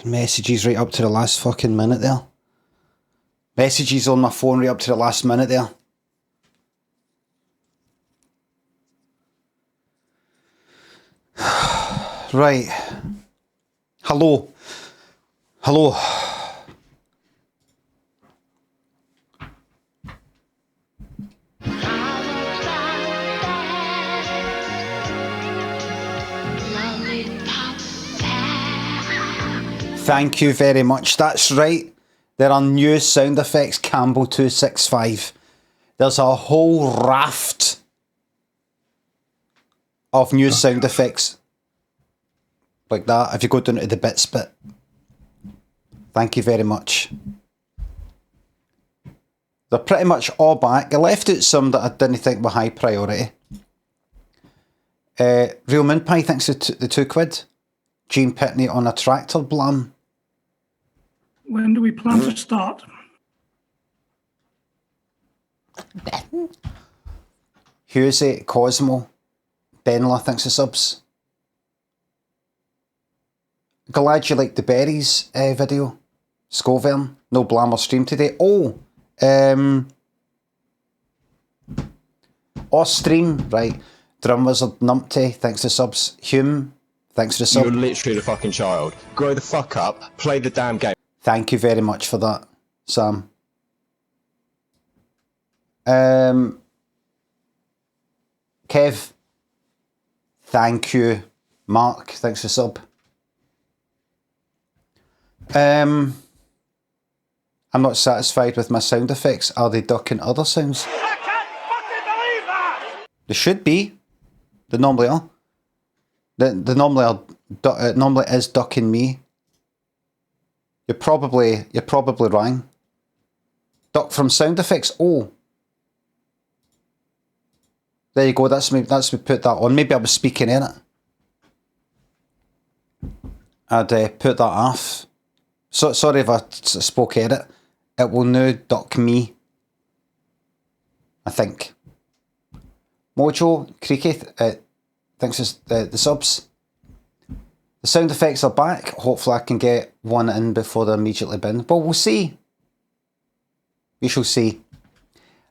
Messages right up to the last fucking minute there. Messages on my phone right up to the last minute there. Right. Hello. Hello. Thank you very much. That's right. There are new sound effects, Campbell 265. There's a whole raft of new sound effects. Like that, if you go down to the bits bit. Thank you very much. They're pretty much all back. I left out some that I didn't think were high priority. Real Moonpie thinks the £2. Gene Pitney on a tractor blam. When do we plan to start? Husey, Cosmo, Benla thinks the subs. Glad you liked the berries video. Scovern, no blammer stream today. Oh, stream, right. Drum Wizard Numpty, thanks to subs. Hume, thanks to the sub. You're literally the fucking child. Grow the fuck up, play the damn game. Thank you very much for that, Sam. Kev, thank you. Mark, thanks for sub. I'm not satisfied with my sound effects. Are they ducking other sounds? I can't fucking believe that! They should be. They normally are. They normally are. It normally is ducking me. You're probably wrong. Duck from sound effects. Oh, there you go. That's me. That's me. Put that on. Maybe I was speaking in it. I'd put that off. So sorry if I spoke in it. It will now duck me. I think. Mojo Creaky, thanks for the subs. The sound effects are back. Hopefully I can get one in before they're immediately bin. But we'll see. We shall see.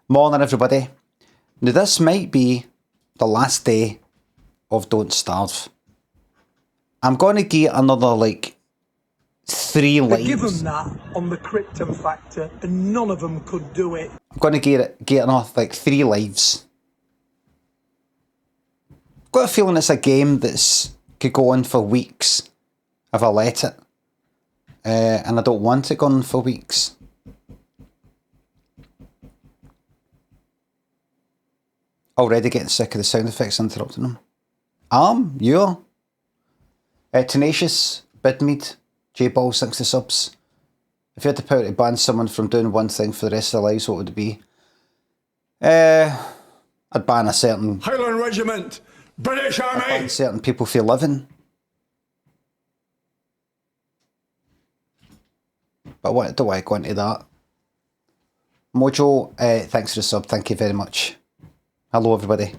Morning everybody. Now this might be the last day of Don't Starve. I'm going to get another like 3 lives. Give them that on the Krypton factor and none of them could do it. I'm going to get another like 3 lives. I've got a feeling it's a game that's could go on for weeks if I let it. And I don't want it going for weeks. Already getting sick of the sound effects interrupting them. You're Tenacious, Bidmead, J-Balls, thanks to subs. If you had the power to ban someone from doing one thing for the rest of their lives, what would it be? I'd ban a certain... Highland Regiment! British Army! I'd ban certain people for living. But what do I go into that? Mojo, thanks for the sub, thank you very much. Hello everybody.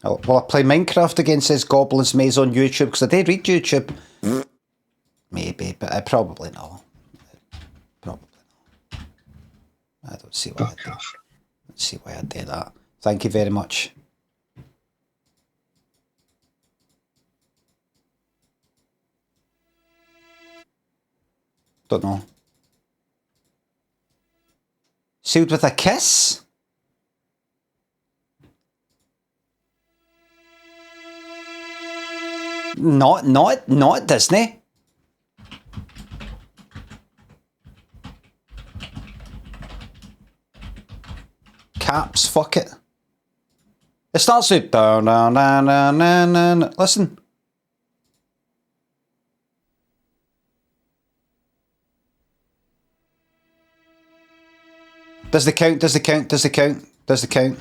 Oh, will I play Minecraft again, says Goblin's Maze on YouTube, because I did read YouTube. Maybe, but I probably not. Probably not. I don't see why Let's see why I did that. Thank you very much. Don't know. Sealed with a kiss? Not Disney. Caps, fuck it. It starts with down, down, down, down, down, down. Listen. Does the count, does the count, does the count, does the count.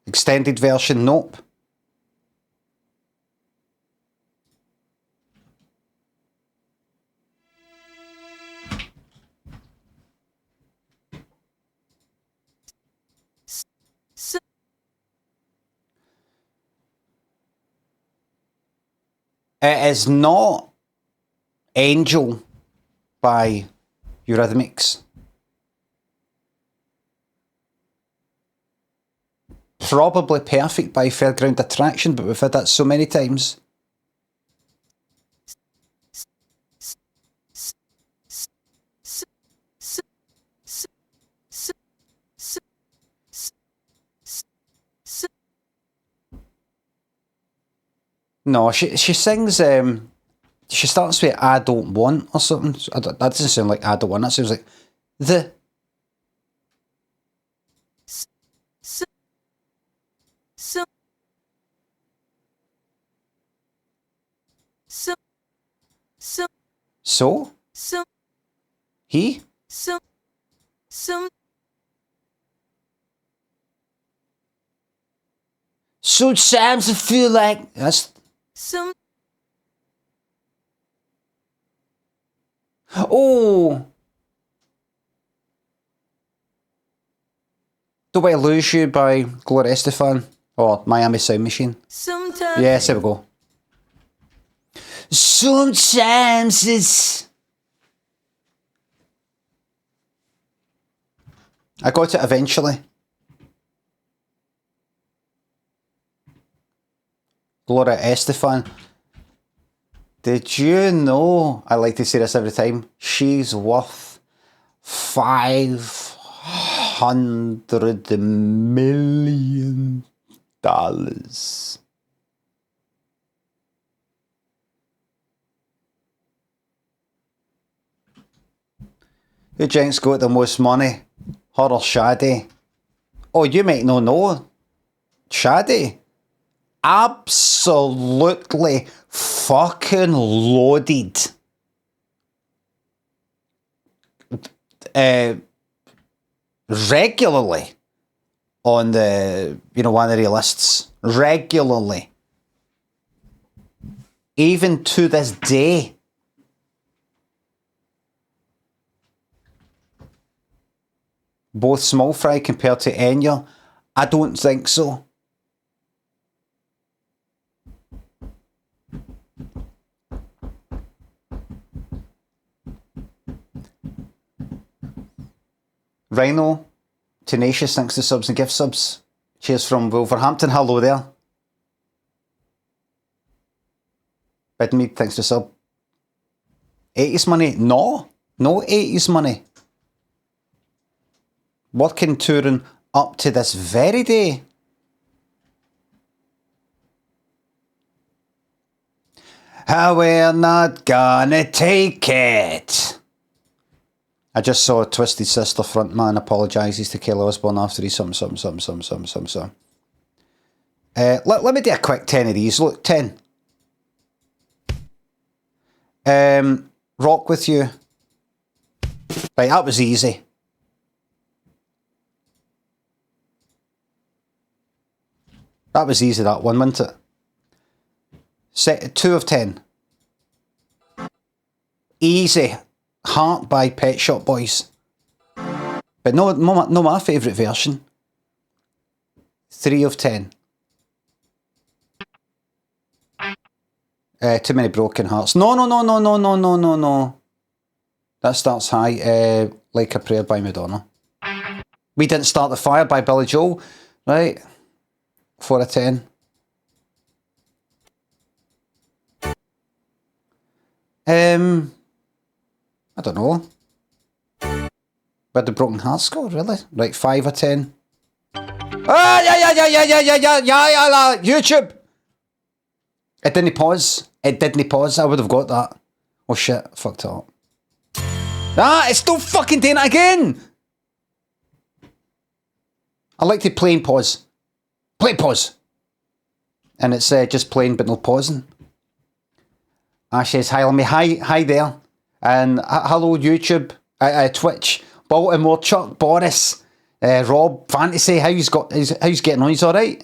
Extended version, nope. It is not Angel by Eurythmics. Probably Perfect by Fairground Attraction, but we've had that so many times. No, she sings, she starts with I Don't Want or something. That doesn't sound like I Don't Want, that sounds like the. So? He? Sometimes I feel like that's. Oh, Don't Want to Lose You by Gloria Estefan or Miami Sound Machine. Sometimes. Yes, there we go. Sometimes it's. I got it eventually. Gloria Estefan. Did you know, I like to say this every time, she's worth $500 million. Who Jenks got the most money? Her or Shadi? Oh, you might not know. Shadi? Absolutely fucking loaded. Regularly on the, one of the lists. Regularly. Even to this day. Both small fry compared to Enya? I don't think so. Rhino, Tenacious, thanks to subs and gift subs. Cheers from Wolverhampton, hello there. Bidmead, thanks to sub. 80s money? No 80s money. Working, touring up to this very day. We're not gonna take it. I just saw Twisted Sister frontman apologises to Kelly Osbourne after he some. Let me do a quick 10 of these. Look, 10. Rock With You. Right, that was easy. That was easy, that one, wasn't it? 2 of 10. Easy. Heart by Pet Shop Boys. But no my favourite version. 3 of 10. Too Many Broken Hearts. No. That starts high. Like a Prayer by Madonna. We Didn't Start the Fire by Billy Joel. Right. 4 of 10. I don't know. Where'd the Broken Hearts go, really? Right, 5 of 10. Ah, yeah, YouTube! It didn't pause. I would have got that. Oh shit, I fucked it up. Ah, it's still fucking doing it again! I like to play and pause. Play pause! And it's just playing but no pausing. Ash says, hi Lammy, hi there. And hello YouTube, Twitch, Baltimore, Chuck, Boris, Rob, Fantasy, how's getting on, he's alright?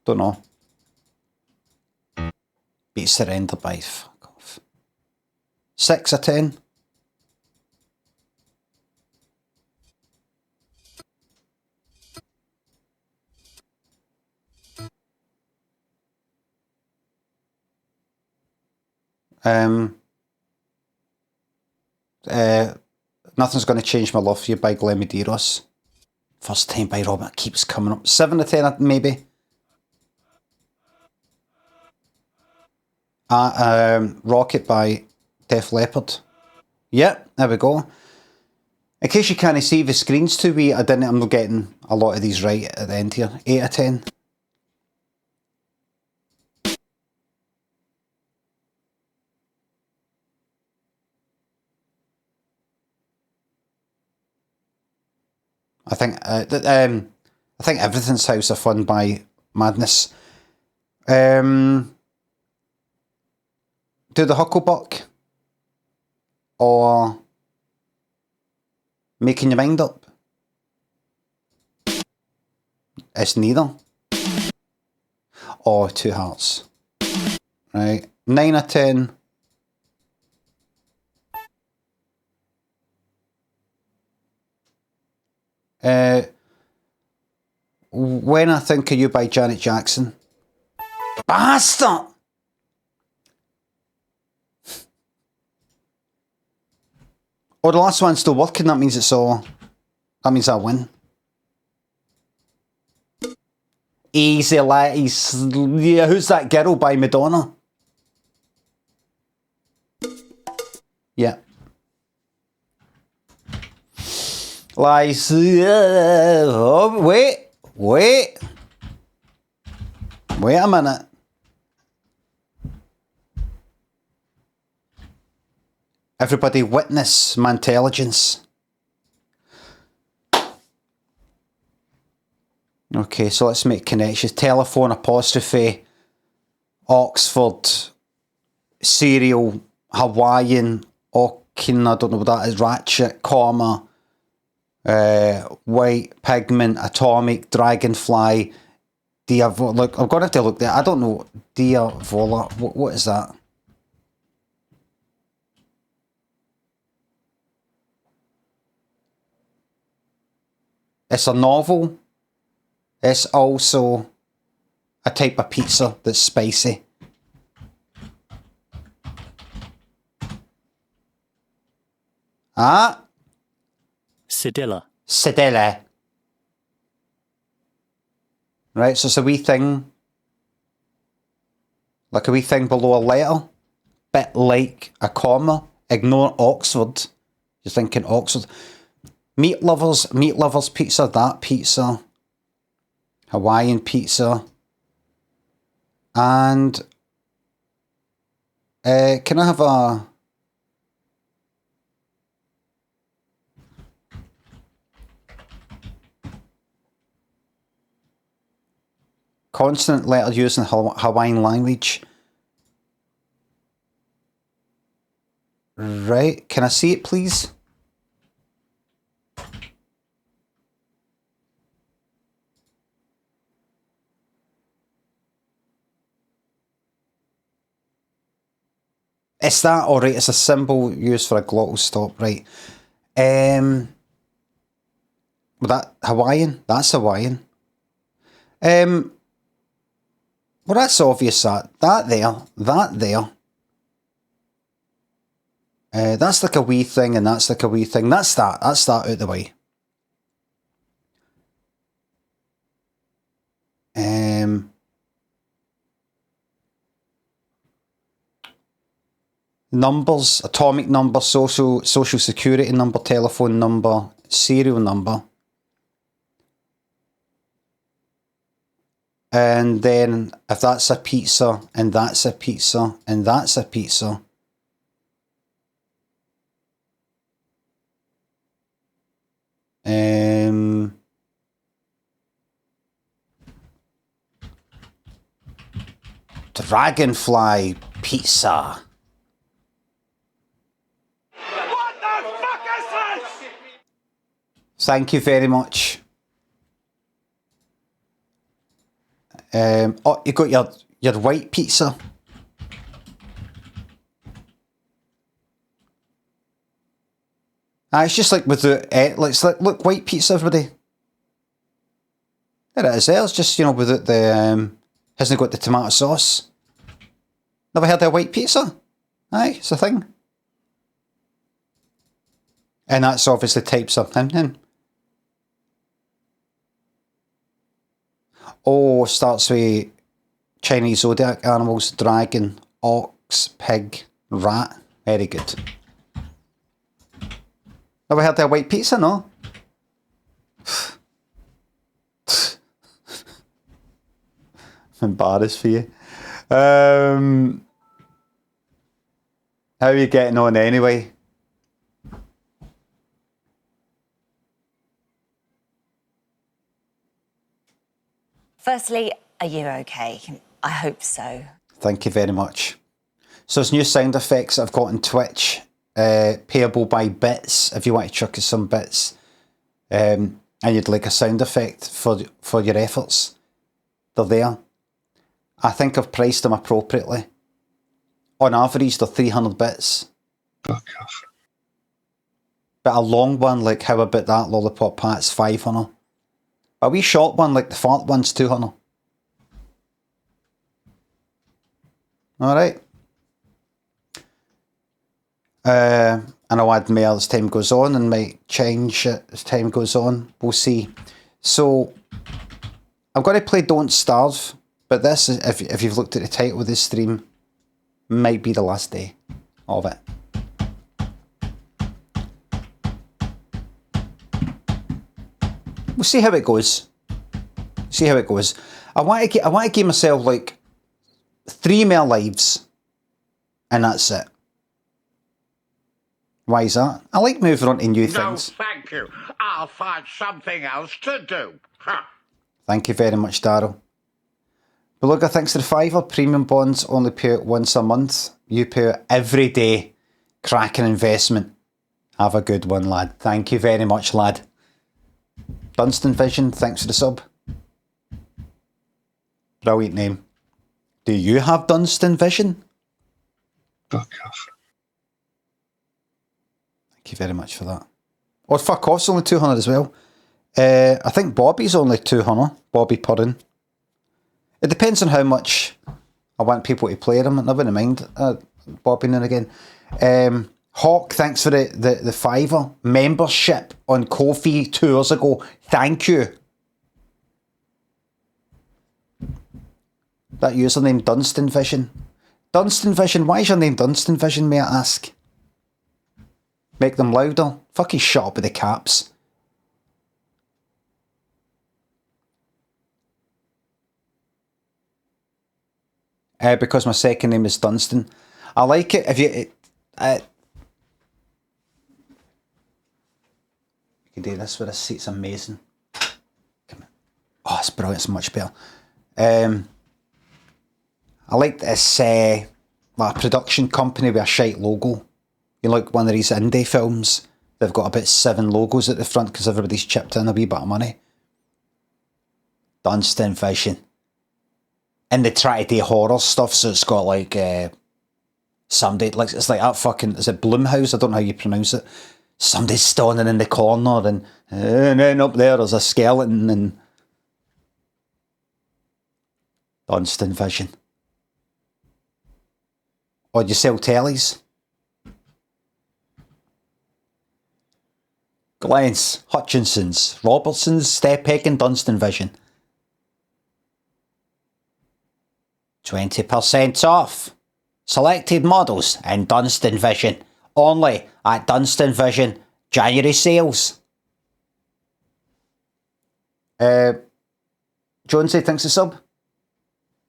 Don't know. Beat Surrender by, fuck off. 6 of 10. Nothing's Gonna Change My Love for You by Glamadiros. First Time by Robin. It keeps coming up. 7 to 10 maybe. Rocket by Def Leppard. Yep, there we go. In case you can't see, the screen's too wee. I'm not getting a lot of these right at the end here. 8 of 10. I think Everything's House of Fun by Madness. Do the Hucklebuck or Making Your Mind Up? It's neither. Or Two Hearts. Right. 9 of 10. When I Think of You by Janet Jackson. Bastard! Oh, the last one's still working. That means it's all. That means I win. Easy, ladies. Yeah, Who's That Girl by Madonna? Yeah. Lies. Oh, wait a minute. Everybody witness my intelligence. Okay, so let's make connections. Telephone, apostrophe, Oxford, cereal, Hawaiian, Okin, I don't know what that is, ratchet, comma, white, pigment, atomic, dragonfly, look, I'm going to have to look there. I don't know. Diavola, what is that? It's a novel. It's also a type of pizza that's spicy. Ah? Sedilla. Sedilla. Right, so it's a wee thing. Like a wee thing below a letter. Bit like a comma. Ignore Oxford. You're thinking Oxford. Meat lovers pizza, that pizza. Hawaiian pizza. And can I have a consonant letter used in Hawaiian language? Right, can I see it please? It's that, alright, it's a symbol used for a glottal stop, right. Well, that Hawaiian? That's Hawaiian. Well, that's obvious, that there. That's like a wee thing, and that's like a wee thing. That's that out the way. Numbers, atomic number, social security number, telephone number, serial number. And then if that's a pizza, and that's a pizza, and that's a pizza. Dragonfly pizza. What the fuck is this? Thank you very much. Oh, you got your white pizza. It's just like with the look, white pizza, everybody. There it is. There. It's just, you know, with the hasn't got the tomato sauce. Never heard of white pizza? Aye, it's a thing. And that's obviously types of him. Oh, starts with Chinese zodiac animals, dragon, ox, pig, rat. Very good. Never heard of white pizza, no? I'm embarrassed for you. How are you getting on anyway? Firstly, are you okay? I hope so. Thank you very much. So there's new sound effects I've got on Twitch, payable by bits, if you want to chuck us some bits, and you'd like a sound effect for your efforts. They're there. I think I've priced them appropriately. On average, they're 300 bits. Fuck off. But a long one, like How About That Lollipop Pat's 500. A wee short one, like the fart one's 200. Alright. And I'll add more as time goes on and might change it as time goes on. We'll see. So, I'm going to play Don't Starve, but this, if you've looked at the title of this stream, might be the last day of it. We'll see how it goes. See how it goes. I want to give myself like 3 more lives, and that's it. Why is that? I like moving on to new things. No, thank you. I'll find something else to do. Huh. Thank you very much, Daryl. Beluga, thanks to the $5. Premium bonds only pay out once a month. You pay out every day. Cracking investment. Have a good one, lad. Thank you very much, lad. DunstonVision, thanks for the sub. Brilliant name. Do you have DunstonVision? Fuck off. Thank you very much for that. Oh, fuck off's only 200 as well. I think Bobby's only 200. Bobby Puddin. It depends on how much I want people to play them. Never mind. Bobby now and again. Hawk, thanks for the $5 membership on Ko-fi 2 years ago. Thank you. That username, DunstonVision. DunstonVision, why is your name DunstonVision, may I ask? Make them louder. Fucking shut up with the caps. Because my second name is Dunston. I like it if you... you can do this with a seat. It's amazing. Come on. Oh, it's brilliant. It's much better. I like this like a production company with a shite logo. You know, like one of these indie films. They've got about 7 logos at the front because everybody's chipped in a wee bit of money. DunstonVision. And they try to do horror stuff, so it's got like somebody, like it's like that fucking, is it Blumhouse? I don't know how you pronounce it. Somebody's standing in the corner and then up there's a skeleton and DunstonVision. Or do you sell tellies? Glenn's, Hutchinson's, Robertson's, Stepek and DunstonVision. 20% off. Selected models in DunstonVision. Only at DunstonVision January sales. Jonesy, thanks a sub.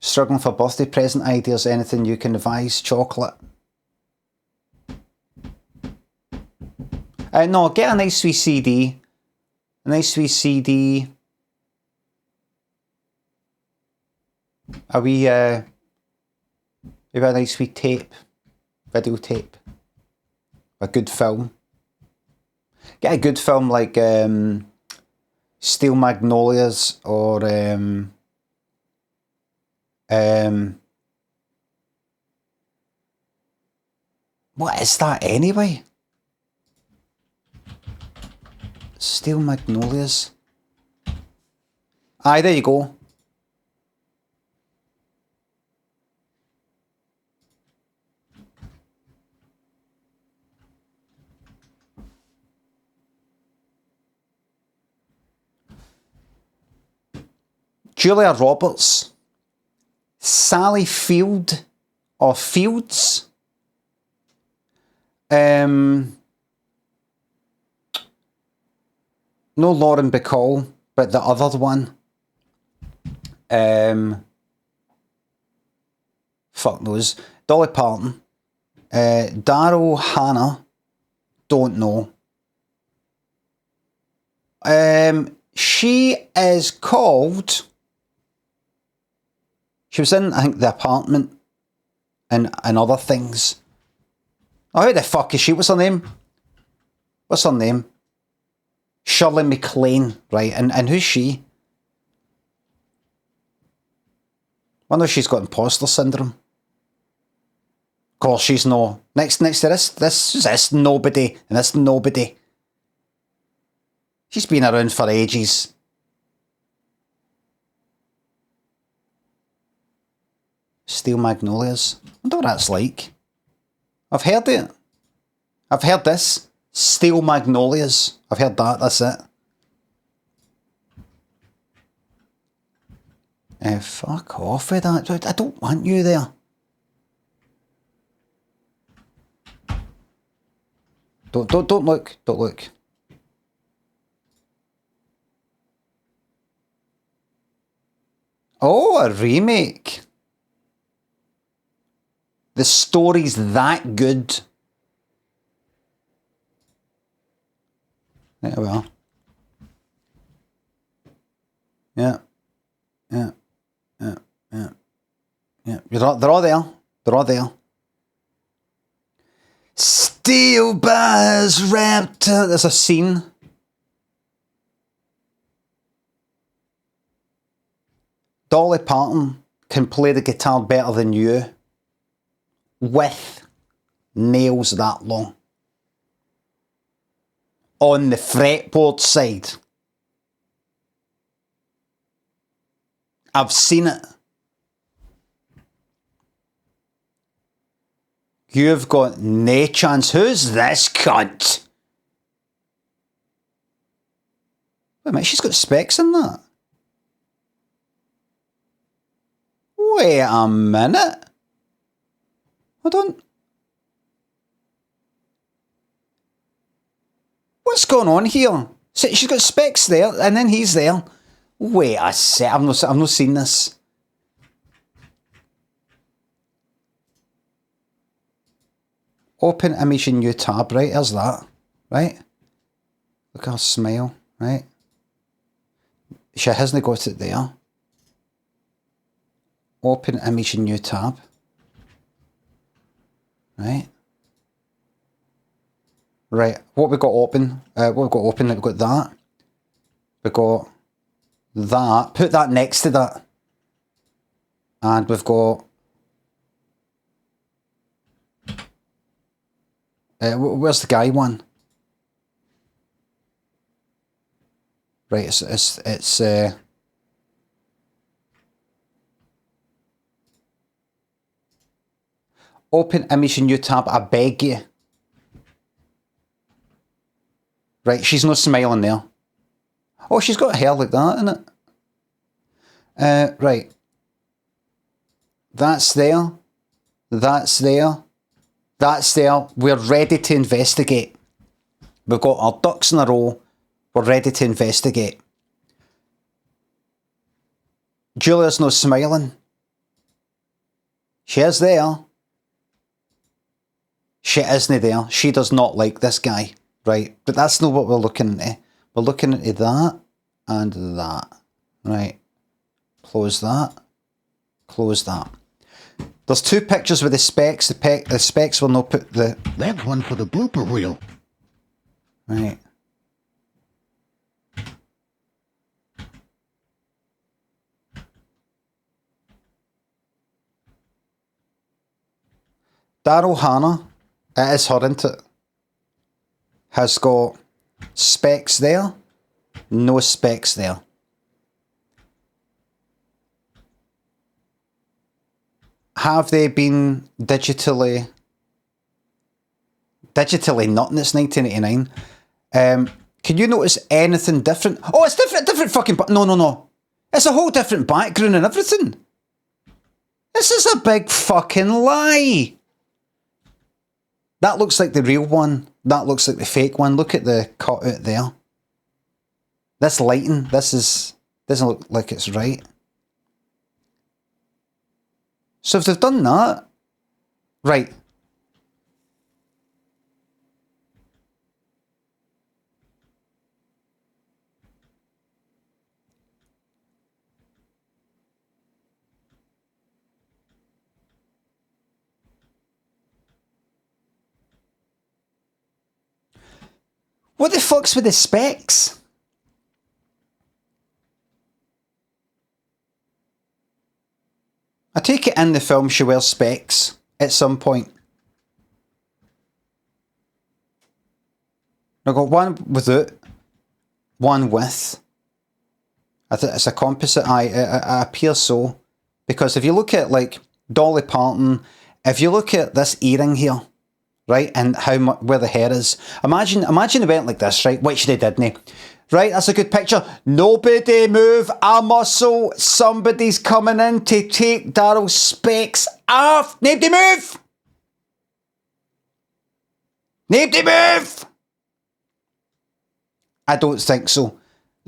Struggling for birthday present ideas. Anything you can advise? Chocolate. No, get a nice wee CD. A nice wee CD. A wee, maybe a nice wee tape. Videotape. A good film. Get a good film like Steel Magnolias or what is that anyway? Steel Magnolias. Aye, there you go. Julia Roberts, Sally Field or Fields, no Lauren Bacall, but the other one, fuck knows, Dolly Parton, Daryl Hannah, don't know. She is called, she was in, I think, The Apartment and other things. Oh, who the fuck is she? What's her name? What's her name? Shirley MacLaine, right? And who's she? I wonder if she's got imposter syndrome. Of course, she's no. Next to this nobody, and this nobody. She's been around for ages. Steel Magnolias. I wonder what that's like. I've heard it. I've heard this. Steel Magnolias. I've heard that, that's it. Fuck off with that. I don't want you there. Don't look. Don't look. Oh, a remake. The story's that good. Yeah, well. Yeah. They're all there. They're all there. Steel bars wrapped. There's a scene. Dolly Parton can play the guitar better than you with nails that long. On the fretboard side. I've seen it. You've got no chance. Who's this cunt? Wait a minute, she's got specs in that. Wait a minute. Hold on. What's going on here? She's got specs there, and then he's there. Wait a sec. I've not seen this. Open image in new tab, right? There's that, right? Look at her smile, right? She hasn't got it there. Open image in new tab, right? Right, what we got open? We've got that. We've got that. Put that next to that. And we've got... where's the guy one? Right, it's open image in new tab, I beg you. Right, she's not smiling there. Oh, she's got hair like that, isn't it? Right. That's there. That's there. That's there. We're ready to investigate. We've got our ducks in a row. We're ready to investigate. Julia's not smiling. She is there. She isn't there. She does not like this guy. Right, but that's not what we're looking at. We're looking at that and that. Right. Close that. Close that. There's two pictures with the specs. The specs will not put the... That's one for the blooper reel. Right. Daryl Hannah, it is her, isn't it? Has got specs there, no specs there. Have they been digitally nutting? It's 1989. Can you notice anything different? Oh, it's different fucking... No. It's a whole different background and everything. This is a big fucking lie. That looks like the real one. That looks like the fake one. Look at the cutout there. This lighting, doesn't look like it's right. So if they've done that, right. What the fuck's with the specs? I take it in the film she wears specs at some point. I've got one without, one with. I think it's a composite eye. It appears so. Because if you look at like Dolly Parton, if you look at this earring here, right, and how much where the hair is. Imagine it went like this, right, which they didn't. Right, that's a good picture. Nobody move a muscle. Somebody's coming in to take Daryl's specs off. Nobody move. Nobody move. I don't think so.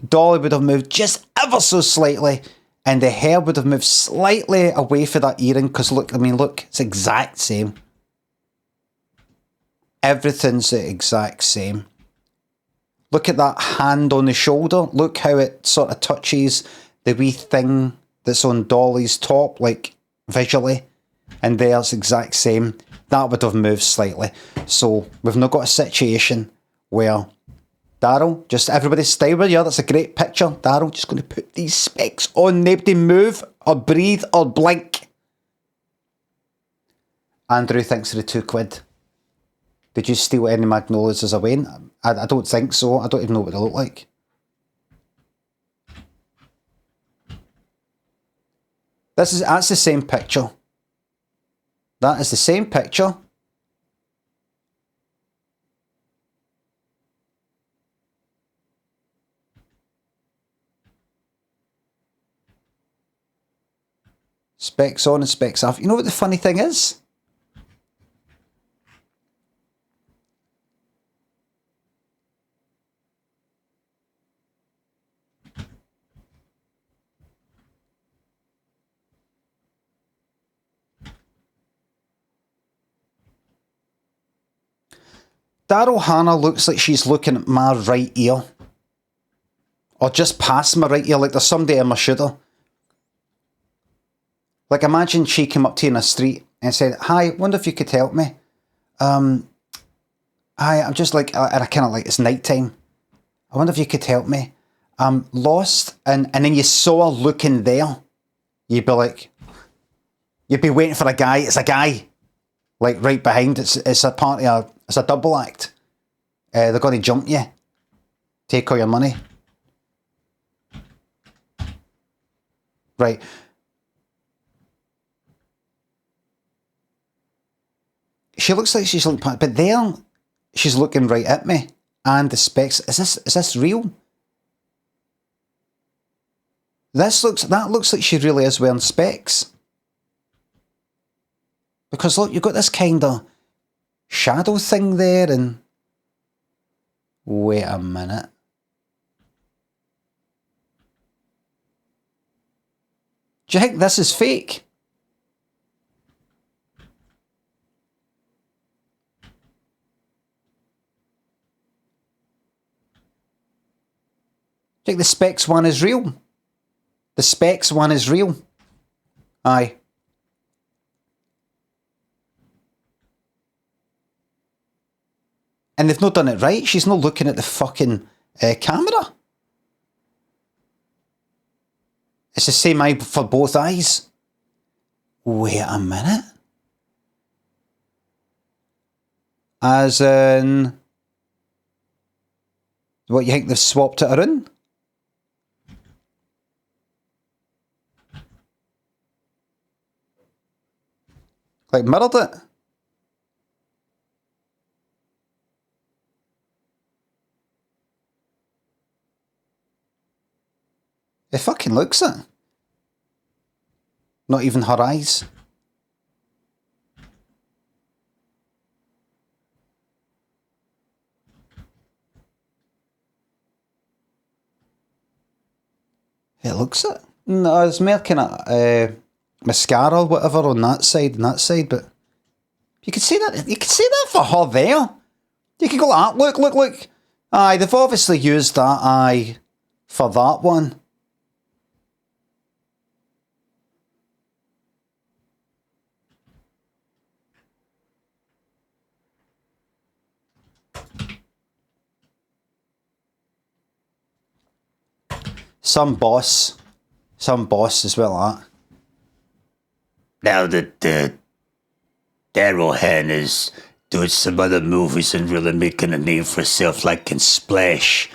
Dolly would have moved just ever so slightly, and the hair would have moved slightly away from that earring. Because look, I mean, look, it's exact same. Everything's the exact same. Look at that hand on the shoulder. Look how it sort of touches the wee thing that's on Dolly's top, like visually. And there's exact same. That would have moved slightly. So we've not got a situation where Daryl, just everybody stay where you are. That's a great picture. Daryl just going to put these specs on. Nobody move or breathe or blink. Andrew thinks they're £2. Did you steal any Magnolias as a win? I don't think so. I don't even know what they look like. That's the same picture. That is the same picture. Specs on and specs off. You know what the funny thing is? Daryl Hannah looks like she's looking at my right ear. Or just past my right ear, like there's somebody in my shoulder. Like imagine she came up to you in the street and said, "Hi, wonder if you could help me. Hi, I'm just like, and I kind of like, it's night time. I wonder if you could help me. I'm lost." And then you saw her looking there. You'd be like, you'd be waiting for a guy. It's a guy. Like right behind. It's a party, it's a double act. They're going to jump you. Take all your money. Right. She looks like she's looking, but there she's looking right at me. And the specs, is this real? That looks like she really is wearing specs. Because look, you've got this kind of shadow thing there, and wait a minute. Do you think this is fake? Do you think the specs one is real? The specs one is real. Aye. And they've not done it right. She's not looking at the fucking camera. It's the same eye for both eyes. Wait a minute. As in... What, you think they've swapped it around? Like mirrored it? It fucking looks it. Not even her eyes. It looks it. No, it's more kind of mascara or whatever on that side and that side, but you could see that. You could see that for her there. You could go like that. Look. Aye, they've obviously used that eye for that one. Some boss as well, that. Now that Daryl Hannah's doing some other movies and really making a name for herself, like in Splash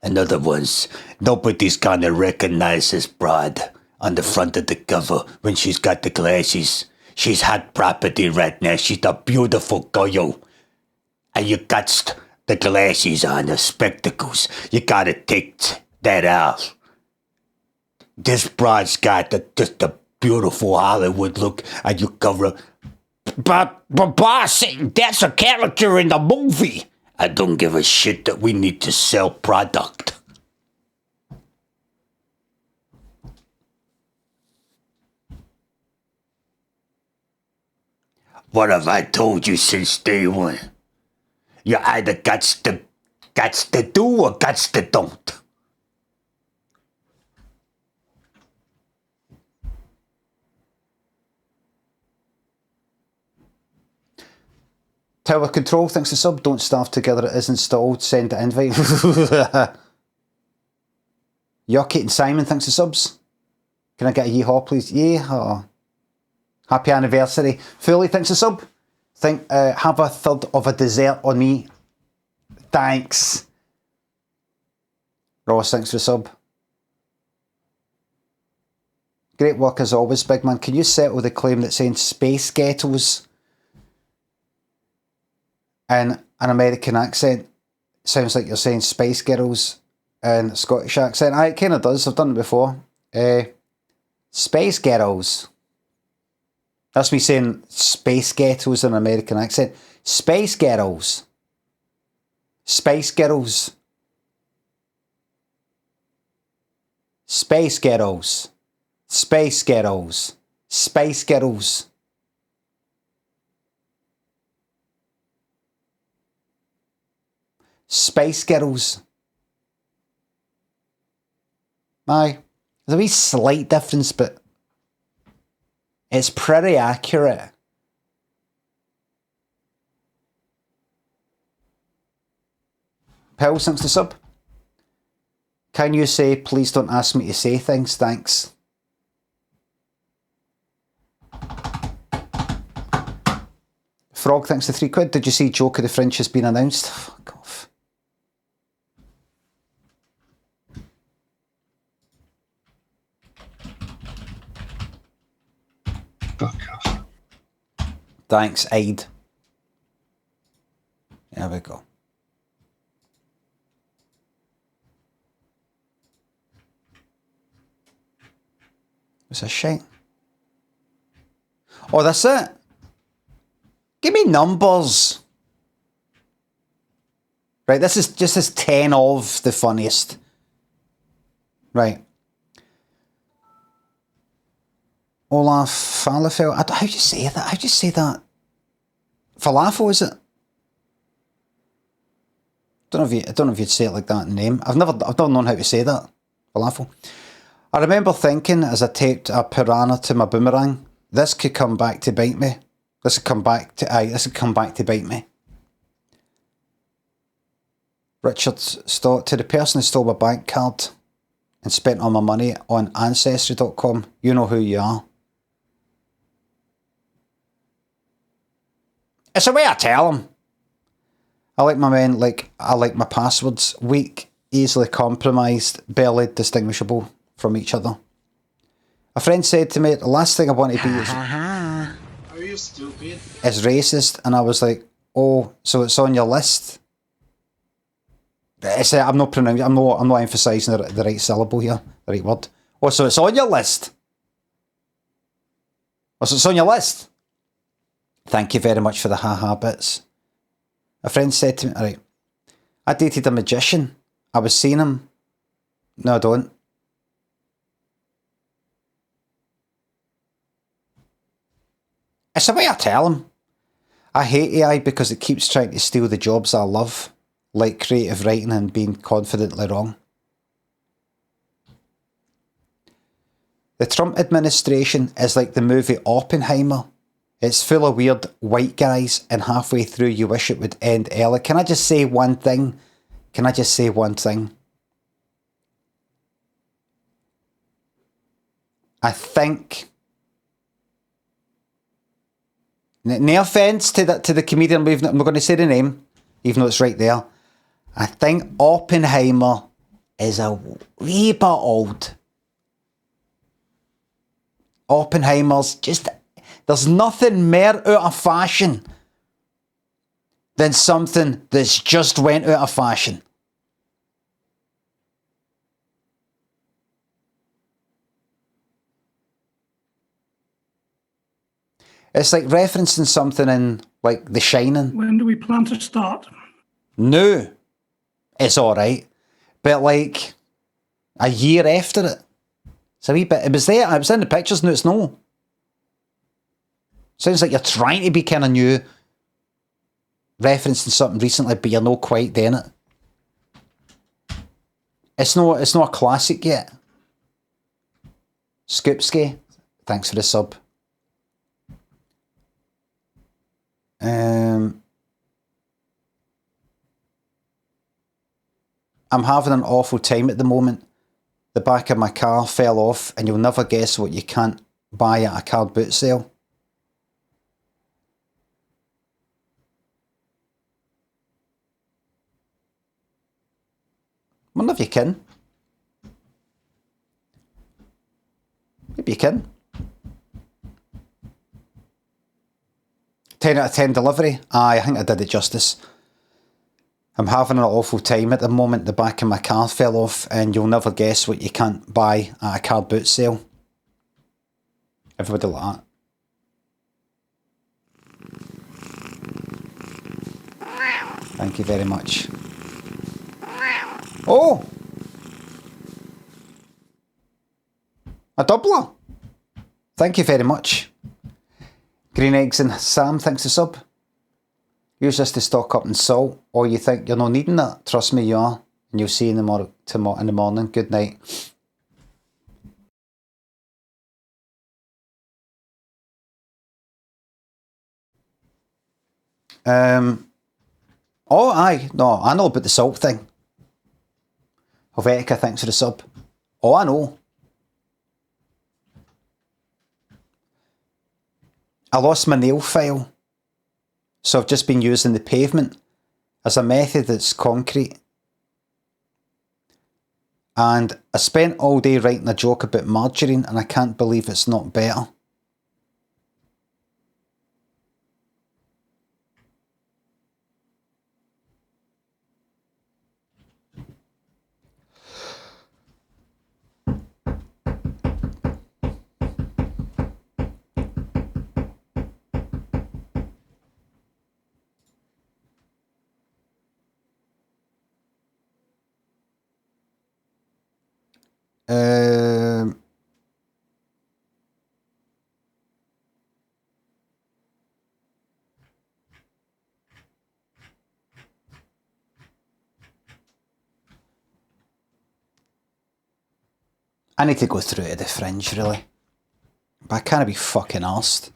and other ones, nobody's gonna recognize this broad on the front of the cover when she's got the glasses. She's hot property right now. She's a beautiful girl. And you got the glasses on, the spectacles. You gotta take that out. This broad's got just a beautiful Hollywood look, and you cover. But boss, that's a character in the movie. I don't give a shit that we need to sell product. What have I told you since day one? You either gots to do or gots to don't. Tower Control thinks the sub. Don't starve together. It is installed. Send the invite. Yucky and Simon thinks the subs. Can I get a yeehaw, please? Yeehaw. Happy anniversary. Fully thinks the sub. Have a third of a dessert on me. Thanks. Ross thinks the sub. Great work as always, big man. Can you settle the claim that saying space ghettos in an American accent sounds like you're saying Spice Girls in a Scottish accent? It kind of does. I've done it before. Space Girls. That's me saying Space Ghettos in an American accent. Space Girls. Spice Girls. Space Girls. Space Girls. Spice Girls. Spice Girls. Aye. There's a wee slight difference, but it's pretty accurate. Pill since the sub. Can you say, please don't ask me to say things? Thanks. Frog thanks the £3. Did you see Joker the Fringe has been announced? Fuck off. Fuck off. Thanks, Aid. There we go. It's a shame. Oh, that's it. Give me numbers. Right, this is just as 10 of the funniest. Right. Olaf Falafel. How do you say that? How do you say that? Falafel, is it? I don't know if you'd say it like that in name. I've never known how to say that. Falafel. I remember thinking as I taped a piranha to my boomerang, this could come back to bite me. This would come back to bite me. Richard Stott, to the person who stole my bank card and spent all my money on Ancestry.com, you know who you are. It's the way I tell them. I like my men like I like my passwords. Weak, easily compromised, barely distinguishable from each other. A friend said to me, the last thing I want to be is... Are you stupid? Is racist, and I was like, oh, so it's on your list? I'm not pronouncing. I'm not emphasising the right syllable here, the right word. Oh, so it's on your list. Oh, so it's on your list. Thank you very much for the ha-ha bits. A friend said to me, all right, I dated a magician. I was seeing him. No, I don't. It's the way I tell him. I hate AI because it keeps trying to steal the jobs I love, like creative writing and being confidently wrong. The Trump administration is like the movie Oppenheimer. It's full of weird white guys, and halfway through you wish it would end early. Can I just say one thing? Can I just say one thing? I think, no offence to the comedian, I'm not going to say the name, even though it's right there. I think Oppenheimer is a wee bit old. Oppenheimer's just, there's nothing more out of fashion than something that's just went out of fashion. It's like referencing something in, like, The Shining. When do we plan to start? No, it's alright. But, like, a year after it. It's a wee bit, it was there, it was in the pictures, no, it's no. Sounds like you're trying to be kind of new, referencing something recently, but you're not quite doing it. It's not a classic yet. Scoopski, thanks for the sub. I'm having an awful time at the moment. The back of my car fell off, and you'll never guess what you can't buy at a car boot sale. I wonder if you can. Maybe you can. 10 out of 10 delivery. Aye, I think I did it justice. I'm having an awful time at the moment. The back of my car fell off, and you'll never guess what you can't buy at a car boot sale. Everybody like that. Thank you very much. Oh! A doubler. Thank you very much. Green Eggs and Sam, thanks for sub. Use this to stock up on salt, or you think you're not needing that? Trust me, you are, and you'll see in the morning. Good night. Oh, aye, no, I know about the salt thing. Helvetica, thanks for the sub. Oh, I know. I lost my nail file, so I've just been using the pavement as a method that's concrete. And I spent all day writing a joke about margarine, and I can't believe it's not better. I need to go through to the Fringe, really. But I can't be fucking arsed.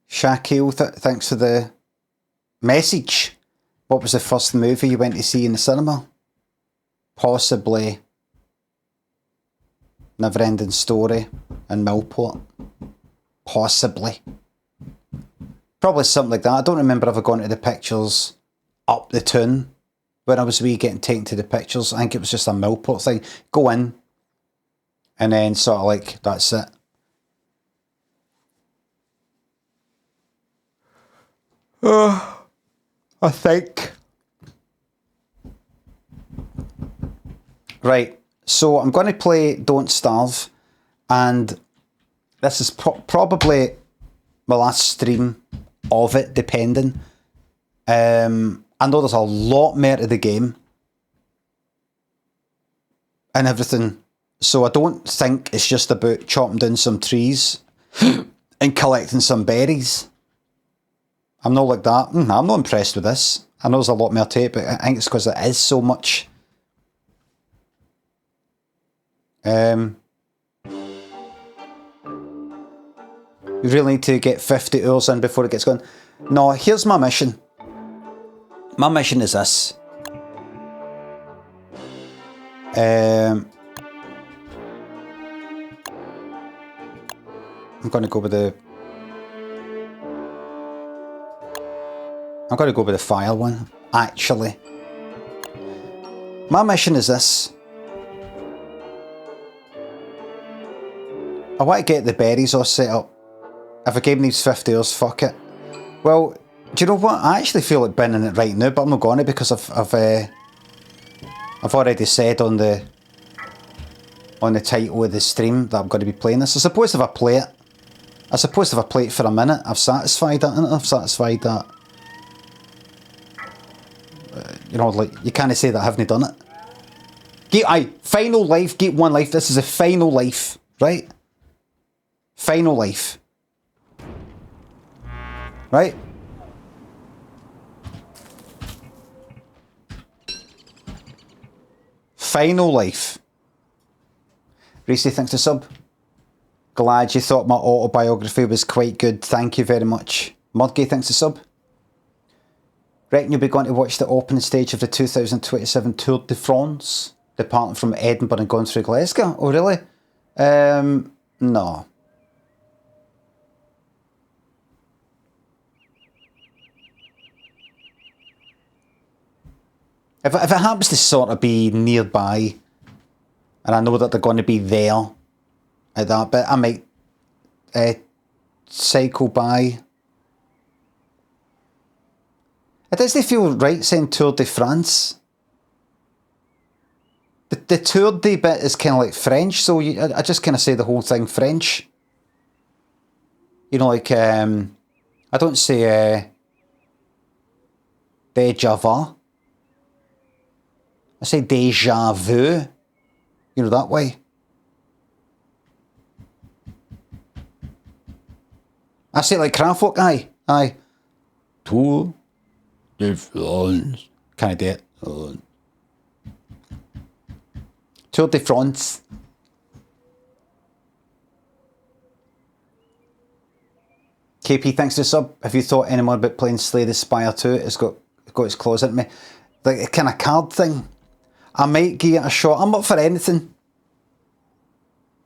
Shaquille, thanks for the message. What was the first movie you went to see in the cinema? Possibly Never Ending Story in Millport. Possibly. Probably something like that. I don't remember ever going to the pictures up the tune when I was wee getting taken to the pictures. I think it was just a Millport thing. Go in and then sort of like, that's it. I think. Right, so I'm going to play Don't Starve, and this is probably my last stream of it, depending. I know there's a lot more to the game and everything, so I don't think it's just about chopping down some trees and collecting some berries. I'm not like that. I'm not impressed with this. I know there's a lot more to it, but I think it's because it is so much. We really need to get 50 hours in before it gets going. No, here's my mission. My mission is this. I'm going to go with the... I'm going to go with the fire one, actually. My mission is this. I want to get the berries all set up. If a game needs 50 hours, fuck it. Well, do you know what? I actually feel like binning it right now, but I'm not going to because I've already said on the title of the stream that I'm going to be playing this. I suppose if I play it for a minute, I've satisfied that, and I've satisfied that. You know, like, you can't say that I haven't done it. Final life, get one life. This is a final life, right? Final life. Right? Final life. Reese, thanks to sub. Glad you thought my autobiography was quite good. Thank you very much. Mudgay, thanks to sub. Reckon you'll be going to watch the opening stage of the 2027 Tour de France, departing from Edinburgh and going through Glasgow. Oh, really? No. If it happens to sort of be nearby, and I know that they're going to be there at that bit, I might cycle by. It doesn't feel right saying Tour de France. The Tour de bit is kind of like French, so I just kind of say the whole thing French. You know, like, I don't say déjà vu. I say déjà vu. You know, that way. I say it like Kraftwerk, aye. Tour de France. Can I do it? Tour de France. KP, thanks to the sub. Have you thought any more about playing Slay the Spire 2? It's got its claws into me. Like a kind of card thing. I might give it a shot. I'm up for anything.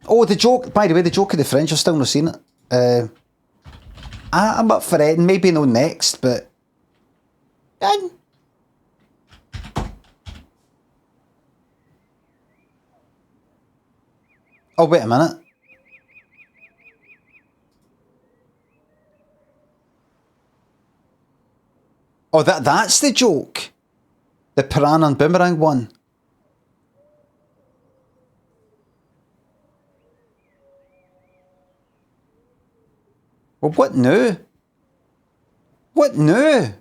Oh, the joke, by the way, the joke of the Fringe, I've still not seen it. I'm up for it. Maybe no next, but... Oh, wait a minute. Oh, that's the joke. The Piranha and Boomerang one. Well, what now? What now?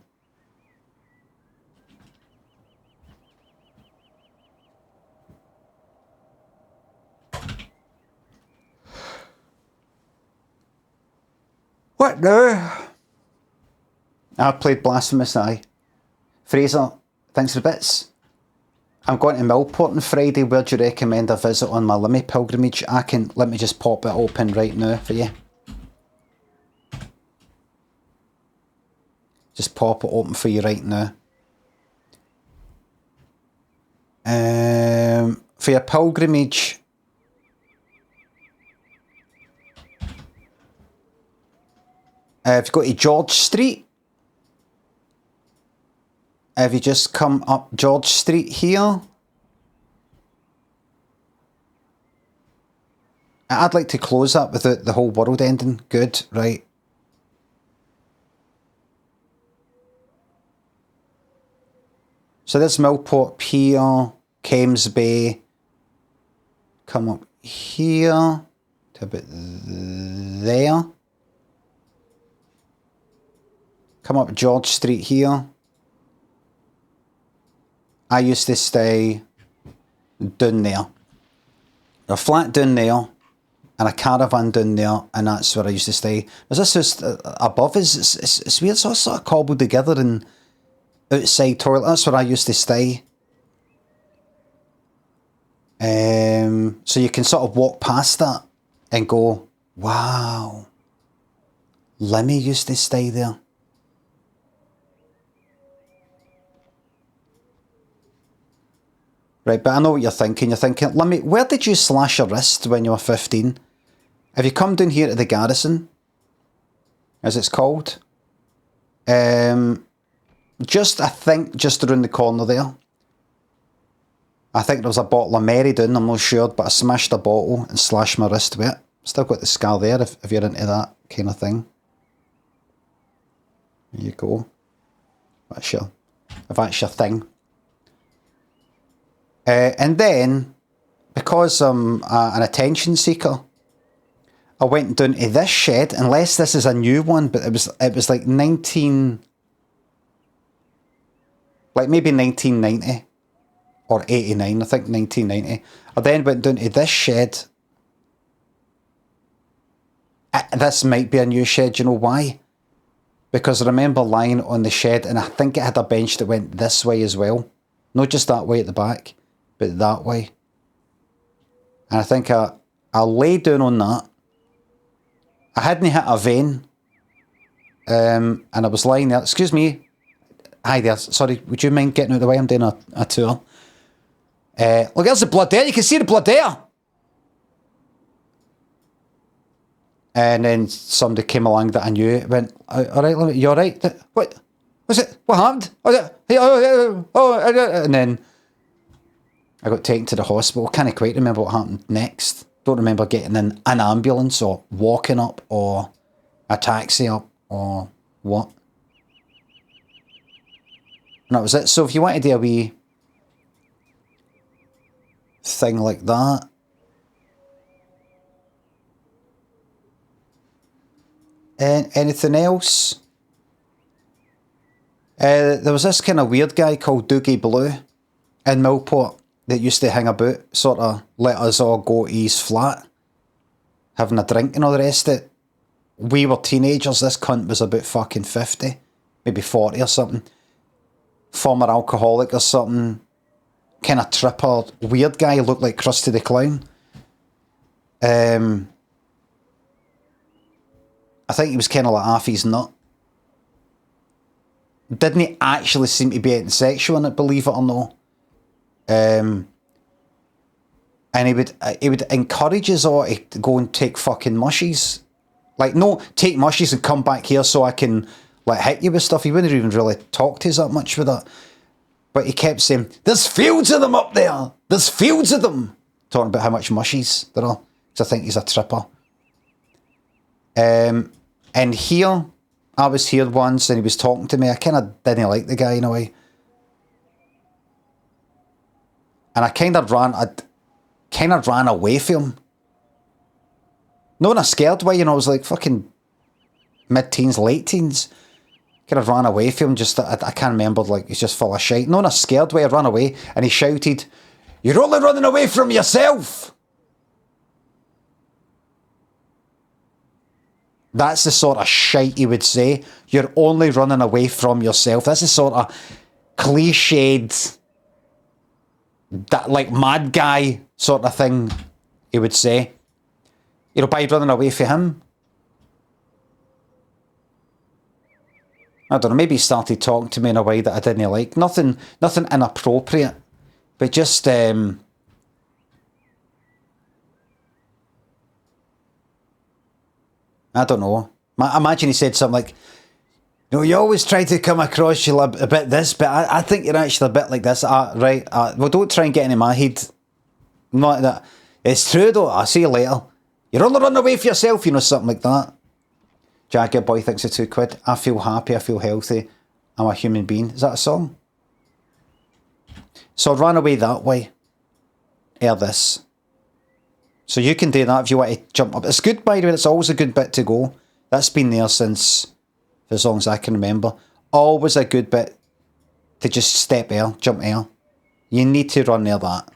What now? I've played Blasphemous, aye. Fraser, thanks for the bits. I'm going to Millport on Friday. Where do you recommend a visit on my Lammy pilgrimage? Let me just pop it open right now for you. Just pop it open for you right now. For your pilgrimage, If you go to George Street, if you just come up George Street here, I'd like to close that without the whole world ending. Good, right. So this Millport Pier, Thames Bay, come up here to about there. Come up George Street here. I used to stay down there. A flat down there and a caravan down there, and that's where I used to stay. Is this just above us? It's weird, so it's sort of cobbled together and outside toilet. That's where I used to stay. So you can sort of walk past that and go, wow, Lemmy used to stay there. Right, but I know what you're thinking. You're thinking, Lemmy, where did you slash your wrist when you were 15? Have you come down here to the Garrison, as it's called? Just, I think, just around the corner there. I think there was a bottle of Merrydown, I'm not sure, but I smashed a bottle and slashed my wrist with it. Still got the scar there if you're into that kind of thing. There you go. If that's your thing. And then, because I'm an attention seeker, I went down to this shed, unless this is a new one, but it was like maybe 1990 or 89, I think 1990. I then went down to this shed. This might be a new shed, you know why? Because I remember lying on the shed and I think it had a bench that went this way as well. Not just that way at the back, but that way. And I think I lay down on that. I hadn't hit a vein. And I was lying there. Excuse me. Hi there. Sorry, would you mind getting out of the way? I'm doing a tour. Look, there's the blood there. You can see the blood there. And then somebody came along that I knew. Went, all right, you all right? What was it? What happened? And then I got taken to the hospital. Can't quite remember what happened next. Don't remember getting in an ambulance or walking up or a taxi up or what. And that was it. So if you want to do a wee thing like that. And anything else? There was this kind of weird guy called Doogie Blue in Millport that used to hang about, sort of let us all go to his flat, having a drink and all the rest of it. We were teenagers, this cunt was about fucking 50, maybe 40 or something. Former alcoholic or something. Kind of tripper, weird guy, looked like Krusty the Clown. I think he was kind of like half his nut. Didn't he actually seem to be getting sexual in it, believe it or not? And he would encourage us all to go and take fucking mushies. Like, no, take mushies and come back here so I can like hit you with stuff. He wouldn't even really talk to us that much with that. But he kept saying, there's fields of them up there. There's fields of them. Talking about how much mushies there are. Because I think he's a tripper. And here, I was here once and he was talking to me. I kind of didn't like the guy in a way. And I kind of ran away from him. Not in a scared way, you know, I was like fucking mid-teens, late teens. Kind of ran away from him, just, I can't remember, like, he's just full of shit. Not in a scared way, I ran away, and he shouted, "You're only running away from yourself!" That's the sort of shite he would say. You're only running away from yourself. That's the sort of cliched, that, like, mad guy sort of thing he would say. You know, by running away from him. I don't know, maybe he started talking to me in a way that I didn't like. Nothing inappropriate, but just, I don't know. Imagine he said something like, "No, you always try to come across you a bit this, but I think you're actually a bit like this." Right. Well, don't try and get into my head. Not like that. It's true though. I'll see you later. You're only running away for yourself, something like that. Jagged boy thinks of £2. I feel happy. I feel healthy. I'm a human being. Is that a song? So I ran away that way. This. So you can do that if you want to jump up. It's good, by the way. It's always a good bit to go. That's been there since, for as long as I can remember. Always a good bit to just step air, jump air. You need to run near that.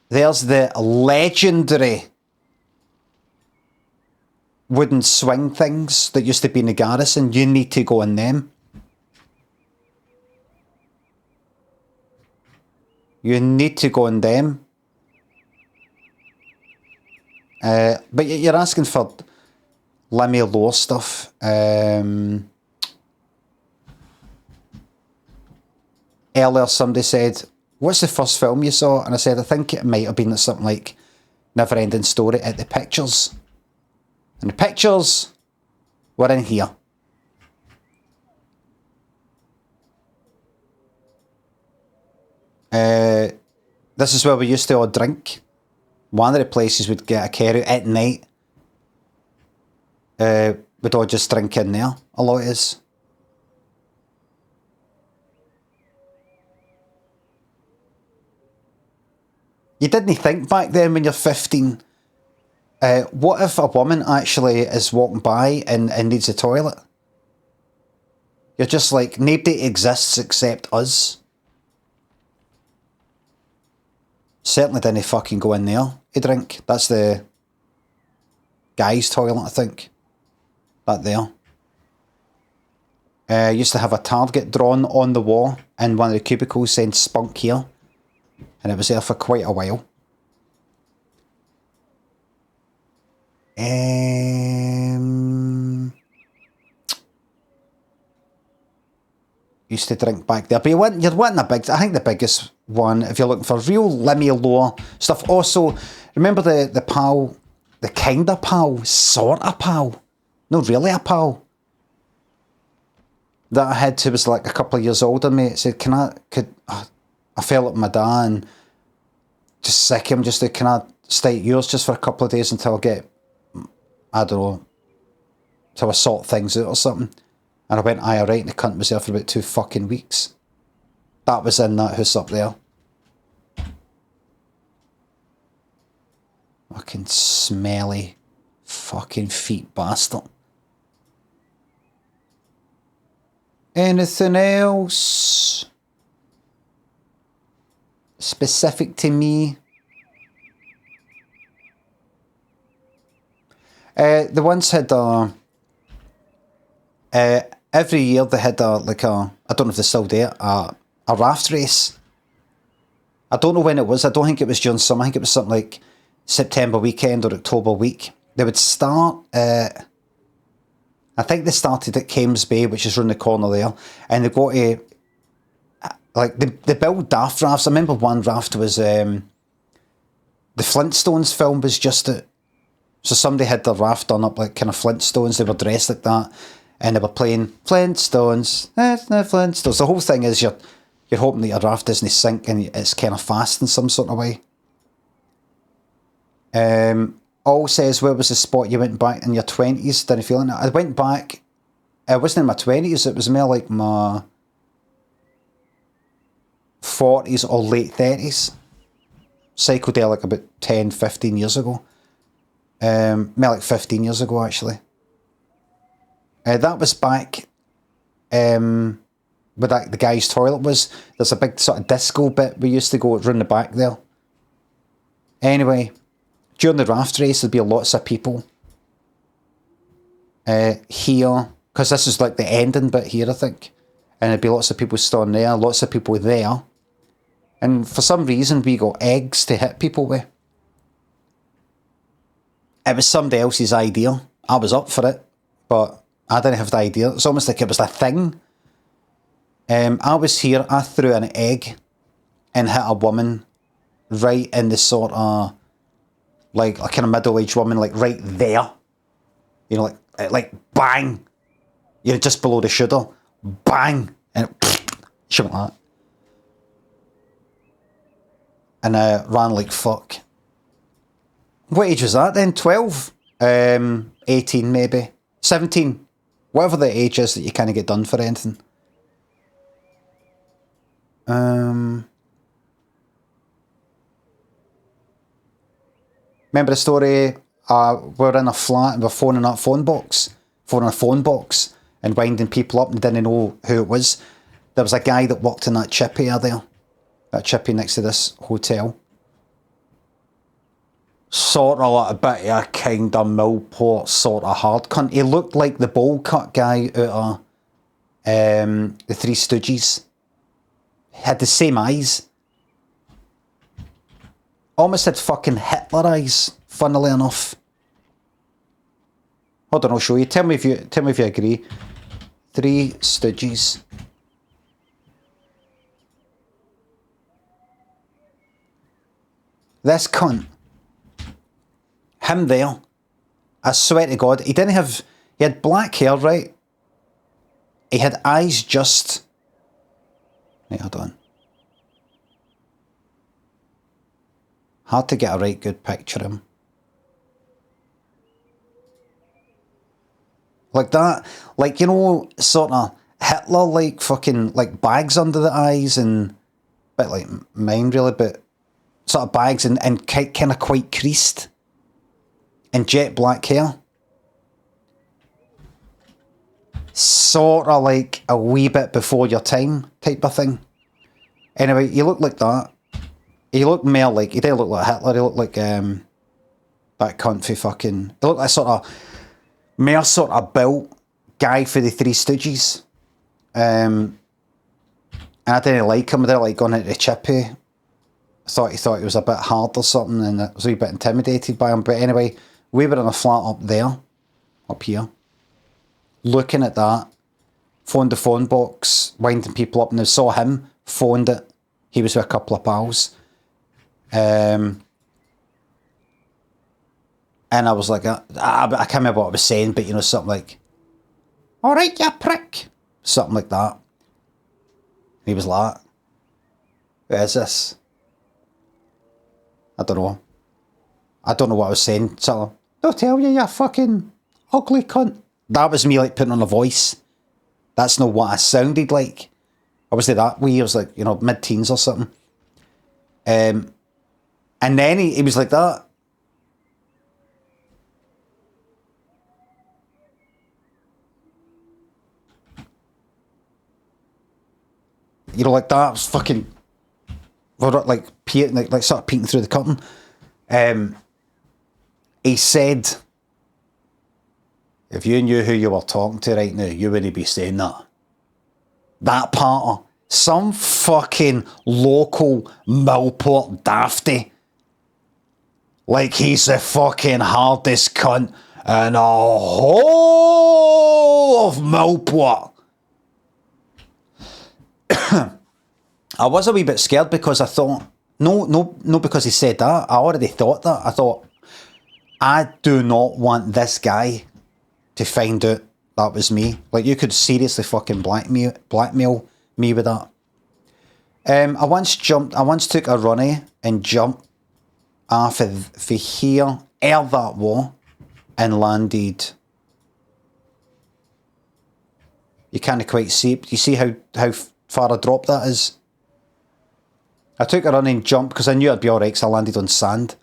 There's the legendary wooden swing things that used to be in the garrison. You need to go in them. You need to go in them. But you're asking for Lammy lore stuff. Earlier somebody said, "What's the first film you saw?" And I said, I think it might have been something like Never Ending Story at the Pictures. And the pictures were in here. This is where we used to all drink. One of the places we'd get a carry at night. We'd all just drink in there. A lot of us. You didn't think back then when you're 15, what if a woman actually is walking by and needs a toilet? You're just like, nobody exists except us. Certainly didn't fucking go in there to drink. That's the guy's toilet, I think. Back there. Used to have a target drawn on the wall in one of the cubicles saying "spunk here." And it was there for quite a while. Used to drink back there. But you're wanting a big... I think the biggest one, if you're looking for real Limmy lore stuff. Also, remember the pal, the kind of pal, sort of pal. No, really a pal. That I had who was like a couple of years older than me. It said, I fell at my dad and just sick him, just to, can I stay at yours just for a couple of days until I get, I don't know, till I sort things out or something. And I went, aye, alright, and the cunt was there for about 2 fucking weeks. That was in that house up there. Fucking smelly fucking feet bastard. Anything else specific to me? The ones had every year they had I don't know if they still do it, a raft race. I don't know when it was. I don't think it was during summer. I think it was something like September weekend or October week. They would start, I think they started at Kames Bay, which is round the corner there, and they go to, like, they build daft rafts. I remember one raft was, the Flintstones film was just it. So somebody had their raft done up like kind of Flintstones. They were dressed like that, and they were playing Flintstones. Flintstones. The whole thing is you're hoping that your raft doesn't sink and it's kind of fast in some sort of way. All says, where was the spot you went back in your 20s? Didn't feel it. I went back, it wasn't in my 20s, it was more like my 40s or late 30s. Psychedelic about 10, 15 years ago. More like 15 years ago, actually. That was back where the guy's toilet was. There's a big sort of disco bit we used to go round the back there. Anyway, during the raft race, there'd be lots of people here, because this is like the ending bit here, I think. And there'd be lots of people standing there, lots of people there. And for some reason, we got eggs to hit people with. It was somebody else's idea. I was up for it, but I didn't have the idea. It's almost like it was a thing. I was here, I threw an egg and hit a woman right in the sort of like a kind of middle-aged woman, like right there. You know, like bang. You know, just below the shoulder. Bang. And she went like that. And ran like fuck. What age was that then? 12? 18 maybe. 17. Whatever the age is that you kind of get done for anything. Remember the story? We're in a flat and we're phoning a phone box, and winding people up and didn't know who it was. There was a guy that worked in that chippy there. That chippy next to this hotel. Sort of like a bit of a kind of Millport sort of hard cunt. He looked like the bowl cut guy out of the Three Stooges. He had the same eyes. Almost had fucking Hitler eyes, funnily enough. Hold on, I'll show you. Tell me if you agree. Three Stooges. This cunt. Him there. I swear to God, he had black hair, right? He had eyes just... Right, hold on. Hard to get a right good picture of him. Like that, like, you know, sort of Hitler, like fucking, like bags under the eyes and, a bit like mine really, but sort of bags and kind of quite creased. And jet black hair. Sort of like a wee bit before your time type of thing. Anyway, he looked like that. He looked more like, he didn't look like Hitler, he looked like that cunt for fucking, he looked like sort of, more sort of built guy for the Three Stooges. And I didn't like him, I didn't like going into chippy. I thought he was a bit hard or something, and I was a wee bit intimidated by him. But anyway, we were in a flat up there, up here, looking at that, phoned the phone box, winding people up, and I saw him, phoned it. He was with a couple of pals. And I was like, I can't remember what I was saying, but you know, something like, all right, you prick. Something like that. And he was like, who is this? I don't know. I don't know what I was saying. Something, don't tell you fucking ugly cunt. That was me like putting on a voice. That's not what I sounded like. I was that wee. I was like, you know, mid-teens or something. And then he was like that. You know, like that. I was fucking, like sort of peeking through the curtain. He said, if you knew who you were talking to right now, you wouldn't be saying that. That part of some fucking local Millport dafty. Like he's the fucking hardest cunt in a whole of Millport. I was a wee bit scared because I thought, no, because he said that. I already thought that. I thought, I do not want this guy to find out that was me. Like, you could seriously fucking blackmail me with that. I once took a runny and jumped off of here, that wall, and landed. You can't quite see it. You see how far a drop that is? I took a running jump because I knew I'd be alright because I landed on sand.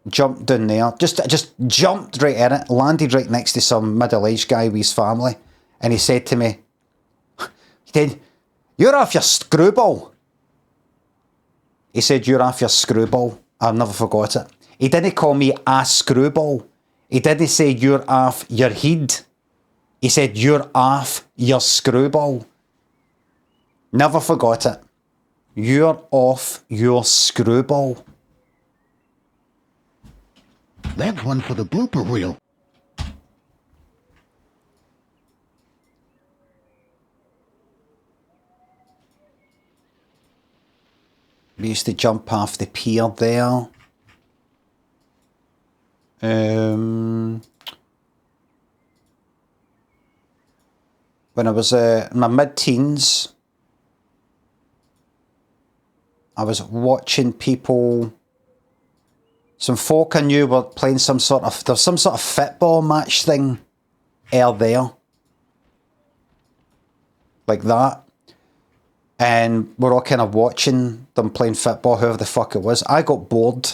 Jumped down there, just jumped right in it, landed right next to some middle-aged guy with his family, and he said to me, he said, "You're off your screwball." He said, "You're off your screwball." I've never forgot it. He didn't call me a screwball. He didn't say you're off your head. He said, "You're off your screwball." Never forgot it. You're off your screwball. That's one for the blooper reel. We used to jump off the pier there. When I was in my mid-teens, I was watching people, some folk I knew were playing some sort of, there's some sort of football match thing there. Like that. And we're all kind of watching them playing football, whoever the fuck it was. I got bored.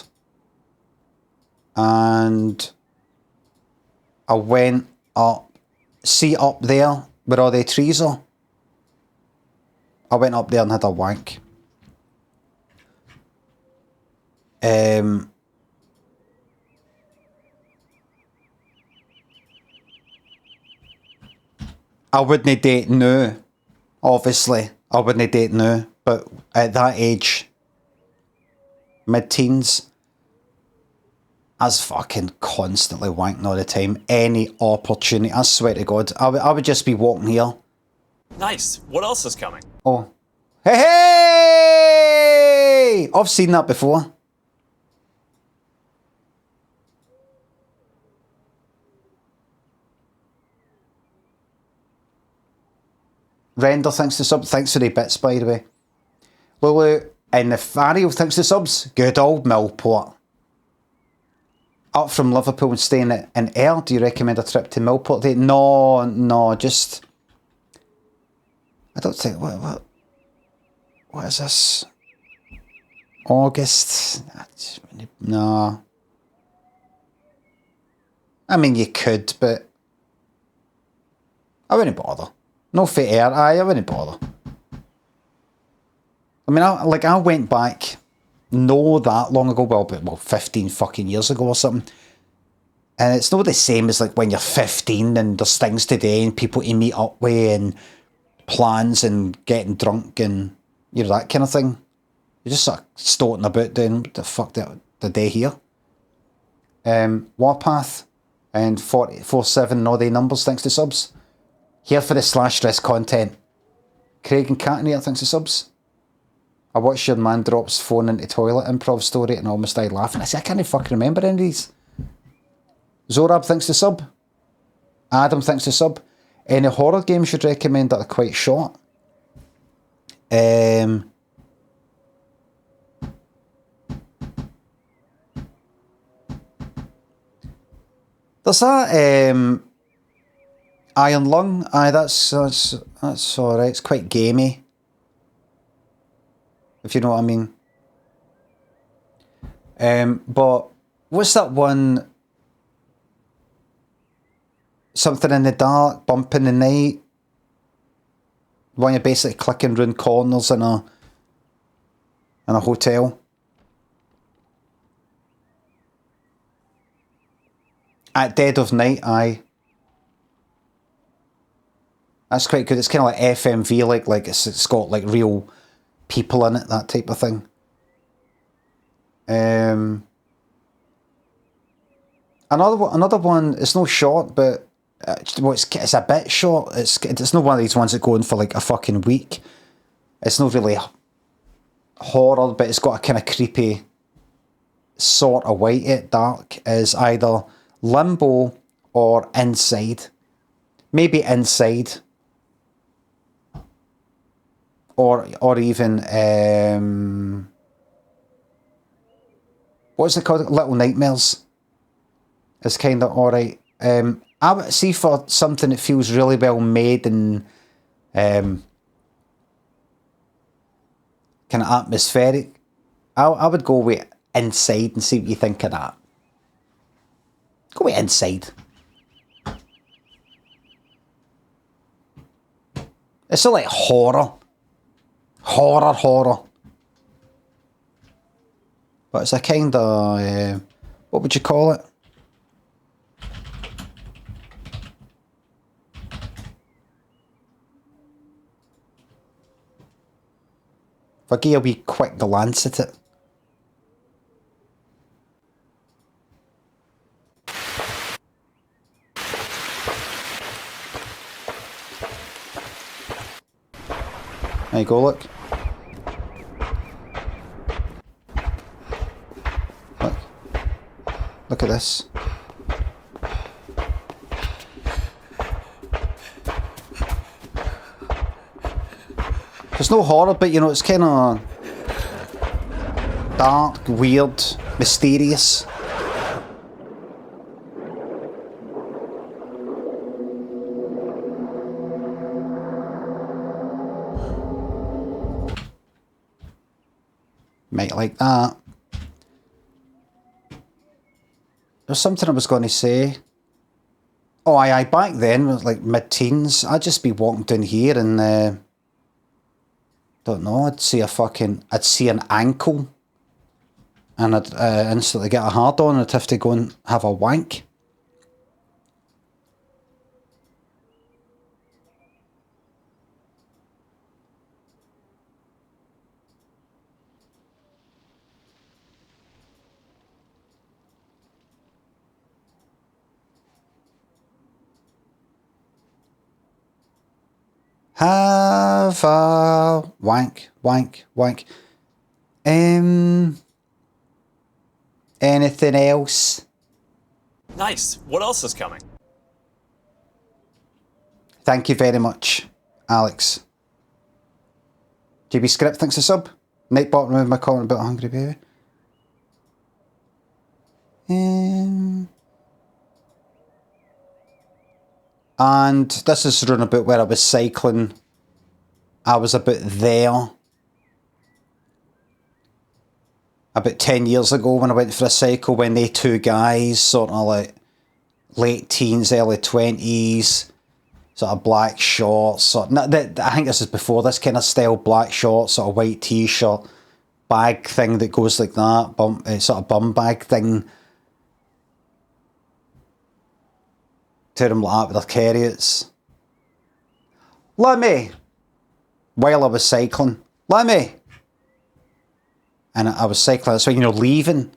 And I went up, see up there where all the trees are. I went up there and had a wank. I wouldn't date now, obviously. I wouldn't date now, but at that age, mid-teens, I was fucking constantly wanking all the time. Any opportunity, I swear to God, I would just be walking here. Nice. What else is coming? Oh. Hey! I've seen that before. Render, thanks to sub. Thanks for the bits, by the way. Lulu and Nathaniel, thanks to subs. Good old Millport. Up from Liverpool and staying in Ayr. Do you recommend a trip to Millport? No, just... I don't think... What is this? August? No. I mean, you could, but... I wouldn't bother. No for Ayr, I wouldn't bother. I mean, I went back... No, that long ago, well, 15 fucking years ago or something. And it's not the same as like when you're 15 and there's things to do and people to meet up with and plans and getting drunk and, you know, that kind of thing. You're just sort of stoating about doing what the fuck the day here. Warpath and 447 all the numbers, thanks to subs. Here for the slash dress content. Craig and Catanair, thanks to subs. I watched your man drops phone into toilet improv story and almost died laughing. I said, I can't fucking remember any of these. Zorab, thanks to sub. Adam, thanks to sub. Any horror games you'd recommend that are quite short? There's that Iron Lung. Aye, that's alright. It's quite gamey, if you know what I mean. But what's that one? Something in the dark, bump in the night. When you're basically clicking round corners in a hotel. At dead of night, aye. That's quite good. It's kind of like FMV, like it's got like real people in it, that type of thing. Another one. It's no short, but it's a bit short. It's not one of these ones that go on for like a fucking week. It's not really horror, but it's got a kind of creepy sort of way to it. Dark is either Limbo or Inside. Maybe Inside. Or even what's it called? Little Nightmares. It's kind of alright. I would see for something that feels really well made and kind of atmospheric. I would go with Inside and see what you think of that. Go with Inside. It's not like horror. Horror. But it's a kind of, what would you call it? If I give a wee quick glance at it. There you go, look. Look at this. There's no horror, but you know, it's kind of dark, weird, mysterious. Might like that. There's something I was going to say. Oh, aye, back then, it was like mid-teens, I'd just be walking down here and, don't know, I'd see an ankle and I'd instantly get a hard on and I'd have to go and have a wank. Have a wank, wank, wank. Anything else? Nice. What else is coming? Thank you very much, Alex. GB Script thinks a sub. Nightbot removed my comment about Hungry Baby. And this is run about where I was cycling. I was about there. About 10 years ago when I went for a cycle, when they two guys, sort of like late teens, early 20s, sort of black shorts. I think this is before this kind of style, black shorts, sort of white t-shirt, bag thing that goes like that, sort of bum bag thing. To them like that with their carrots. Lammy! While I was cycling. Lammy! And I was cycling, so you know, leaving.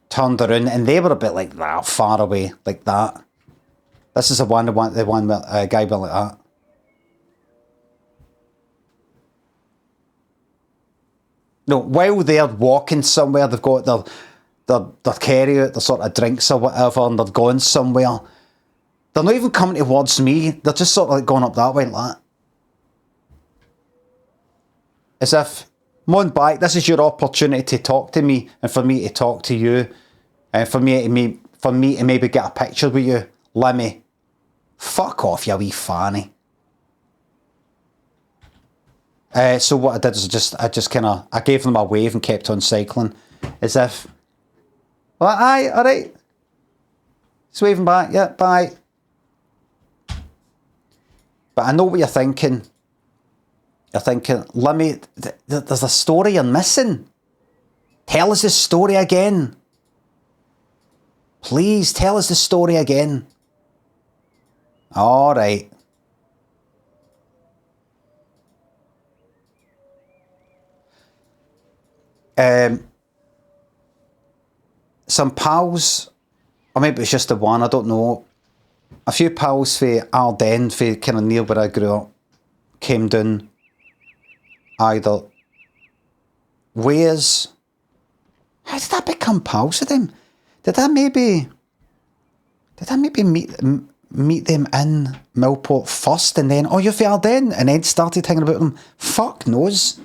Turned around, and they were a bit like that, far away, like that. This is the one with a guy went like that. No, while they're walking somewhere, they've got their carry out, their sort of drinks or whatever, and they're going somewhere. They're not even coming towards me. They're just sort of like going up that way like that. As if, come on back, this is your opportunity to talk to me and for me to talk to you. And for me to maybe get a picture with you. Lemmy. Fuck off, you wee fanny. So what I did is I gave them a wave and kept on cycling. As if, well, aye, alright. Just waving back, yeah, bye. But I know what you're thinking. You're thinking, Lemmy, there's a story you're missing. Tell us the story again. Please, tell us the story again. Alright. Some pals, or maybe it's just the one, I don't know. A few pals for Arden, for kind of near where I grew up, came down either ways. How did I become pals with them? Did I maybe meet them in Millport first and then, oh, you're for Arden, and then started thinking about them? Fuck knows.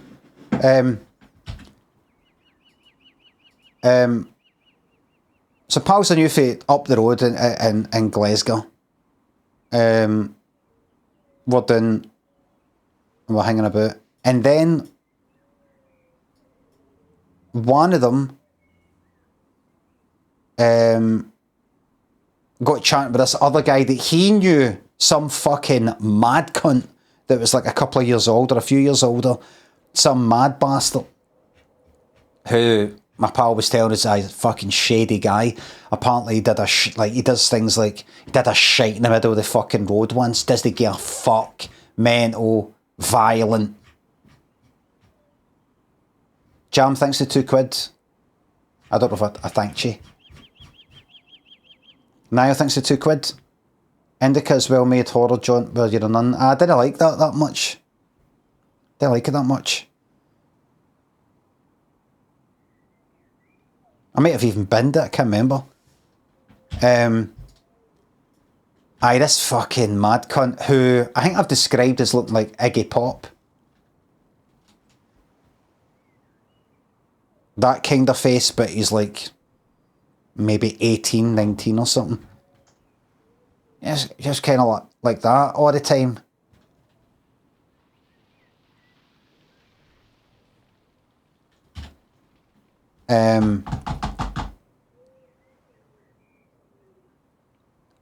So pals I knew for up the road in Glasgow. We're hanging about. And then one of them got chatting with this other guy that he knew, some fucking mad cunt that was like a couple of years older, a few years older, some mad bastard who my pal was telling us he's a fucking shady guy. Apparently he did he does things like, he did a shite in the middle of the fucking road once, doesn't give a fuck, mental, violent. Jam, thanks to £2. I don't know if I thanked you. Niall, thanks to £2. Indica's well made horror jaunt where you're a nun. I didn't like that much. Didn't like it that much. I might have even binned it, I can't remember. This fucking mad cunt who I think I've described as looking like Iggy Pop. that kind of face, but he's like maybe 18, 19 or something. Just kind of like that all the time.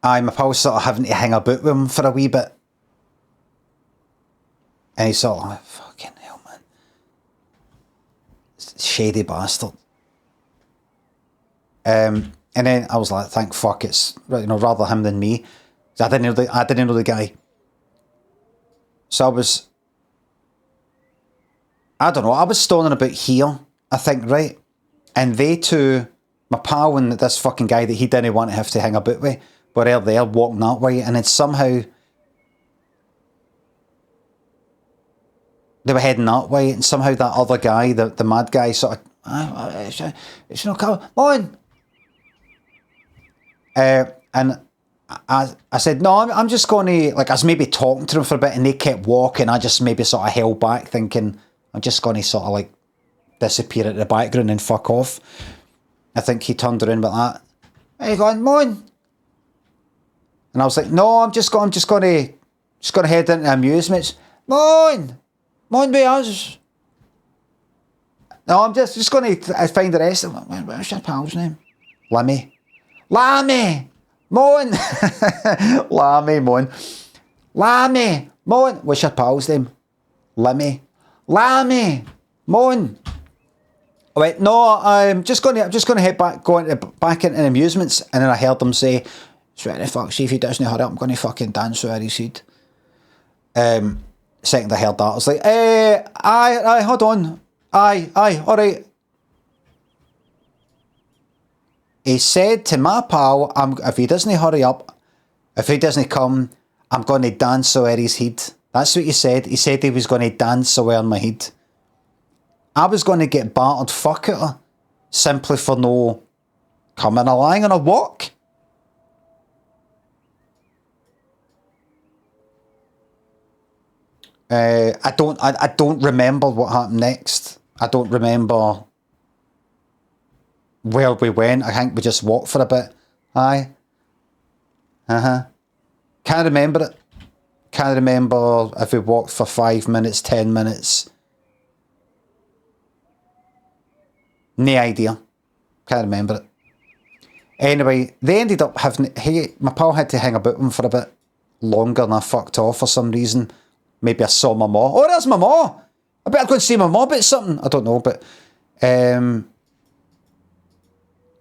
My pal's sort of having to hang about with him for a wee bit. And he's sort of like, fucking hell, man. Shady bastard. And then I was like, thank fuck, it's, you know, rather him than me. I didn't know the guy. So I don't know, I was stoning about here, I think, right? And they two, my pal and this fucking guy that he didn't want to have to hang about with, were out there walking that way, and then somehow they were heading that way, and somehow that other guy, the mad guy, sort of, it's not coming, on. And I said, no, I'm just going to, like, I was maybe talking to them for a bit, and they kept walking. I just maybe sort of held back, thinking, I'm just going to sort of like disappear into the background and fuck off. I think he turned around with that. Hey, going, mon. And I was like, no, I'm just going to head into amusements. Mon with us. No, I'm just going to find the rest of them. What's your pal's name? Lammy, mon. Lammy, mon. What's your pal's name? Lammy, mon. I went, no, I'm just going to head back into amusements, and then I heard them say, "Swear to fuck, see if he doesn't hurry up, I'm going to fucking dance over his head." Second I heard that, I was like, aye, hold on, aye, all right. He said to my pal, if he doesn't hurry up, if he doesn't come, I'm going to dance over his head. That's what he said. He said he was going to dance over my head. I was going to get battered fuck at her, simply for no coming along on a walk. I don't remember what happened next. I don't remember where we went. I think we just walked for a bit. Aye. Can't remember it. Can't remember if we walked for 5 minutes, 10 minutes. No idea. Can't remember it. Anyway, they ended up having... my pal had to hang about them for a bit longer, and I fucked off for some reason. Maybe I saw my ma. Oh, there's my ma! I better go and see my ma about something. I don't know, but...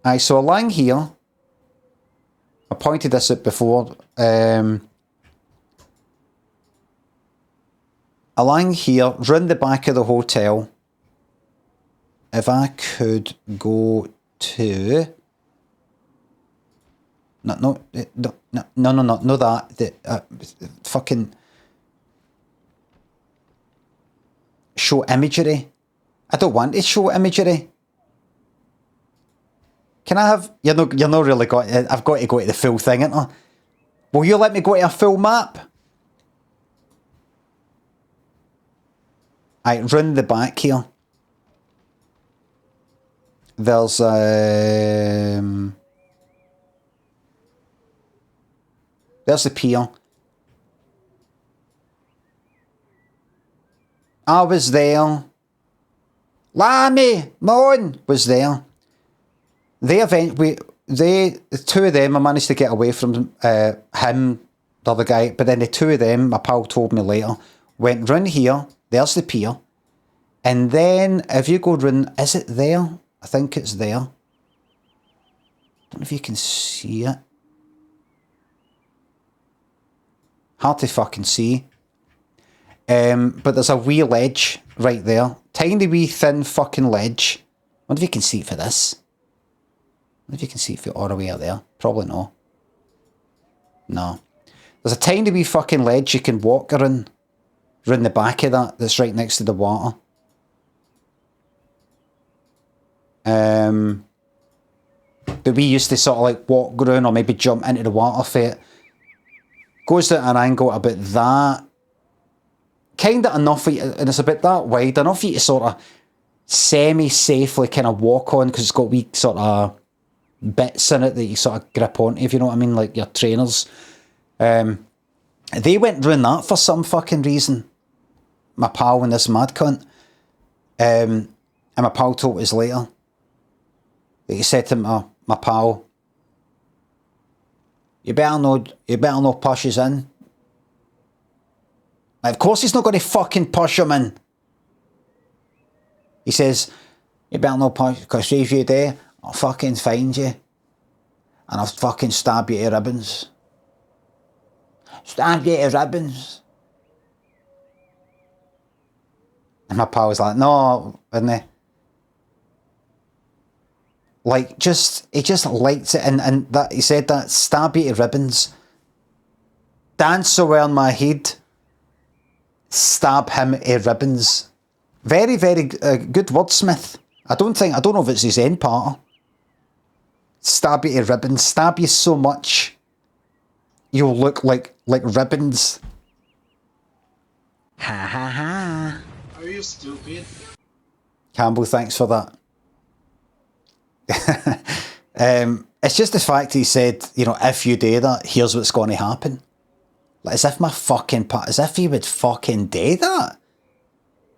I saw along here. I pointed this out before. Along here, round the back of the hotel, if I could go to... No, that. Fucking... Show imagery. I don't want to show imagery. Can I have... You're not really got... I've got to go to the full thing, ain't I? Will you let me go to a full map? Round the back here. There's the pier. I was there. Lammy, Mon was there. The two of them, I managed to get away from him, the other guy, but then the two of them, my pal told me later, went round here, there's the pier, and then if you go round, is it there? I think it's there. Don't know if you can see it. Hard to fucking see. But there's a wee ledge right there. Tiny wee thin fucking ledge. I wonder if you can see it for this. I wonder if you can see it all the way out there. Probably not. No. There's a tiny wee fucking ledge you can walk around the back of that's right next to the water. But we used to sort of like walk around or maybe jump into the water for it. Goes to an angle about that. Kind of enough for you, and it's a bit that wide, enough for you to sort of semi-safely kind of walk on, because it's got wee sort of bits in it that you sort of grip onto, if you know what I mean, like your trainers. They went round that for some fucking reason. My pal and this mad cunt. And my pal told us later that he said to my pal, you better not push us in. Like, of course he's not going to fucking push him in. He says, you better not push, because if you do, I'll fucking find you. And I'll fucking stab you to ribbons. Stab you to ribbons. And my pal was like, no, isn't he? Like, he just liked it, and that he said that, stab you to ribbons. Dance around my head. Stab him to ribbons. Very, very good wordsmith. I don't know if it's his end part. Stab you to ribbons. Stab you so much, you'll look like ribbons. Ha ha ha. Are you stupid? Campbell, thanks for that. It's just the fact he said, you know, if you do that, here's what's going to happen. Like, as if as if he would fucking do that.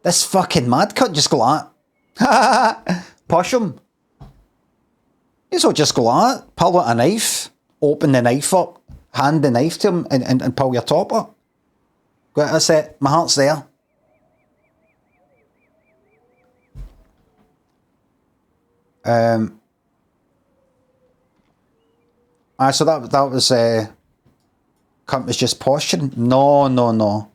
This fucking mad cunt just go like that. Push him. He's all just go like that. Pull out a knife, open the knife up, hand the knife to him, and pull your top up. That's it. My heart's there. So that was cunt was just posturing. No. No.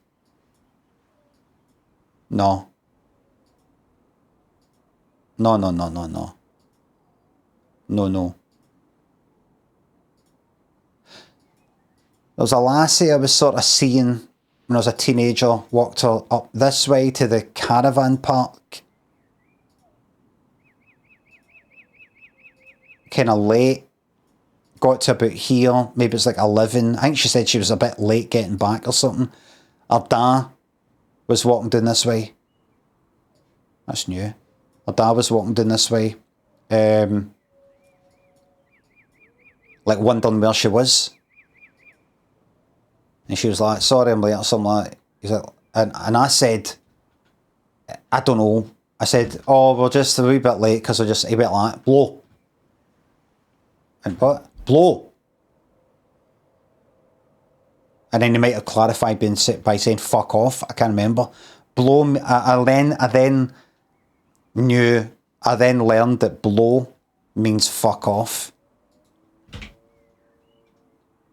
There was a lassie I was sort of seeing when I was a teenager, walked her up this way to the caravan park. Kind of late. Got to about here, maybe it's like 11. I think she said she was a bit late getting back or something. Her dad was walking down this way. That's new. Her dad was walking down this way. Like wondering where she was. And she was like, sorry I'm late or something like that. He's like, and I said, I don't know. I said, oh, we're just a wee bit late because we're just a bit like, blow. And what? Blow. And then they might have clarified by saying fuck off. I can't remember. Blow. I then learned that blow means fuck off.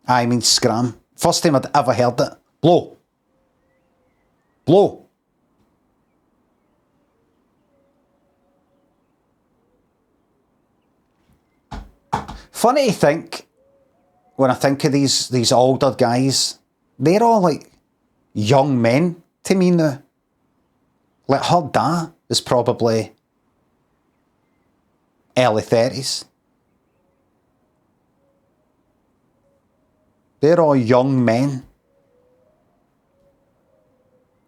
I mean scram. First time I'd ever heard it. Blow. Blow. Funny to think, when I think of these older guys, they're all like young men to me now. Like her dad is probably early 30s. They're all young men.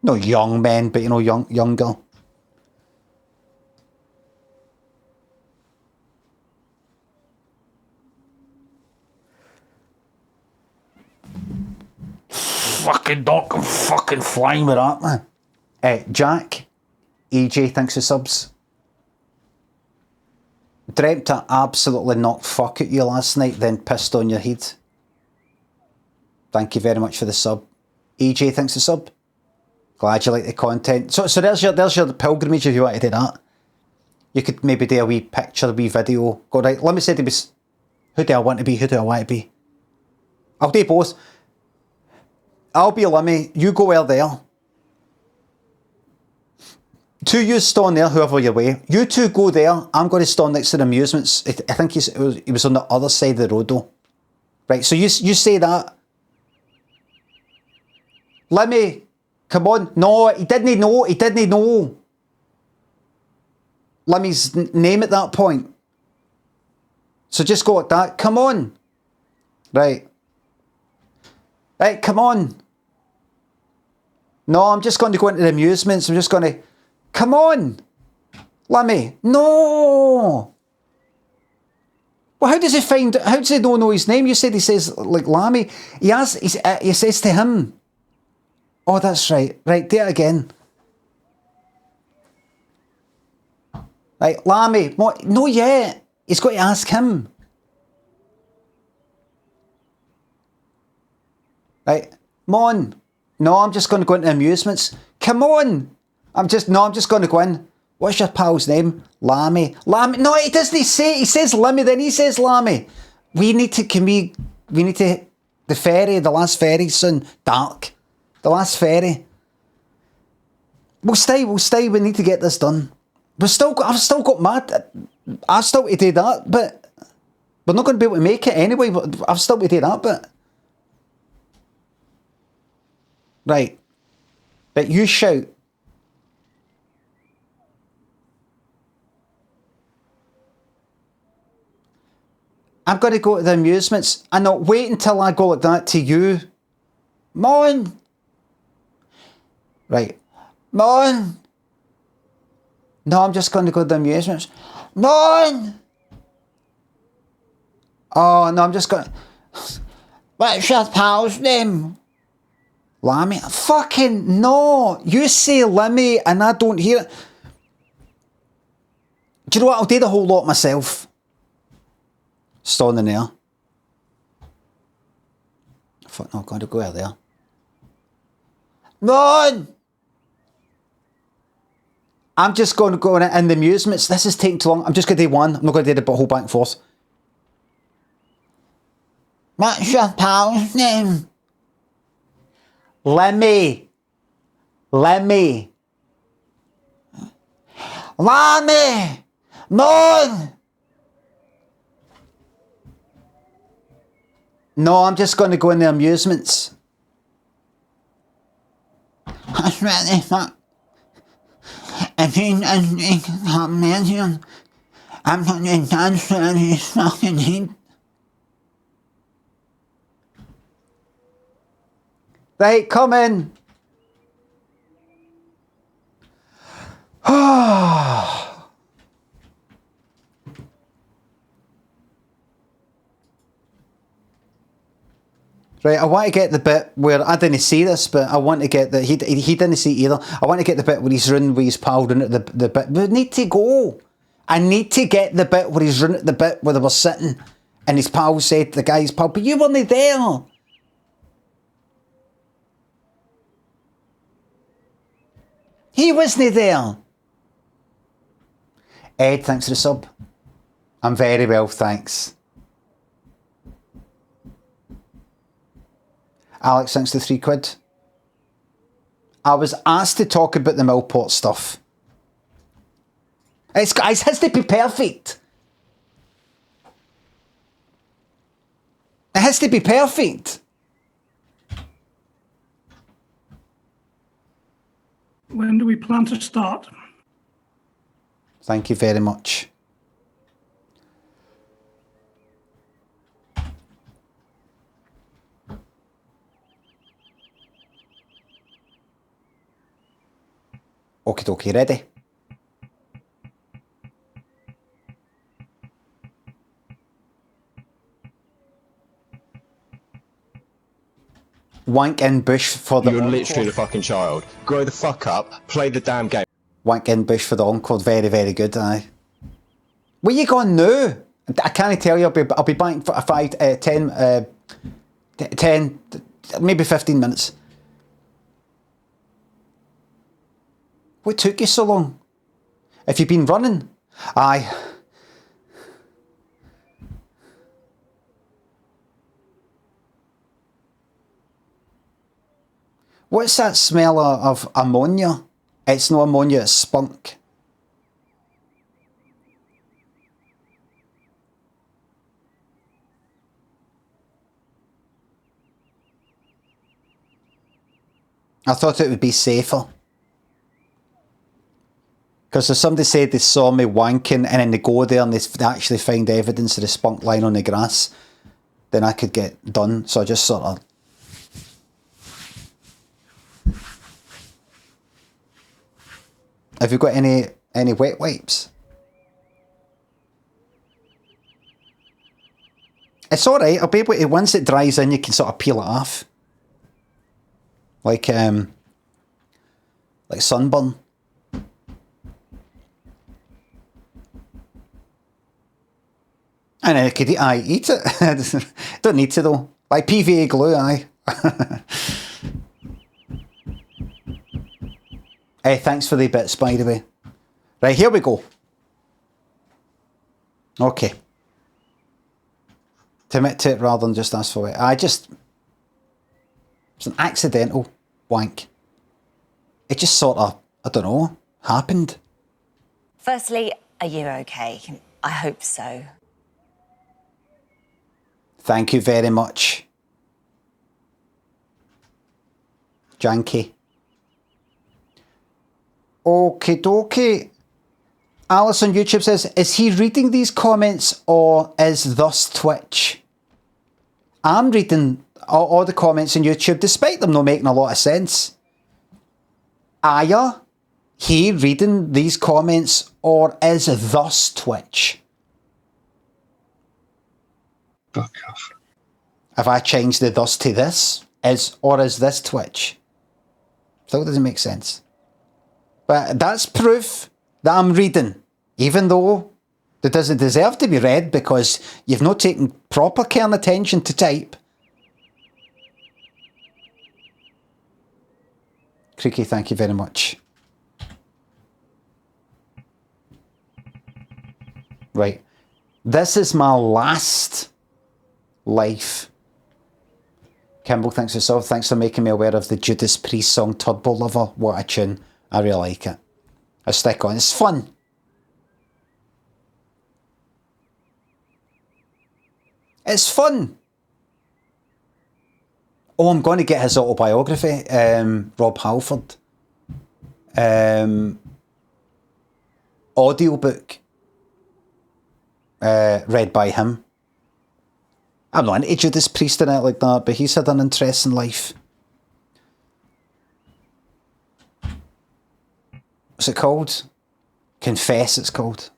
No young men, but you know, younger. Fucking dog, I'm fucking flying with that, man. Jack, EJ thanks for subs. Dreamt I absolutely knocked fuck at you last night, then pissed on your head. Thank you very much for the sub. EJ thanks for sub. Glad you like the content. So there's your pilgrimage if you want to do that. You could maybe do a wee picture, a wee video. Go right, let me say to be, who do I want to be, who do I want to be? I'll do both. I'll be Lammy, you go over there. Two you stand there, whoever you're with. You two go there, I'm going to stand next to the amusements. I think he was on the other side of the road though. Right, so you say that. Lammy, come on. No, he didn't know. Lammy's name at that point. So just go like that. Come on. Right. Right, come on. No, I'm just going to go into the amusements. I'm just going to... Come on. Lammy. No! Well, how does he not know his name? You said he says, like, Lammy. He says to him. Oh, that's right. Right, do it again. Right, Lammy. What? No, yet. He's got to ask him. Right, Mon. No, I'm just going to go into amusements. Come on. I'm just going to go in. What's your pal's name? Lammy. Lammy. No, he doesn't say. He says Lammy, then he says Lammy. We need to, the ferry, the last ferry, soon. Dark. The last ferry. We'll stay. We need to get this done. I've still got mad. I've still to do that, but we're not going to be able to make it anyway, but I've still to do that, but. Right. But you shout. I'm going to go to the amusements and not wait until I go like that to you. Mon. Right. Mon. No, I'm just going to go to the amusements. Mon. Oh, no, I'm just going. What's your pal's name? Lammy. Fucking no. You say Lammy and I don't hear it. Do you know what? I'll do the whole lot myself. Standing there. Fuck no, I've got to go out there. Mon! I'm just going to go in the amusements. This is taking too long. I'm just going to do one. I'm not going to do the whole back and forth. What's your pal's name? Lammy. Lammy. Lammy. Mon. No, I'm just going to go in the amusements. That's really fun. If you come in here, I'm going to dance for his fucking head. Right, come in. Right, I want to get the bit where, I didn't see this, but I want to get the, he didn't see either. I want to get the bit where he's running with his pal running at the bit. We need to go. I need to get the bit where he's running at the bit where they were sitting and his pal said to the guy's pal, but you weren't there. He wasn't there. Ed, thanks for the sub. I'm very well, thanks. Alex, thanks for the £3. I was asked to talk about the Millport stuff. It has to be perfect. It has to be perfect. When do we plan to start? Thank you very much. Okie dokie, ready? Wank in bush for the You're encore. literally the fucking child. Grow the fuck up, play the damn game. Wank in bush for the encore, very, very good, aye. Where you going now? I can't tell you, I'll be back for 10, maybe 15 minutes. What took you so long? Have you been running? Aye. What's that smell of ammonia? It's no ammonia, it's spunk. I thought it would be safer. Because if somebody said they saw me wanking and then they go there and they actually find evidence of the spunk lying on the grass, then I could get done. So I just sort of... Have you got any Any wet wipes? It's alright, I'll be able to, once it dries in, you can sort of peel it off. Like sunburn. And then I could eat it. Don't need to though. Like PVA glue, aye. Hey, thanks for the bits, by the way. Right, here we go. Okay. To admit to it rather than just ask for it. It's an accidental wank. It just sort of, I don't know, happened. Firstly, are you okay? I hope so. Thank you very much. Janky. Okie dokie. Alice on YouTube says, is he reading these comments or is thus Twitch? I'm reading all the comments on YouTube, despite them not making a lot of sense. Are he reading these comments or is thus Twitch? Fuck off. Have I changed the thus to this? Or is this Twitch? Still doesn't make sense. But that's proof that I'm reading, even though it doesn't deserve to be read because you've not taken proper care and attention to type. Creaky, thank you very much. Right. This is my last life. Kimball, thanks for yourself. Thanks for making me aware of the Judas Priest song Turbo Lover. What a tune. I really like it. I stick on. It's fun. It's fun. Oh, I'm going to get his autobiography. Rob Halford. Audiobook. Read by him. I'm not into Judas Priest in it like that, but he's had an interesting life. What's it called? Confess, it's called.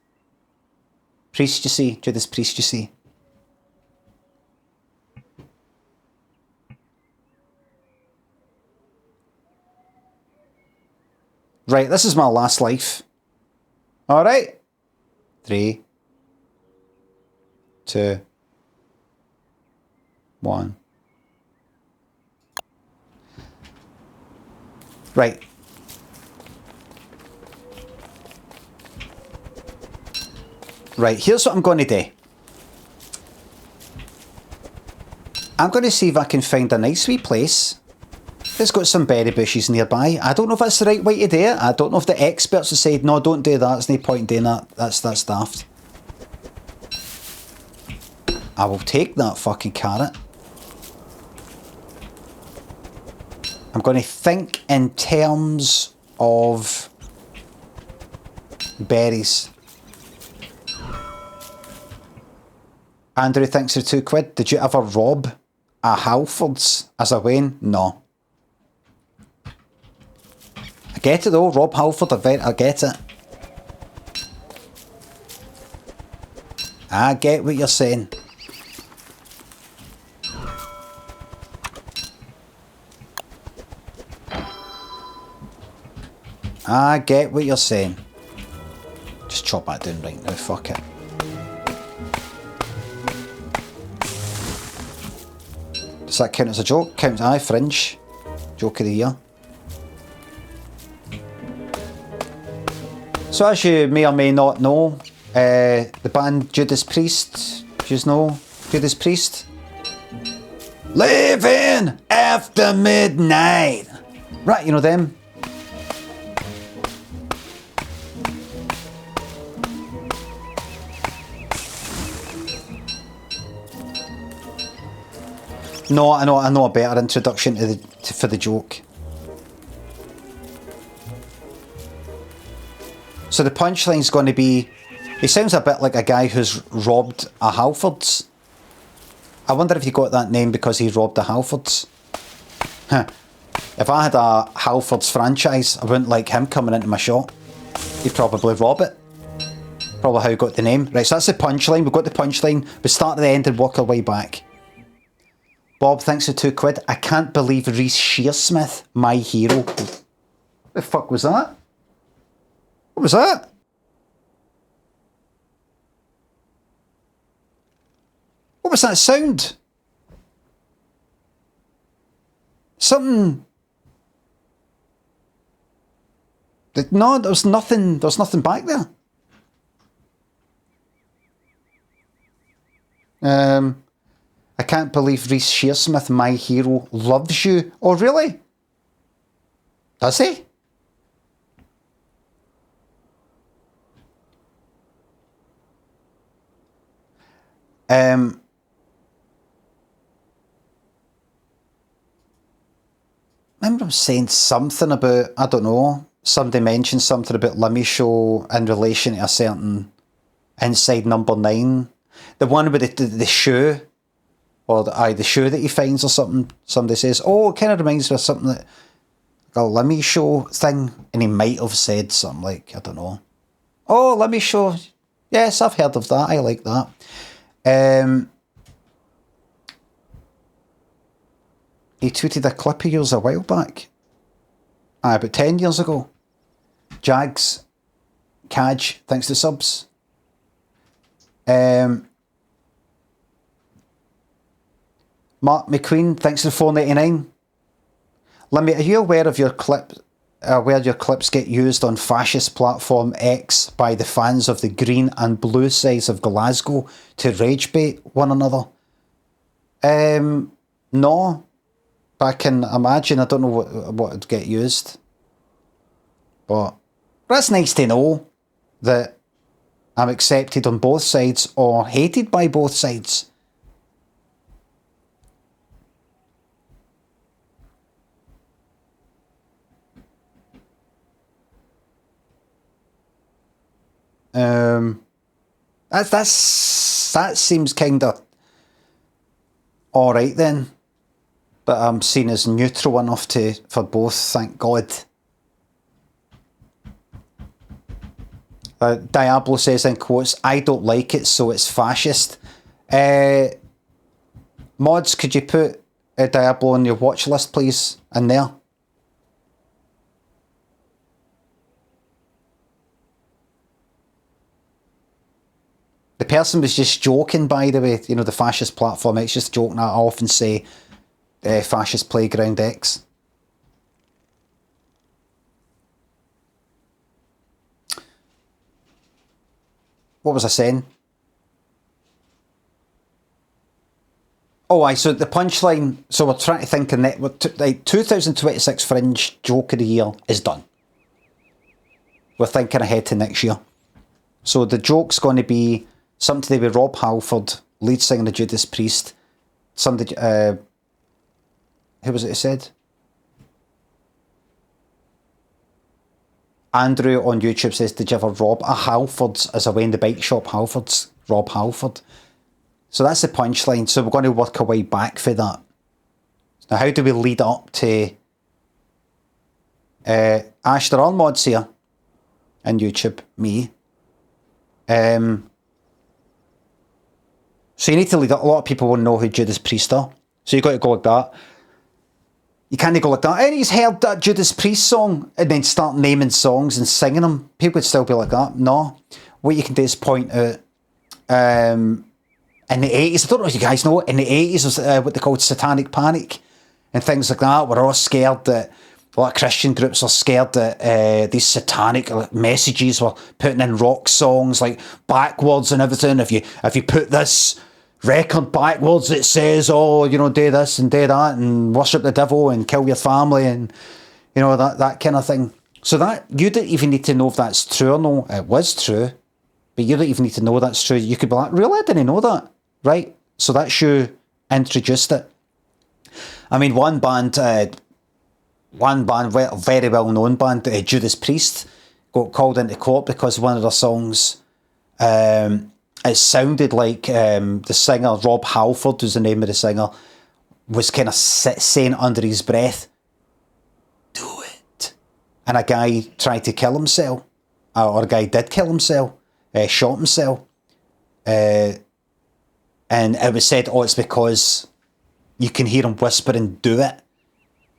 Priest, you see. Judas Priest, you see. Right, this is my last life. Alright. 3, 2, 1. Right. Right, here's what I'm going to do. I'm going to see if I can find a nice wee place that's got some berry bushes nearby. I don't know if that's the right way to do it. I don't know if the experts have said, no, don't do that. There's no point in doing that. That's daft. I will take that fucking carrot. I'm going to think in terms of berries. Andrew thinks they're £2. Did you ever rob a Halfords as a Wayne? No. I get it though, Rob Halford, I get it. I get what you're saying. I get what you're saying. Just chop that down right now, fuck it. Does that count as a joke? Counts, aye, Fringe. Joke of the year. So as you may or may not know, the band Judas Priest, do you know Judas Priest? Living after midnight. Right, you know them? No, I know a better introduction for the joke. So the punchline's going to be, he sounds a bit like a guy who's robbed a Halfords. I wonder if he got that name because he robbed a Halfords. Huh. If I had a Halfords franchise, I wouldn't like him coming into my shop. You probably rob it. Probably how you got the name. Right, so that's the punchline. We've got the punchline. We start at the end and work our way back. Bob, thanks for £2. I can't believe Reese Shearsmith, my hero. What the fuck was that? What was that? What was that sound? Something... No, there was nothing back there. I can't believe Reese Shearsmith, my hero, loves you. Oh, really? Does he? Remember him saying something about, I don't know, somebody mentioned something about Limmy'S show in relation to a certain Inside Number 9. The one with the shoe, or the shoe that he finds or something. Somebody says, oh, it kind of reminds me of something that, like a Limmy'S show thing. And he might have said something like, I don't know. Oh, Limmy'S show. Yes, I've heard of that. I like that. He tweeted a clip of yours a while back. About 10 years ago. Jags. Kaj, thanks to subs. Mark McQueen, thanks to the $4.99. Lemmy, are you aware of your clip, where your clips get used on fascist platform X by the fans of the green and blue sides of Glasgow to rage bait one another? No. But I can imagine, I don't know what would get used. But that's nice to know that I'm accepted on both sides or hated by both sides. That seems kind of alright then. But I'm seen as neutral enough for both, thank God. Diablo says in quotes, I don't like it, so it's fascist. Mods, could you put Diablo on your watch list, please, in there? The person was just joking, by the way, you know, the fascist platform. It's just joking. I often say fascist playground X. What was I saying? Oh, so the punchline. So we're trying to think in that. 2026 Fringe Joke of the Year is done. We're thinking ahead to next year. So the joke's going to be something to do with Rob Halford, lead singer of Judas Priest. Somebody, who was it who said? Andrew on YouTube says, did you ever rob a Halfords as a way in the bike shop? Halfords, Rob Halford. So that's the punchline. So we're going to work our way back for that. Now, how do we lead up to Ash, there are mods here on YouTube, me. So you need to lead up. A lot of people won't know who Judas Priest are. So you've got to go like that. You can't go like that. And he's heard that Judas Priest song and then start naming songs and singing them. People would still be like that. No. What you can do is point out in the 80s, I don't know if you guys know, in the 80s was what they called Satanic Panic and things like that. We're all scared that a lot of Christian groups are scared that these satanic messages were putting in rock songs like backwards and everything. If you put this record backwards, it says, oh, you know, do this and do that and worship the devil and kill your family and, you know, that kind of thing. So that, you don't even need to know if that's true or no. It was true, but you don't even need to know that's true. You could be like, really? I didn't know that. Right? So that's you introduced it. I mean, one band, very well-known band, Judas Priest, got called into court because one of their songs, it sounded like the singer, Rob Halford, who's the name of the singer, was kind of saying under his breath, do it. And a guy tried to kill himself. or a guy did kill himself, shot himself. And it was said, oh, it's because you can hear him whispering, do it,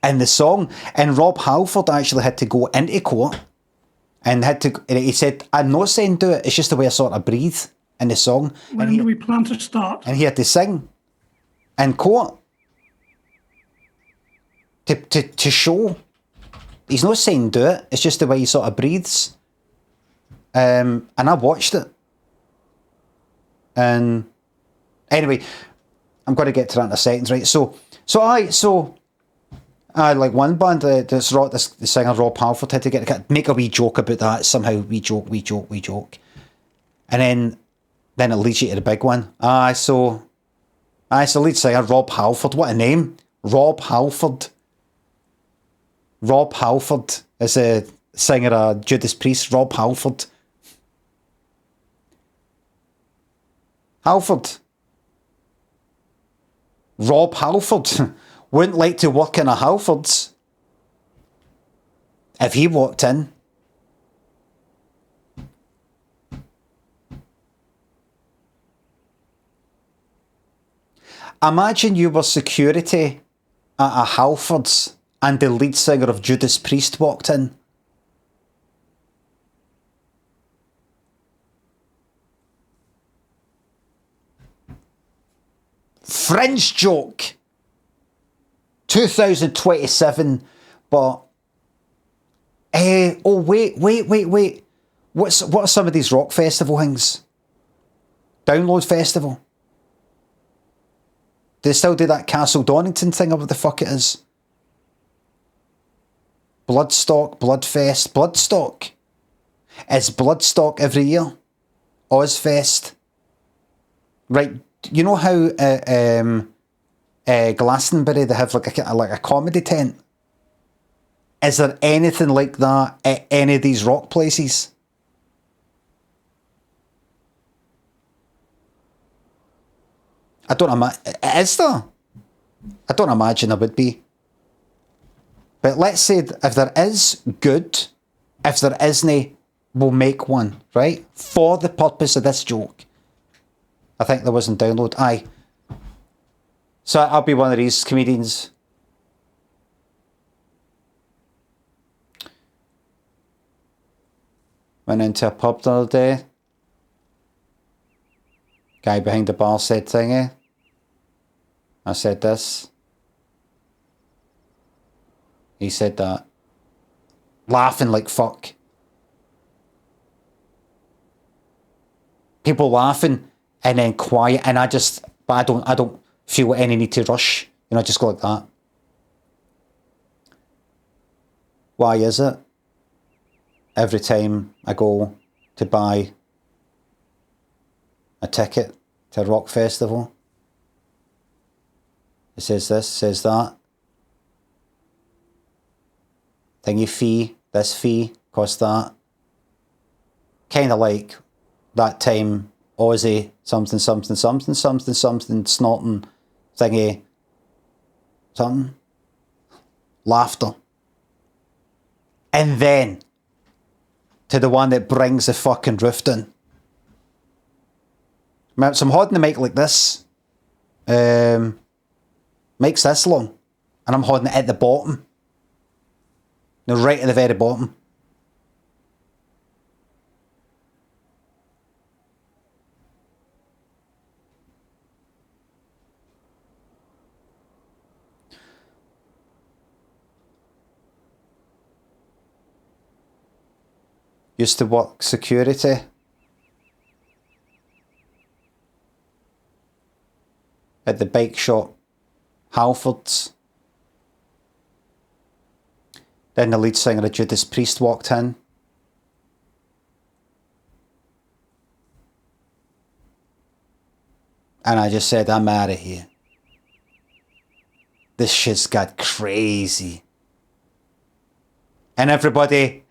in the song. And Rob Halford actually had to go into court and he said, I'm not saying do it, it's just the way I sort of breathe in the song. When do we plan to start? And he had to sing in court to show. He's not saying do it, it's just the way he sort of breathes. And I watched it. And anyway, I'm going to get to that in a second, right? So like one band, the singer Rob Halford had to make a wee joke about that somehow. We joke, and then it leads you to the big one. So lead singer Rob Halford. What a name, Rob Halford. Rob Halford is a singer of Judas Priest. Rob Halford. Rob Halford wouldn't like to work in a Halfords if he walked in. Imagine you were security at a Halfords and the lead singer of Judas Priest walked in. Fringe joke. 2027, but wait. What are some of these rock festival things? Download Festival. Do they still do that Castle Donington thing or what the fuck it is? Bloodstock, Bloodfest, Bloodstock. It's Bloodstock every year. Ozfest. Right, you know how Glastonbury, they have like a comedy tent? Is there anything like that at any of these rock places? I don't imagine. Is there? I don't imagine there would be. But let's say if there is, good. If there isn't, we'll make one, right? For the purpose of this joke. I think there wasn't download. Aye. So I'll be one of these comedians. Went into a pub the other day. Guy behind the bar said thingy. I said this. He said that. Laughing like fuck. People laughing and then quiet, and I don't feel any need to rush. You know, just go like that. Why is it? Every time I go to buy a ticket to a rock festival, it says this, says that. Thingy fee, this fee, cost that. Kind of like that time Aussie, something, snorting, thingy, something. Laughter. And then to the one that brings the fucking roof down. So I'm holding the mic like this. Mic's this long. And I'm holding it at the bottom. No, right at the very bottom. Used to work security. At the bike shop, Halfords. Then the lead singer of Judas Priest walked in. And I just said, I'm out of here. This shit's got crazy. And everybody,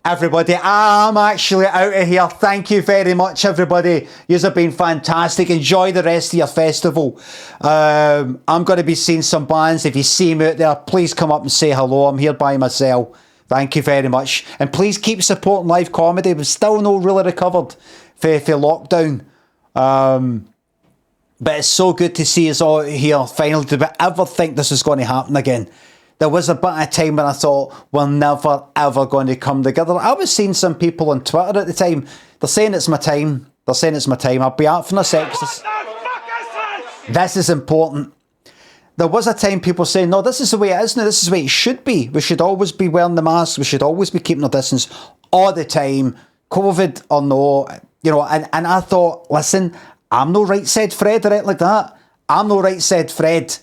I'm actually out of here. Thank you very much, everybody. Yous have been fantastic. Enjoy the rest of your festival. I'm going to be seeing some bands. If you see me out there, please come up and say hello. I'm here by myself. Thank you very much. And please keep supporting live comedy. We're still not really recovered for lockdown. But it's so good to see us all here finally. Did we ever think this was going to happen again? There was a bit of time when I thought we're never ever going to come together. I was seeing some people on Twitter at the time. They're saying it's my time. I'll be out for a sec. This is important. There was a time people saying, no, this is the way it is now. This is the way it should be. We should always be wearing the mask. We should always be keeping our distance all the time. COVID or no. You know, and I thought, listen, I'm no right said Fred or anything like that. I'm no right said Fred.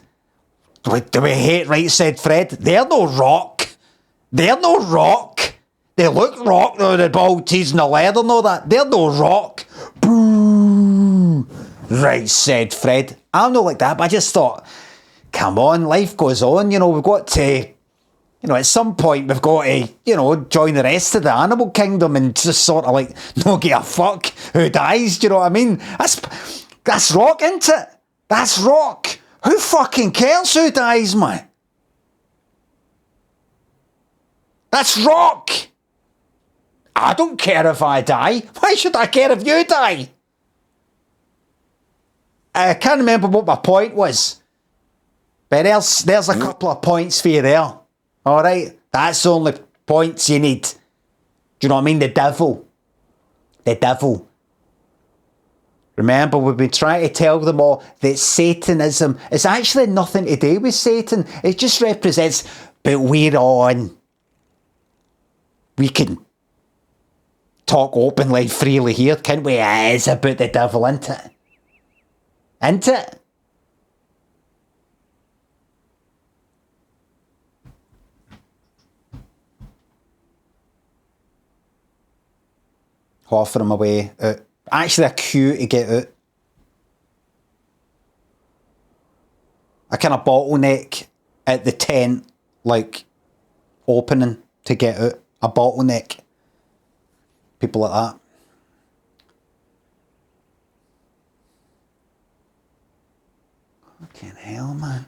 Do we hate right said Fred? They're no rock. They're no rock. They look rock though, the bald tees and the leather and all that. They're no rock. Boo. Right said Fred. I'm not like that, but I just thought, come on, life goes on. You know, we've got to, you know, at some point we've got to, you know, join the rest of the animal kingdom and just sort of like not give a fuck who dies. Do you know what I mean? That's rock, isn't it? That's rock. Who fucking cares who dies, man? That's rock. I don't care if I die. Why should I care if you die? I can't remember what my point was. But there's a couple of points for you there. Alright? That's the only points you need. Do you know what I mean? The devil. The devil. Remember, we've been trying to tell them all that Satanism is actually nothing to do with Satan. It just represents, but we're on. We can talk openly, freely here, can't we? It is about the devil, isn't it? Isn't it? Offering my way out. Actually a queue to get out. A kind of bottleneck at the tent, like, opening to get out. A bottleneck. People like that. Fucking hell, man.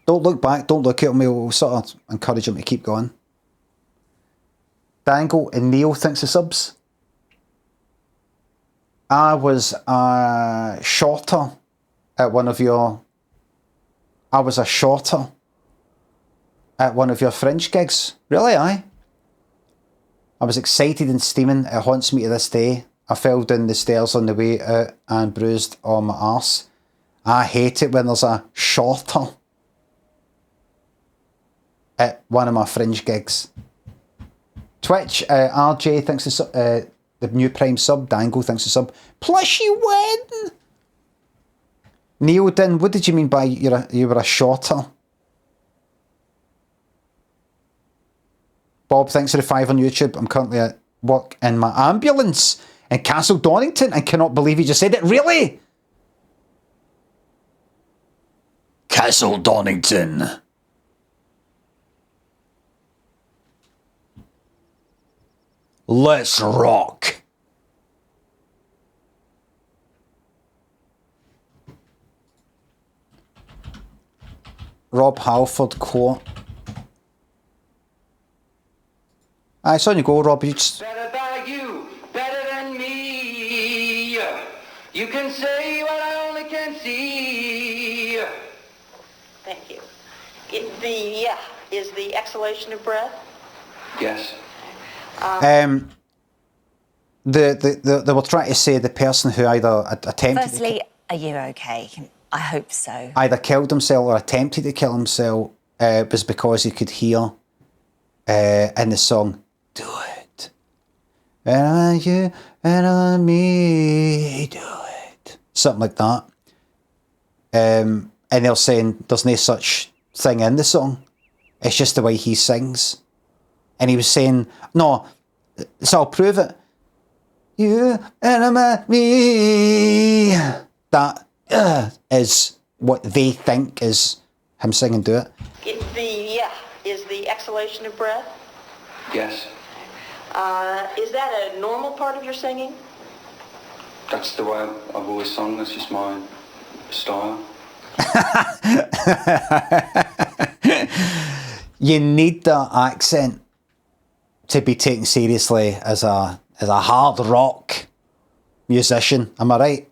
Don't look back, don't look at me, we'll sort of encourage him to keep going. Dangle and Neil, thanks for subs. I was a shorter at one of your Fringe gigs. Really, aye? I was excited and steaming. It haunts me to this day. I fell down the stairs on the way out and bruised on my arse. I hate it when there's a shorter at one of my Fringe gigs. Twitch, RJ thinks the new Prime sub. Dangle thinks the sub. Plus you win! Neil Din, what did you mean by you were a shorter? Bob, thanks for the 5 on YouTube. I'm currently at work in my ambulance in Castle Donington and cannot believe you just said it. Really? Castle Donington. Let's rock. Rob Halford quote. Aye, it's on you go, Rob. You just... Better than you, better than me. You can say what I only can see. Thank you. Is the exhalation of breath? Yes. They were trying to say the person who either attempted... Firstly, are you okay? I hope so. Either killed himself or attempted to kill himself was because he could hear in the song, do it. And you and me, do it. Something like that. And they're saying there's no such thing in the song. It's just the way he sings. And he was saying, no, so I'll prove it. You and me. That is what they think is him singing Do It. Is the exhalation of breath? Yes. Is that a normal part of your singing? That's the way I've always sung. That's just my style. You need that accent to be taken seriously as a hard rock musician. Am I right?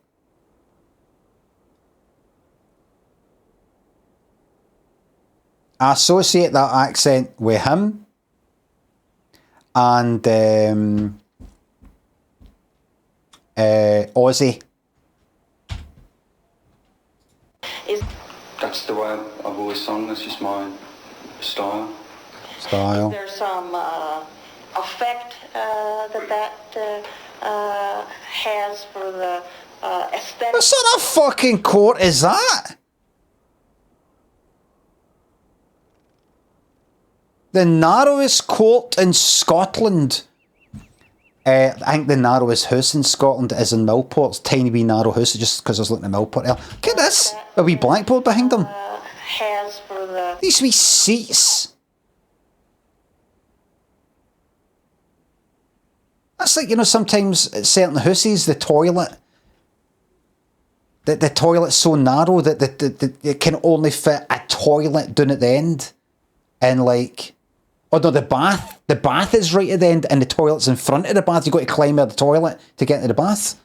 I associate that accent with him and Ozzy. That's the way I've always sung. That's just my style. Is there some effect that has for the aesthetic? What sort of fucking court is that? The narrowest court in Scotland. I think the narrowest house in Scotland is in Millport. It's a tiny wee narrow house, just because I was looking at Millport there. Look at this. A wee blackboard behind them. Has for the These wee seats. That's like, you know, sometimes at certain houses, the toilet, the toilet's so narrow that it can only fit a toilet down at the end. And like, oh no, the bath is right at the end and the toilet's in front of the bath. You've got to climb out the toilet to get into the bath.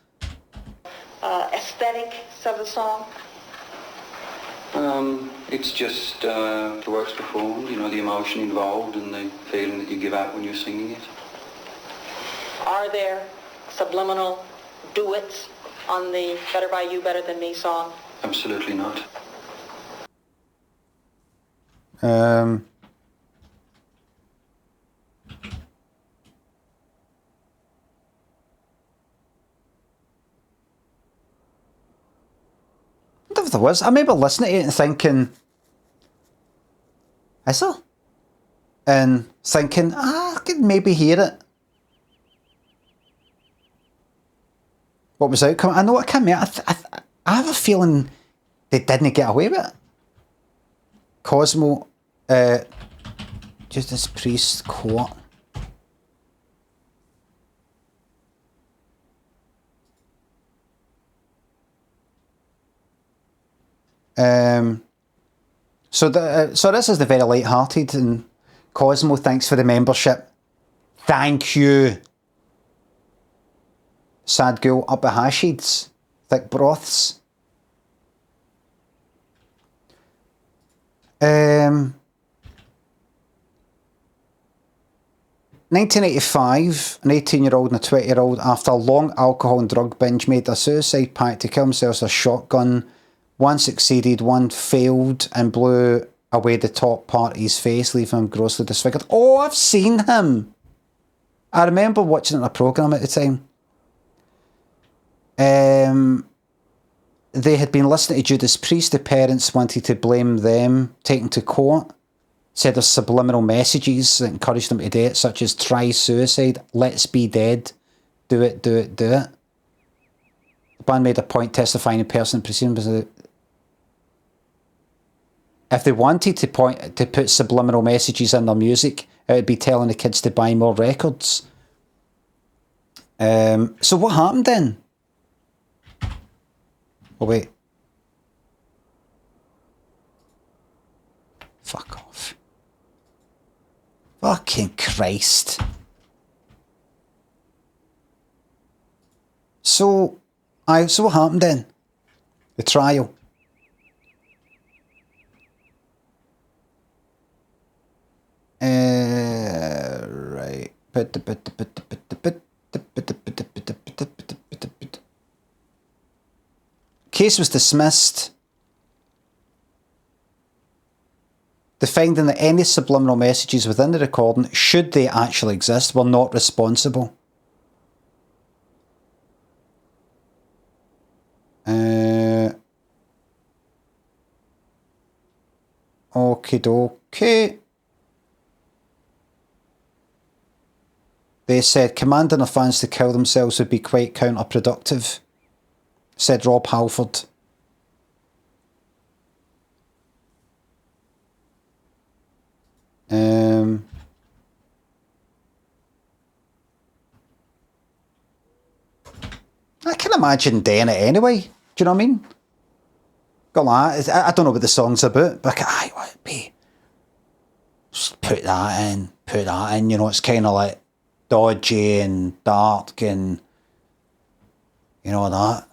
aesthetics of the song? It's just the words performed, you know, the emotion involved and the feeling that you give out when you're singing it. Are there subliminal duets on the Better By You, Better Than Me song? Absolutely not. If there was, I remember listening to it and thinking, is there? And thinking, I could maybe hear it. What was the outcome? I know it came out. I have a feeling they didn't get away with it. Cosmo, Judas Priest quote. So this is the very light-hearted, and Cosmo, thanks for the membership. Thank you. Sad Ghoul up at Hashids. Thick Broths. 1985, an 18-year-old and a 20-year-old, after a long alcohol and drug binge, made a suicide pact to kill themselves with a shotgun. One succeeded, one failed, and blew away the top part of his face, leaving him grossly disfigured. Oh, I've seen him! I remember watching it in a programme at the time. They had been listening to Judas Priest. The parents wanted to blame them, taken to court. Said there's subliminal messages that encouraged them to do it, such as try suicide, let's be dead, do it, do it, do it. The band made a point testifying in person proceedings. If they wanted to put subliminal messages in their music, it would be telling the kids to buy more records. So what happened then? Oh wait. Fuck off. Fucking Christ. So what happened then? The trial. Right. Case was dismissed. The finding that any subliminal messages within the recording, should they actually exist, were not responsible. Okie dokie. They said commanding the fans to kill themselves would be quite counterproductive, said Rob Halford. I can imagine doing it anyway. Do you know what I mean? got that. I don't know what the song's about, but aye, what it be? Just put that in, you know, it's kind of like dodgy and dark and, you know, that.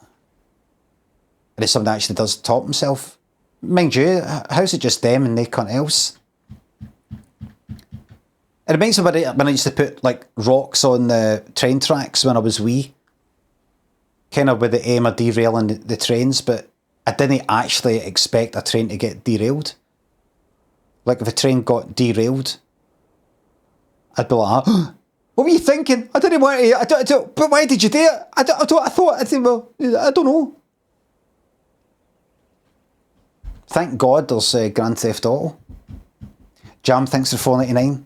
And if somebody actually does top himself, mind you, how's it just them and they can't else? It reminds me when I used to put like rocks on the train tracks when I was wee, kind of with the aim of derailing the trains, but I didn't actually expect a train to get derailed. Like if a train got derailed, I'd be like, oh, what were you thinking? I didn't want to, but why did you do it? I don't know. Thank God there's Grand Theft Auto. Jam, thanks for $4.99.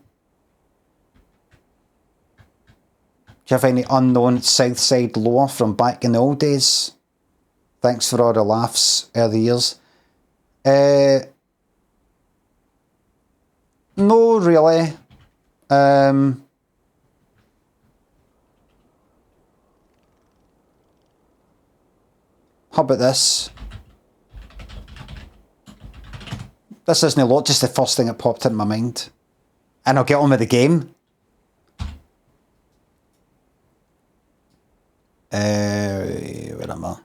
Do you have any unknown Southside lore from back in the old days? Thanks for all the laughs early years. No, really. How about this? This isn't a lot, just the first thing that popped into my mind. And I'll get on with the game. Where am I?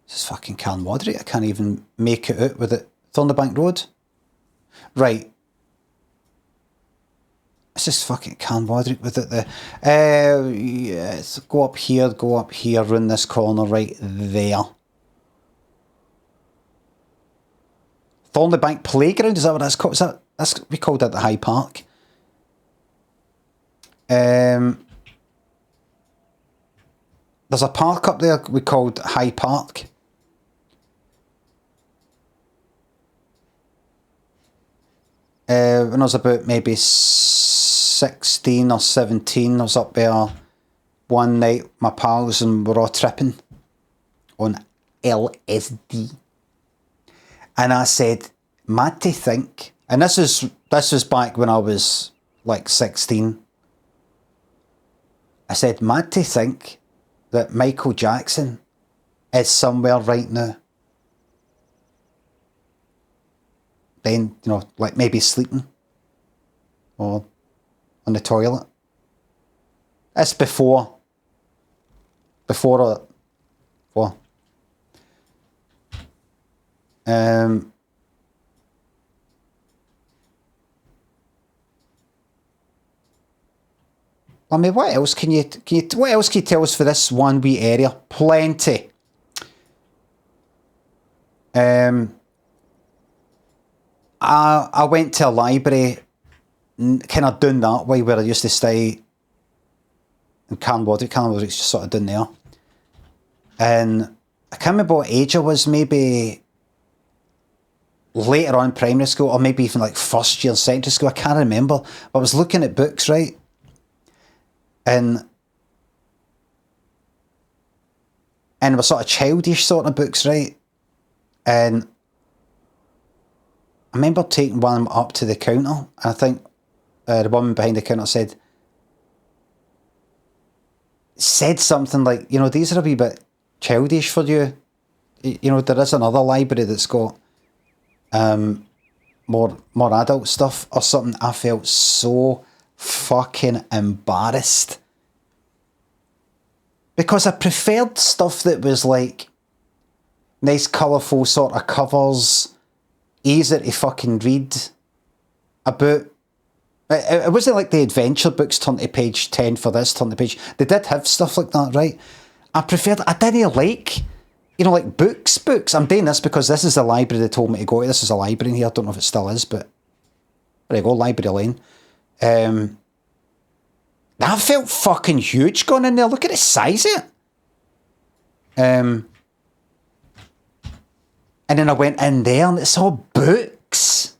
This is fucking Carnwadery. I can't even make it out with it. Thornbank Road? Right. It's just fucking Carnwadery with it there. Yes, go up here, round this corner right there. Thornbank Playground, is that what that's called? We called that the High Park. There's a park up there we called High Park. When I was about maybe 16 or 17, I was up there one night, my pals, and we're all tripping on LSD. And I said, mad to think, and this was back when I was like 16. I said, mad to think that Michael Jackson is somewhere right now. Then, you know, like maybe sleeping or on the toilet. It's before I mean, what else can you tell us for this one wee area? Plenty. I went to a library kind of down that way where I used to stay in Carnwadery. Carnwadery's just sort of down there. And I can't remember what age I was, maybe later on primary school or maybe even like first year secondary school. I can't remember. But I was looking at books, right? And they were sort of childish sort of books, right? And I remember taking one up to the counter. I think the woman behind the counter said something like, you know, these are a wee bit childish for you. You know, there is another library that's got more adult stuff or something. I felt so fucking embarrassed because I preferred stuff that was like nice colourful sort of covers, easy to fucking read about. It wasn't like the adventure books turn to page 10 for this, turn to page. They did have stuff like that, right? I didn't like, you know, like books. I'm doing this because this is the library they told me to go to. This is a library in here. I don't know if it still is, but there you go, Library Lane. That felt fucking huge going in there. Look at the size of it. And then I went in there and it's all books.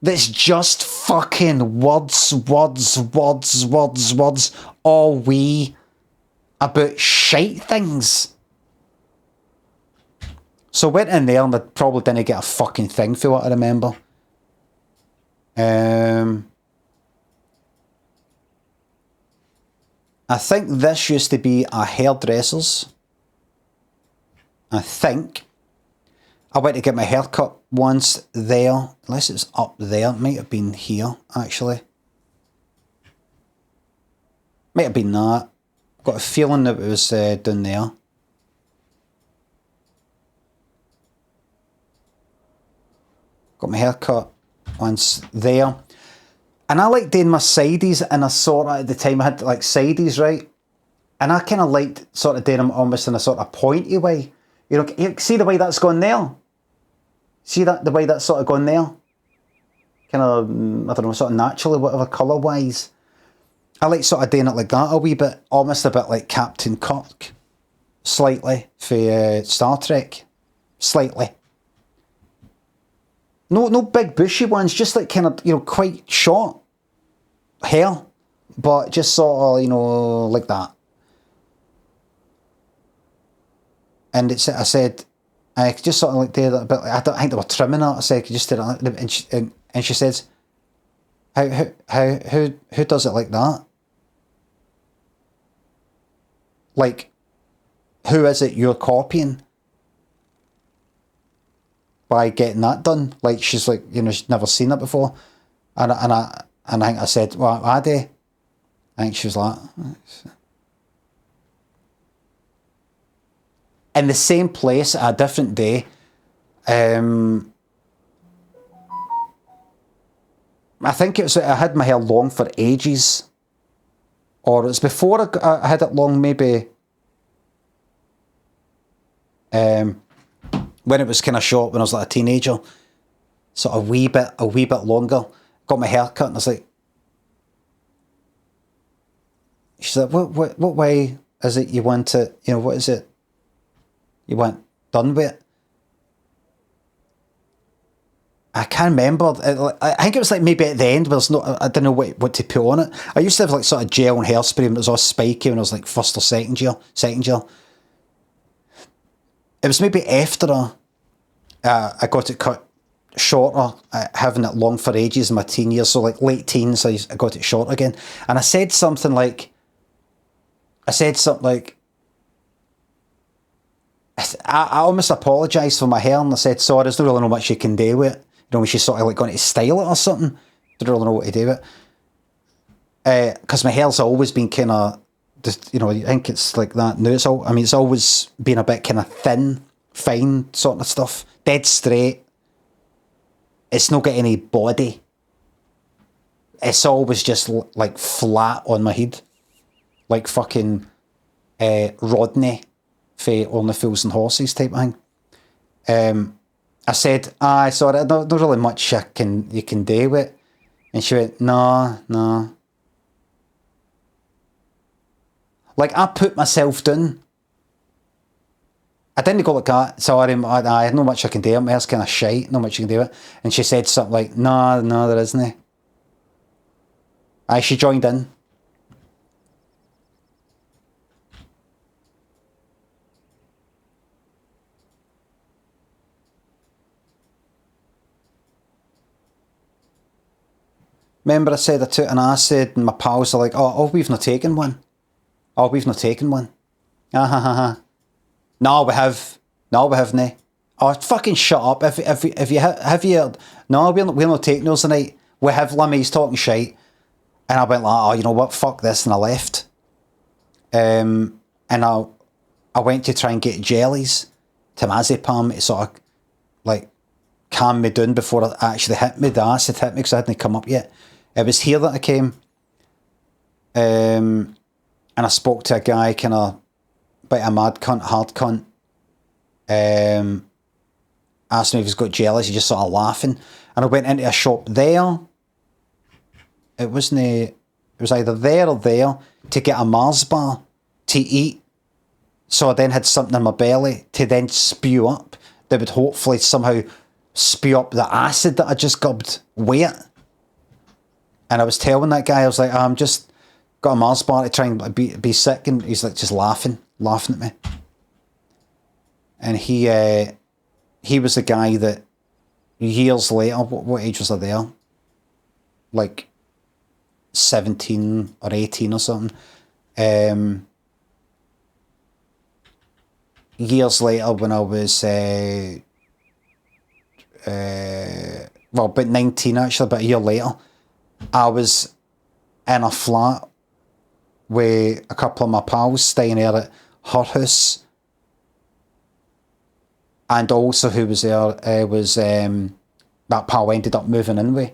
That's just fucking words, all wee about shite things. So I went in there and I probably didn't get a fucking thing for what I remember. I think this used to be a hairdresser's. I think I went to get my haircut once there, unless it's up there. It might have been here, actually. Might have been that. Got a feeling that it was down there. Got my haircut once there. And I like doing my sideys in a sort of, at the time I had like sideys, right? And I kind of liked sort of doing them almost in a sort of pointy way. You know, you see the way that's gone there? See that, the way that's sort of gone there? Kind of, I don't know, sort of naturally, whatever, colour-wise. I like sort of doing it like that a wee bit, almost a bit like Captain Kirk. Slightly, for Star Trek. Slightly. No big bushy ones, just like kind of, you know, quite short hair, but just sort of, you know, like that. And I said, I could just sort of like do that a bit. I think they were trimming it. I said, I could just do it, and she says, who does it like that? Like, who is it you're copying by getting that done? Like, she's like, you know, she's never seen it before. And I think I said, well, I do. I think she was like, in the same place at a different day. I think it was, I had my hair long for ages. Or it's before I had it long, maybe. When it was kind of short, when I was like a teenager, sort of a wee bit longer. Got my hair cut, and I was like, she's like, what way is it you want it? You know, what is it you want done with it? I can't remember. I think it was like maybe at the end, where there's no, I didn't know what to put on it. I used to have like sort of gel and hairspray, but it was all spiky when I was like first or second year. It was maybe after I got it cut shorter, having it long for ages in my teen years, so like late teens, I got it short again. And I said something like, I almost apologised for my hair, and I said, sorry, there's not really know much you can do with it. You know, when she's sort of like going to style it or something, don't really know what to do with it. Because my hair's always been kind of, you know, I think it's like that now. It's always been a bit kind of thin, fine sort of stuff. Dead straight. It's not got any body. It's always just like flat on my head. Like fucking Rodney for Only Fools and Horses type of thing. I said, sorry, not really much you can do with it. And she went, no. Like, I put myself down. I didn't go like that. Sorry, I had no much I can do. My hair's kind of shite, no much you can do it. And she said something like, no, there isn't. She joined in. Remember I said I took an acid and my pals are like, oh, we've not taken one. Oh, we've not taken one. No, we have. No, we haven't. Oh, fucking shut up. If you have you heard? No, we're not taking those tonight. We have Limmy'S talking shite. And I went like, oh, you know what, fuck this, and I left. And I went to try and get jellies, temazepam, to sort of like calm me down before it actually hit me. The acid hit me because I hadn't come up yet. It was here that I came. And I spoke to a guy, kind of bit a mad cunt, hard cunt. Asked me if he's got jellies. He just sort of laughing. And I went into a shop there. It was either there or there to get a Mars bar to eat. So I then had something in my belly to then spew up that would hopefully somehow spew up the acid that I just gubbed with it. And I was telling that guy, I was like, I'm just got a Mars bar to try and be sick, and he's like just laughing at me. And he was the guy that years later, what age was I there? Like 17 or 18 or something. years later when I was, well, about 19 actually, about a year later, I was in a flat with a couple of my pals staying there at her house. And also who was there was that pal ended up moving in with,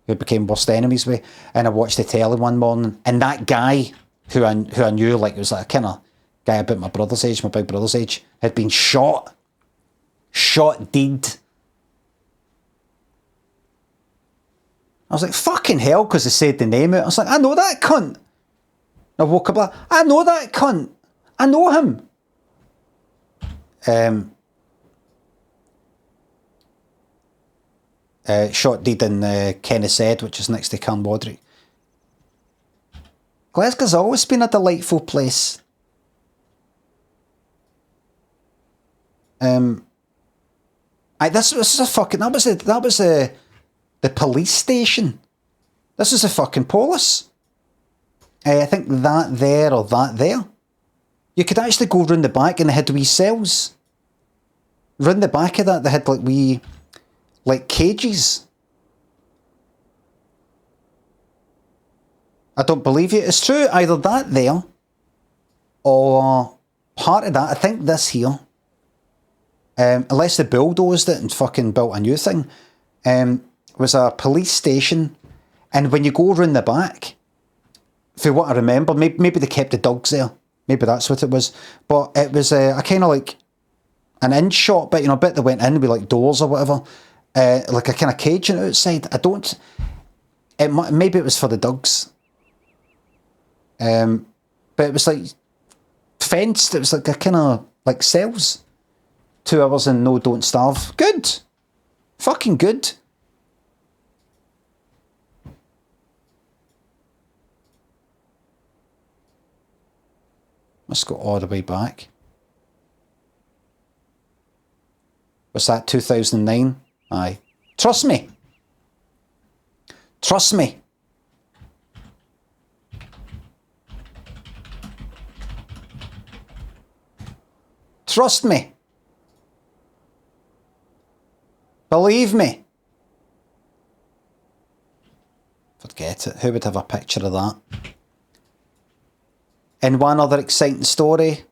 who became worst enemies with. And I watched the telly one morning, and that guy who I knew, like, it was like a kind of guy about my brother's age, my big brother's age, had been shot dead. I was like, fucking hell, because they said the name out. I was like, I know that cunt. I woke up like, I know that cunt. I know him. Shot dead in Kennis Head, which is next to Carnwadrick. Glasgow's always been a delightful place. This is a fucking, that was the police station. This is a fucking polis. I think that there or that there. You could actually go round the back and they had wee cells. Round the back of that, they had like wee, like cages. I don't believe you. It's true, either that there or part of that, I think this here, unless they bulldozed it and fucking built a new thing, was a police station. And when you go round the back, for what I remember, maybe they kept the dogs there. Maybe that's what it was. But it was a kind of like an in shot bit, you know, a bit that went in with like doors or whatever. Like a kind of cage on the outside. Maybe it was for the dogs. But it was like fenced. It was like a kind of like cells. 2 hours and no, don't starve. Good. Fucking good. Let's go all the way back. Was that 2009? Aye. Trust me. Trust me. Trust me. Believe me. Forget it. Who would have a picture of that? And one other exciting story.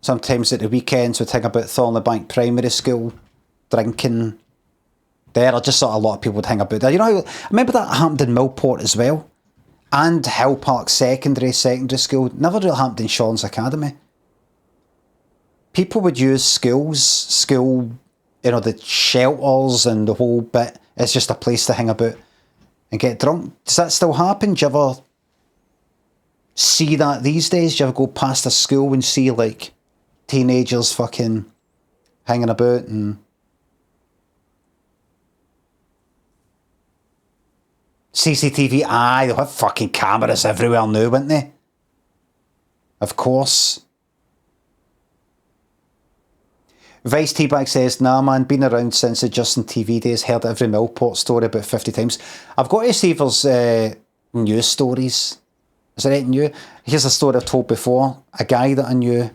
Sometimes at the weekends we think about Thornleybank Primary School, drinking there. I just thought a lot of people would hang about there. You know, I remember that happened in Millport as well. And Hill Park Secondary School. Never really happened in Sean's Academy. People would use school, you know, the shelters and the whole bit as just a place to hang about and get drunk. Does that still happen? Do you ever see that these days? Do you ever go past a school and see like teenagers fucking hanging about and CCTV? Aye, they'll have fucking cameras everywhere now, wouldn't they? Of course. Vice Teabag says, nah man, been around since the Justin TV days, heard every Millport story about 50 times. I've got to see if there's news stories. Is there anything new? Here's a story I've told before. A guy that I knew,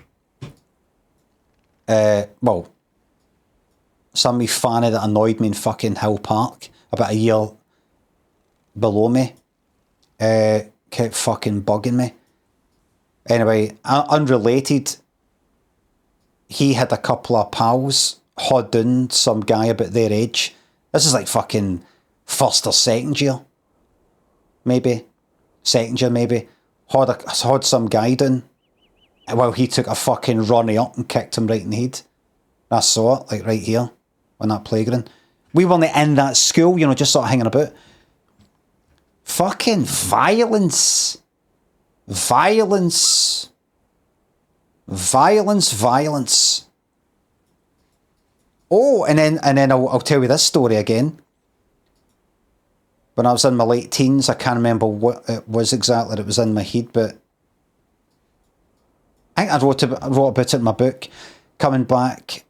well, some wee fanny that annoyed me in fucking Hill Park about a year below me, kept fucking bugging me. Anyway, unrelated, he had a couple of pals hod down some guy about their age. This is like fucking first or second year. Maybe. Second year, maybe. Hod some guy down. Well, he took a fucking runny up and kicked him right in the head. I saw it, like right here, on that playground. We weren't in that school, you know, just sort of hanging about. Fucking violence. Violence. Violence, violence. Oh, and then I'll tell you this story again. When I was in my late teens, I can't remember what it was exactly that was in my head, but I think I wrote about it in my book. Coming back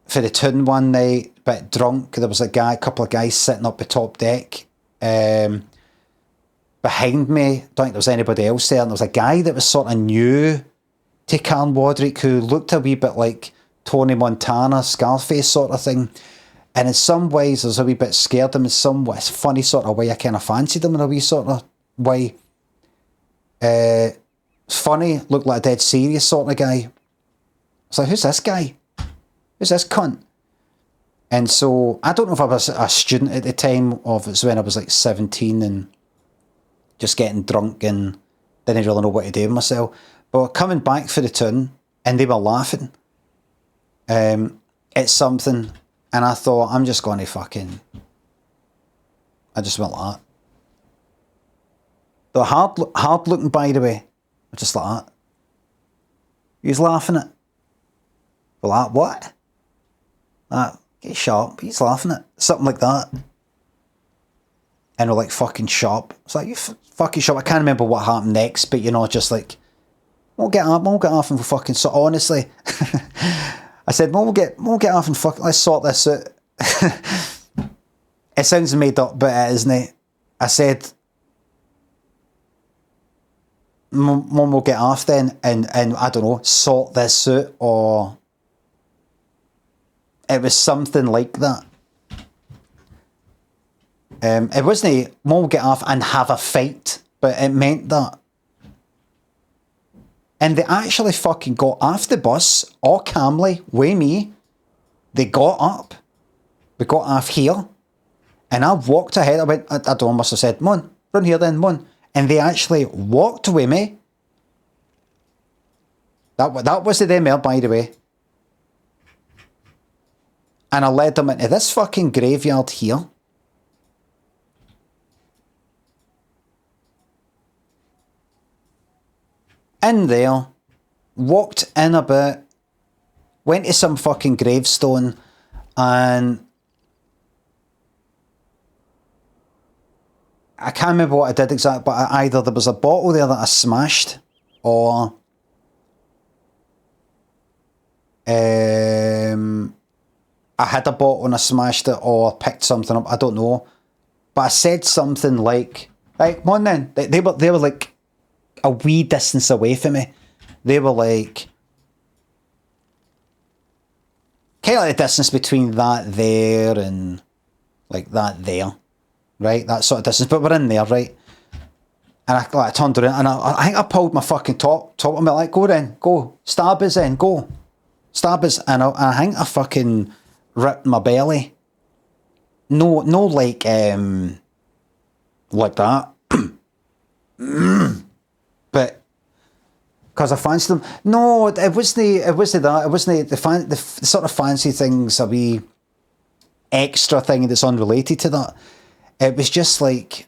for the tune one night, a bit drunk. There was a couple of guys sitting up the top deck. Behind me, don't think there was anybody else there, and there was a guy that was sort of new to Carn Wadrick who looked a wee bit like Tony Montana, Scarface sort of thing. And in some ways, I was a wee bit scared of him. In some funny sort of way, I kind of fancied him in a wee sort of way. Funny, looked like a dead serious sort of guy. I was like, who's this guy? Who's this cunt? And so, I don't know if I was a student at the time, or if it's when I was like 17 and just getting drunk and didn't really know what to do with myself. But coming back for the tune, and they were laughing at something, and I thought, I'm just going to fucking... I just went like that. They were hard looking, by the way. I just like that. He was laughing at. Well, like, what? Get sharp. He's laughing at. Something like that. And we're like, fucking sharp. It's like, you fucking sharp. I can't remember what happened next, but you know, just like, we'll get off and fucking sort. Honestly, I said, we'll get off and fucking, let's sort this out. It sounds made up, but it isn't it? I said, Mum will get off then, and I don't know, sort this out, or it was something like that. It wasn't Mum will get off and have a fight, but it meant that. And they actually fucking got off the bus, all calmly, with me. They got up. We got off here. And I walked ahead. I went, I don't know, must have said, Mon, run here then, Mon. And they actually walked with me. That was the ML, by the way. And I led them into this fucking graveyard here. In there, walked in a bit, went to some fucking gravestone, and I can't remember what I did exactly, but either there was a bottle there that I smashed, or I had a bottle and I smashed it, or picked something up, I don't know. But I said something like, right, come on then. They were like a wee distance away from me. They were like, kind of like the distance between that there and like that there. Right, that sort of distance, but we're in there, right? And I turned around and I think I pulled my fucking top of me, like, go then, go, stab us then, go, stab us. And I think I fucking ripped my belly. No, like that. But because I fancied them. No, it wasn't that. It wasn't the sort of fancy things, a wee extra thing that's unrelated to that. It was just like,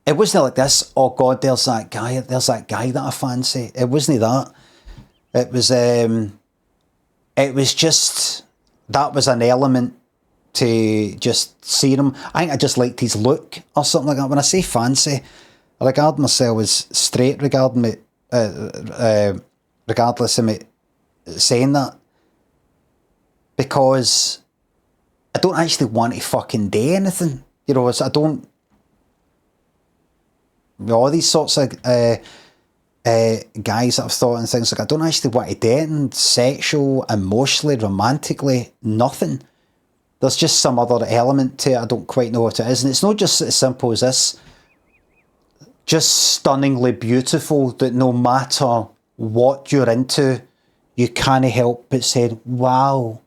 it wasn't like this, oh God, there's that guy that I fancy. It wasn't that. It was just, that was an element to just see him. I think I just liked his look or something like that. When I say fancy, I regard myself as straight regarding me, regardless of me saying that. Because I don't actually want to fucking do anything, you know. So I don't. All these sorts of guys that I've thought and things like, I don't actually want to do anything sexual, emotionally, romantically, nothing. There's just some other element to it. I don't quite know what it is, and it's not just as simple as this. Just stunningly beautiful that no matter what you're into, you can't help but say, "Wow.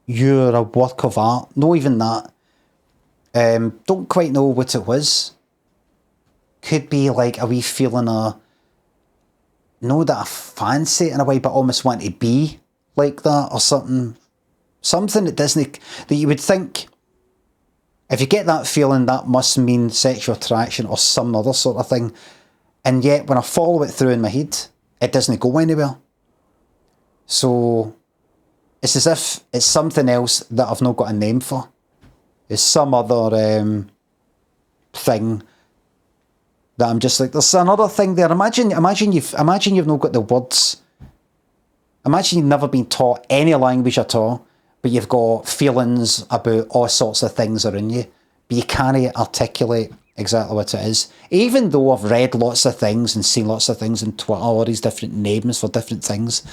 You're a work of art." Not even that. Don't quite know what it was. Could be like a wee feeling of, know that I fancy it in a way, but almost want to be like that or something. Something that you would think, if you get that feeling, that must mean sexual attraction or some other sort of thing. And yet, when I follow it through in my head, it doesn't go anywhere. So it's as if it's something else that I've not got a name for. It's some other thing that I'm just like, there's another thing there. Imagine you've not got the words Imagine you've never been taught any language at all, but you've got feelings about all sorts of things around you, but you can't articulate exactly what it is. Even though I've read lots of things and seen lots of things on Twitter, all these different names for different things,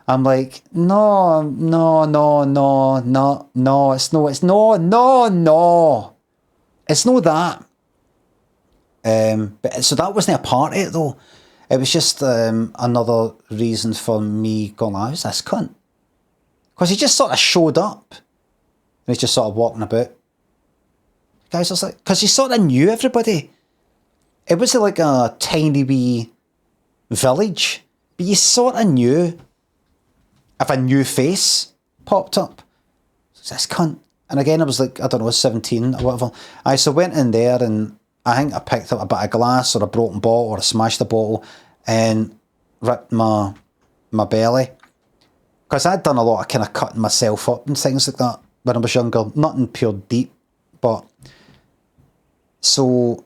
I'm like, no, it's not that. But so that wasn't a part of it though. It was just another reason for me going, who's this cunt? Because he just sort of showed up. And he's just sort of walking about. Guys, I was like, because he sort of knew everybody. It was like a tiny wee village. But you sort of knew if a new face popped up. Who's this cunt? And again, I was like, I don't know, 17 or whatever. So I went in there and I think I picked up a bit of glass or a broken bottle or I smashed the bottle and ripped my belly. Because I'd done a lot of kind of cutting myself up and things like that when I was younger. Nothing pure deep, but... So...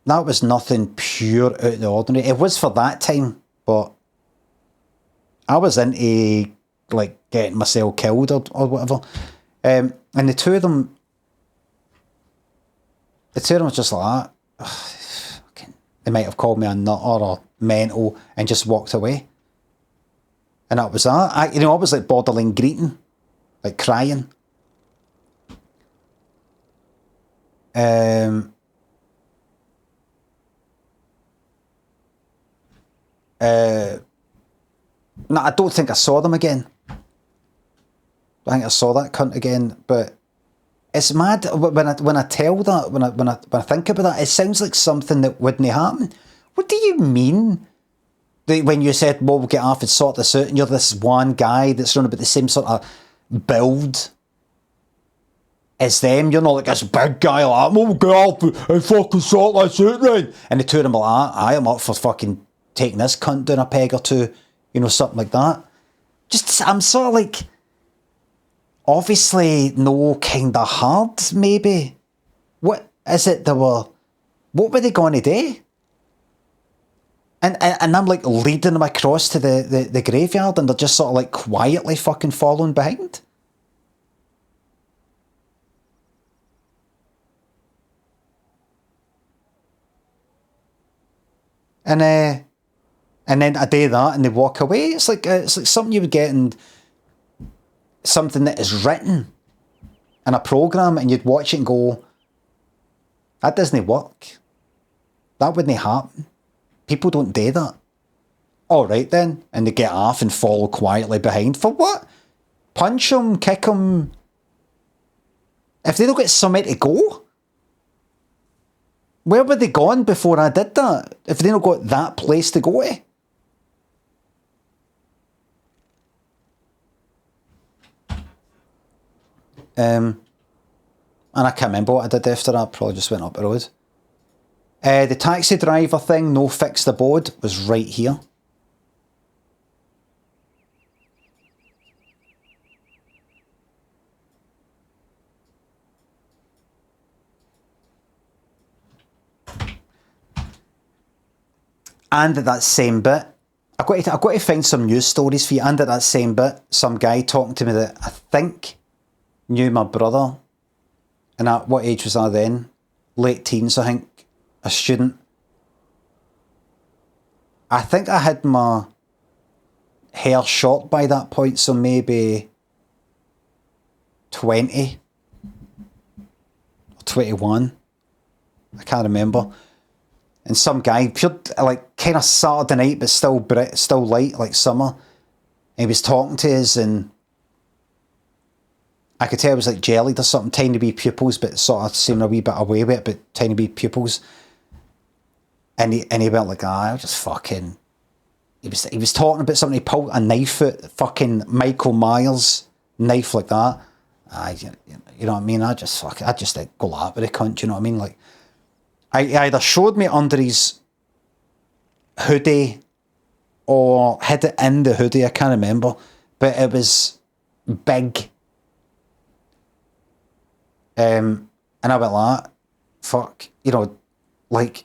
That was nothing pure out of the ordinary. It was for that time, but... I was into, like, getting myself killed or whatever. And the two of them were just like that. They might have called me a nutter or mental and just walked away. And that was that. I was like borderline greeting, like crying. No, I don't think I saw them again. I think I saw that cunt again, but it's mad when I tell that, when I think about that, it sounds like something that wouldn't happen. What do you mean? When you said, well, we'll get off and sort this out, and you're this one guy that's running about the same sort of build as them, you're not like this big guy like, we'll get off and fucking sort this out then. And the two of them are like, I am up for fucking taking this cunt down a peg or two, something like that. I'm sort of like, obviously no kind of hard, maybe. What is it what were they going to do? And I'm like leading them across to the graveyard and they're just sort of like quietly fucking following behind. And then I do that and they walk away. It's like something you would get in something that is written in a program and you'd watch it and go, that doesn't work. That wouldn't happen. People don't do that. All right then. And they get off and follow quietly behind. For what? Punch them, kick them. If they don't get somewhere to go, where were they gone before I did that? If they don't got that place to go to? And I can't remember what I did after that. Probably just went up the road. The taxi driver thing, no fix the board, was right here. And at that same bit, I've got to find some news stories for you. And at that same bit, some guy talking to me that I think knew my brother. And at what age was I then? Late teens, I think. A student. I think I had my hair short by that point, so maybe 20 or 21. I can't remember. And some guy, pure, like kind of Saturday night, but still light, like summer. And he was talking to us, and I could tell it was like jellied or something, tiny wee pupils, but sort of seeming a wee bit away with it, but tiny wee pupils. And he went like, I just fucking... He was talking about something, he pulled a knife out, fucking Michael Myers knife like that. You know what I mean? I just like, go out with the cunt, you know what I mean? Like, he either showed me under his hoodie or hid it in the hoodie, I can't remember. But it was big. And I went like, fuck, like,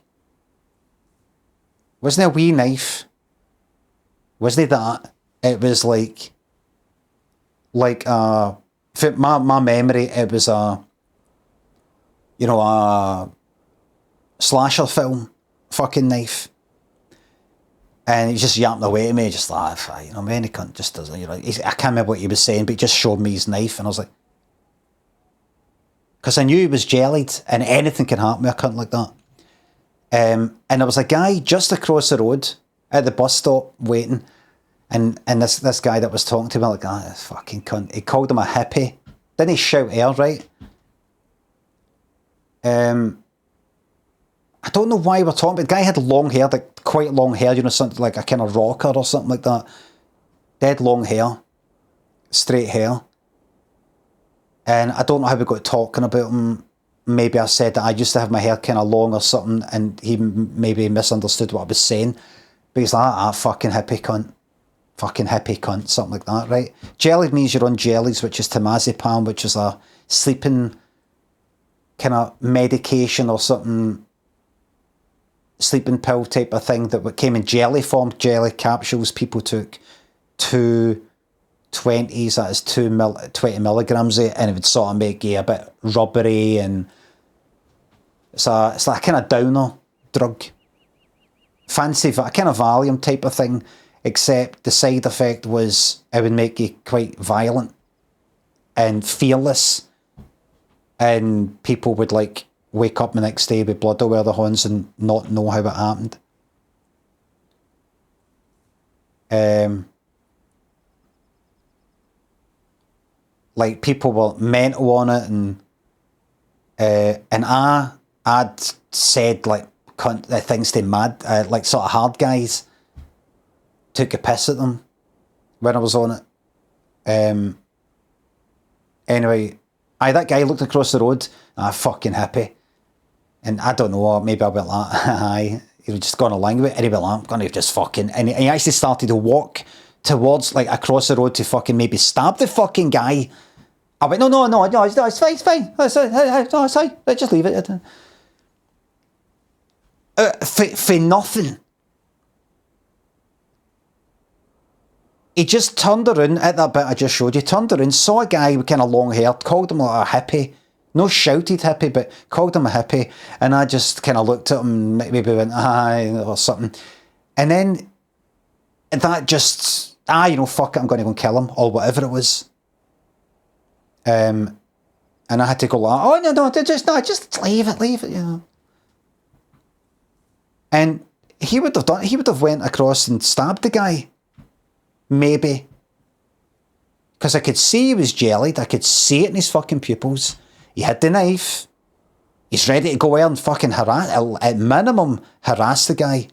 wasn't there a wee knife wasn't that. It was like for my memory, it was a slasher film, fucking knife. And he just yapped away to me, just like, any cunt just doesn't, I can't remember what he was saying, but he just showed me his knife, and I was like, because I knew he was jellied, and anything can happen with a cunt like that. And there was a guy just across the road at the bus stop waiting, and this guy that was talking to me, like, this fucking cunt, he called him a hippie. Didn't he shout air, right? I don't know why we're talking, but the guy had long hair, like quite long hair, something like a kind of rocker or something like that. Dead long hair, straight hair. And I don't know how we got talking about him. Maybe I said that I used to have my hair kind of long or something, and he maybe misunderstood what I was saying. But he's like, fucking hippie cunt. Fucking hippie cunt, something like that, right? Jelly means you're on jellies, which is temazepam, which is a sleeping kind of medication or something, sleeping pill type of thing that came in jelly form, jelly capsules. People took 2 20s, that is 20 milligrams of it, and it would sort of make you a bit rubbery, and it's like a kind of downer drug. Fancy, a kind of Valium type of thing, except the side effect was it would make you quite violent and fearless, and people would like wake up the next day with blood over their hands and not know how it happened. Like people were mental on it, and I'd said like things to mad, like sort of hard guys, took a piss at them when I was on it. Anyway, that guy looked across the road, fucking hippie. And I don't know, maybe I'll be like, hi. He was just going along with it, and he'd be like, I'm going to just fucking... And he actually started to walk towards, like, across the road to fucking maybe stab the fucking guy. I went, no, it's fine. It's fine. Just leave it. For nothing. He just turned around at that bit I just showed you, turned around, saw a guy with kind of long hair, called him like a hippie. No shouted hippie, but called him a hippie. And I just kind of looked at him, maybe went, hi, or something. And then that just, fuck it, I'm going to go and kill him, or whatever it was. And I had to go like, just leave it, And he would have went across and stabbed the guy. Maybe. Because I could see he was jellied. I could see it in his fucking pupils. He had the knife. He's ready to go there and fucking at minimum, harass the guy.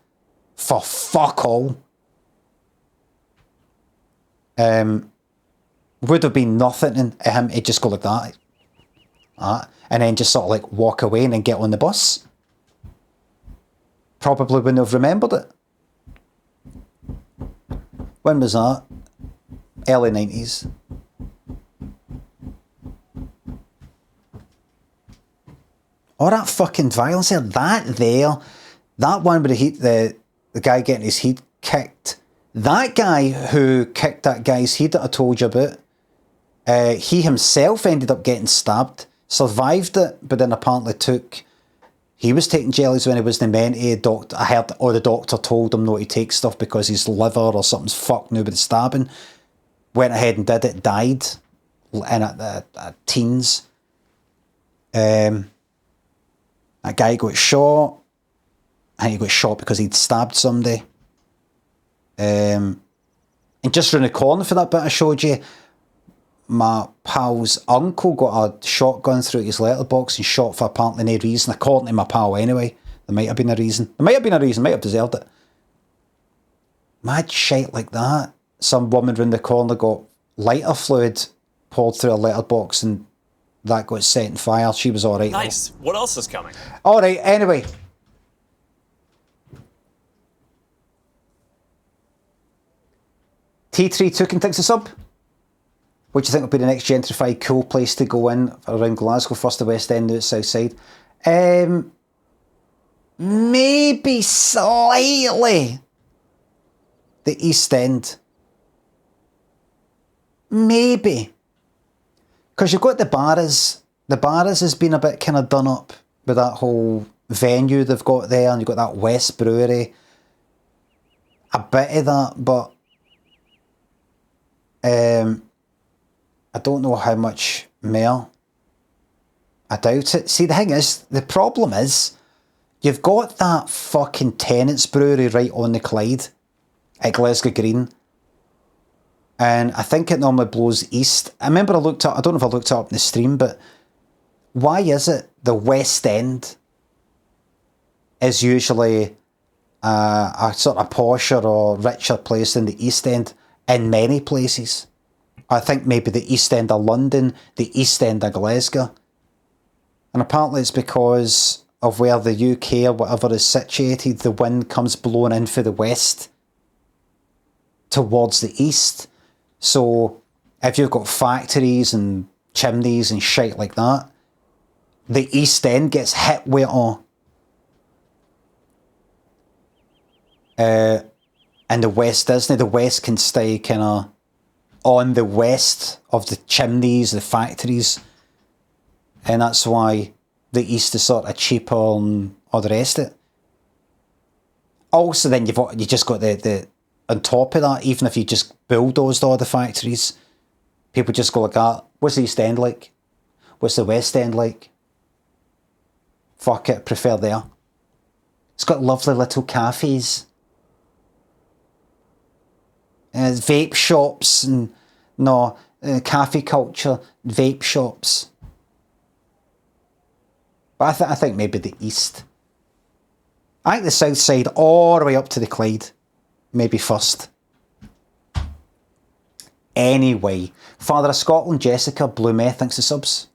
For fuck all. Would have been nothing in him. He'd just go like that. And then just sort of like walk away and then get on the bus. Probably wouldn't have remembered it. When was that? Early 90s. All that fucking violence there. That one where the guy getting his head kicked. That guy who kicked that guy's head that I told you about, he himself ended up getting stabbed, survived it, but then apparently he was taking jellies when he was demented. I heard, or the doctor told him not to take stuff because his liver or something's fucked now with the stabbing. Went ahead and did it, died, and at teens. A guy got shot. I think he got shot because he'd stabbed somebody. And just round the corner for that bit I showed you, my pal's uncle got a shotgun through his letterbox and shot for apparently no reason, according to my pal anyway. There might have been a reason. Might have deserved it. Mad shit like that. Some woman round the corner got lighter fluid poured through a letterbox and that got set on fire. She was alright. Nice. What else is coming? Alright, anyway. T3 took and thinks a sub. What do you think will be the next gentrified cool place to go in around Glasgow? First the West End, now the Southside. Maybe slightly the East End. Maybe. Because you've got the Barras. The Barras has been a bit kind of done up with that whole venue they've got there, and you've got that West Brewery. A bit of that, but I don't know how much more. I doubt it. See, the thing is, the problem is, you've got that fucking Tennant's Brewery right on the Clyde at Glasgow Green. And I think it normally blows east. I remember I don't know if I looked it up in the stream, but why is it the West End is usually a sort of posher or richer place than the East End in many places? I think maybe the East End of London, the East End of Glasgow. And apparently it's because of where the UK or whatever is situated, the wind comes blowing in for the west towards the east. So if you've got factories and chimneys and shit like that, the East End gets hit with it all. And the West isn't. The West can stay kind of on the west of the chimneys, the factories. And that's why the East is sort of cheaper and all the rest of it. Also, then you just got the on top of that, even if you just bulldozed all the factories, people just go like that. What's the East End like? What's the West End like? Fuck it, prefer there. It's got lovely little cafes. Vape shops and cafe culture, vape shops. But I think maybe the East. I think the South Side all the way up to the Clyde. Maybe first. Anyway, Father of Scotland, Jessica, Blue Meth, thanks to subs.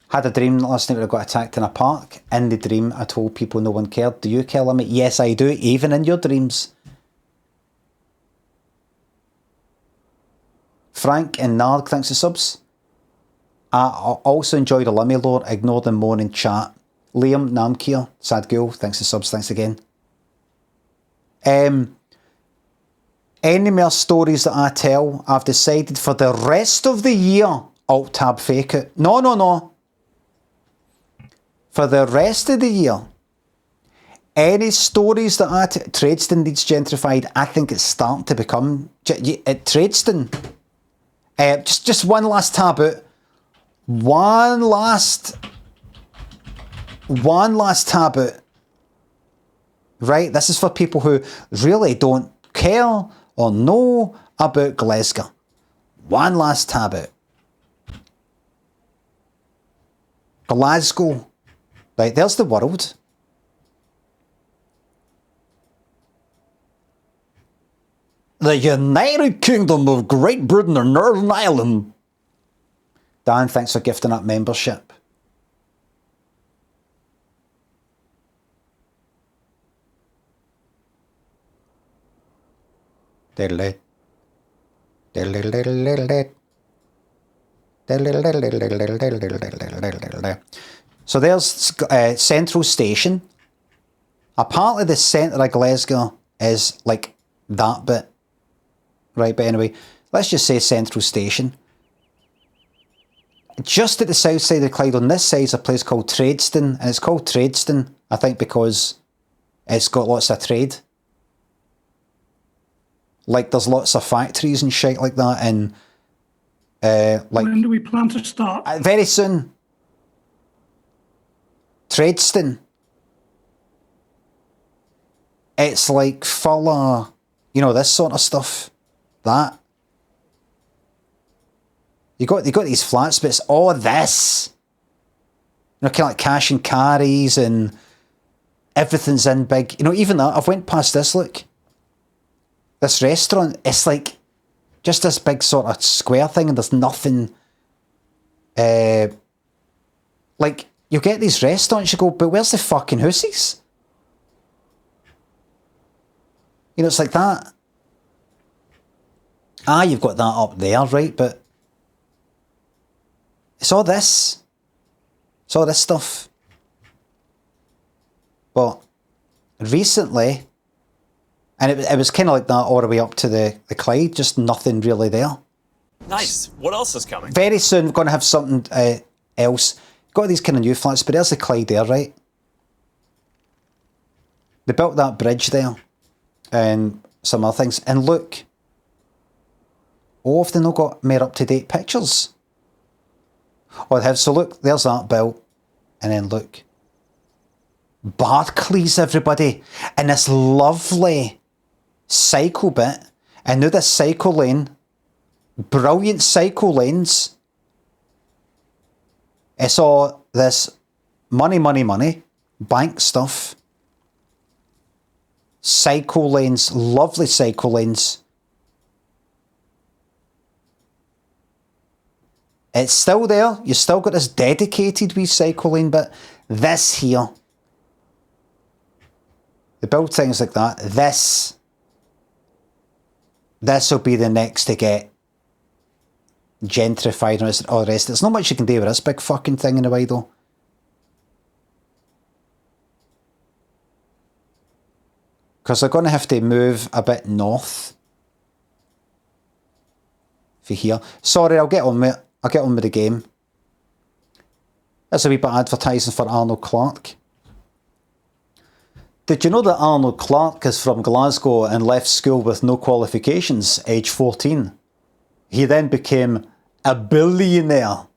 Had a dream last night when I got attacked in a park. In the dream, I told people no one cared. Do you care, Lammy? Yes, I do, even in your dreams. Frank and Narg, thanks to subs. I also enjoyed the Lammy lore. Ignore the moan in chat. Liam, Namkir, Sad Ghoul, thanks to subs, thanks again. Any more stories that I tell, I've decided for the rest of the year, Alt-Tab fake it. No. For the rest of the year, any stories that Tradeston needs gentrified, I think it's starting to become... Tradeston... just one last tab out. One last tab out. Right, this is for people who really don't care or know about Glasgow. One last tab out. Glasgow. Right, there's the world. The United Kingdom of Great Britain or Northern Ireland. Dan, thanks for gifting that membership. So there's Central Station. Apparently the centre of Glasgow is like that bit. Right, but anyway, let's just say Central Station. Just at the south side of the Clyde, on this side is a place called Tradeston, and it's called Tradeston, I think, because it's got lots of trade. Like, there's lots of factories and shit like that, and like... When do we plan to start? Very soon. Tradeston. It's like full of, this sort of stuff. That. You got these flats, but it's all this. Kind of like cash and carries and everything's in big. Even that, I've went past this, look. This restaurant, it's like just this big sort of square thing and there's nothing. Like, you get these restaurants, you go, but where's the fucking hussies? It's like that. You've got that up there, right? But it's all this. It's all this stuff. But recently, And it was kind of like that all the way up to the Clyde, just nothing really there. Nice. What else is coming? Very soon we're going to have something else. Got these kind of new flats, but there's the Clyde there, right? They built that bridge there and some other things. And look, oh, have they not got more up-to-date pictures? Oh, they have. So look, there's that built. And then look. Barclays, everybody. And this lovely cycle bit. And now this cycle lane. Brilliant cycle lanes. It's all this money. Bank stuff. Cycle lanes. Lovely cycle lanes. It's still there. You still got this dedicated wee cycle lane bit. This here. They build things like that. This will be the next to get gentrified and all the rest. There's not much you can do with this big fucking thing in a way though. Because they're going to have to move a bit north. For here. Sorry, I'll get on with it. I'll get on with the game. There's a wee bit of advertising for Arnold Clark. Did you know that Arnold Clark is from Glasgow and left school with no qualifications, age 14? He then became a billionaire.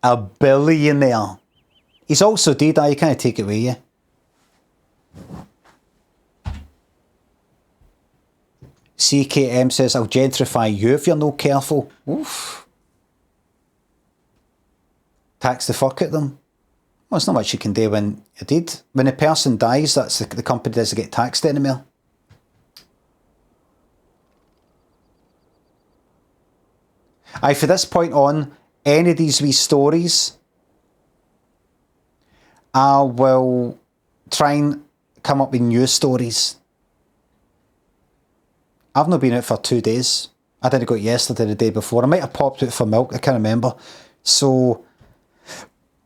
A billionaire. He's also dead, you can't take it with you. CKM says, I'll gentrify you if you're no careful. Oof. Tax the fuck out of them. Well, there's not much you can do when you're dead. When a person dies, that's the company doesn't get taxed anymore. For this point on, any of these wee stories, I will try and come up with new stories. I've not been out for 2 days. I didn't go out yesterday, the day before. I might have popped out for milk, I can't remember. So,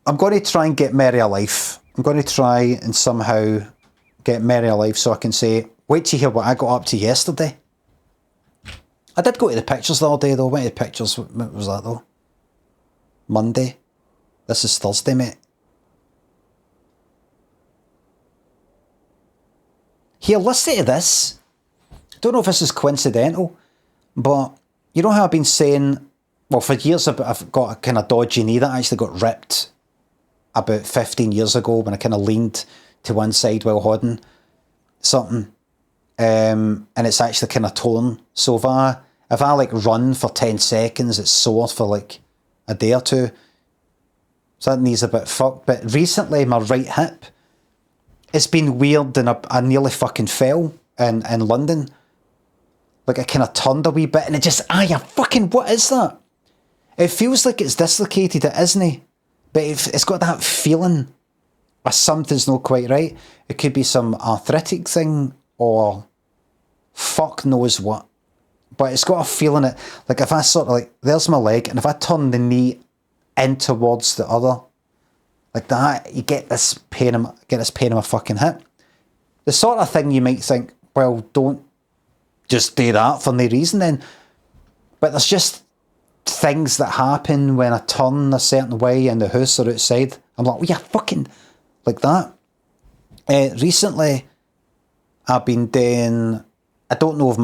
I'm going to try and get merry a life. I'm going to try and somehow get merry a life so I can say, wait to hear what I got up to yesterday. I did go to the pictures the other day though. Went to the pictures, what was that though? Monday. This is Thursday, mate. Here, listen to this. Don't know if this is coincidental, but you know how I've been saying, well, for years I've got a kind of dodgy knee that actually got ripped about 15 years ago when I kind of leaned to one side while holding something. And it's actually kind of torn. So if I like run for 10 seconds, it's sore for like a day or two. So that knee's a bit fucked. But recently, my right hip, it's been weird and I nearly fucking fell in London. Like I kind of turned a wee bit and it just, what is that? It feels like it's dislocated, it isn't. But it's got that feeling of something's not quite right. It could be some arthritic thing or fuck knows what. But it's got a feeling that, like if I sort of like, there's my leg, and if I turn the knee in towards the other, like that, you get this pain in my fucking hip. The sort of thing you might think, well, don't just do that for no reason then. But there's just things that happen when I turn a certain way in the house or outside. I'm like, well, yeah, fucking like that. Recently, I've been doing, I don't know if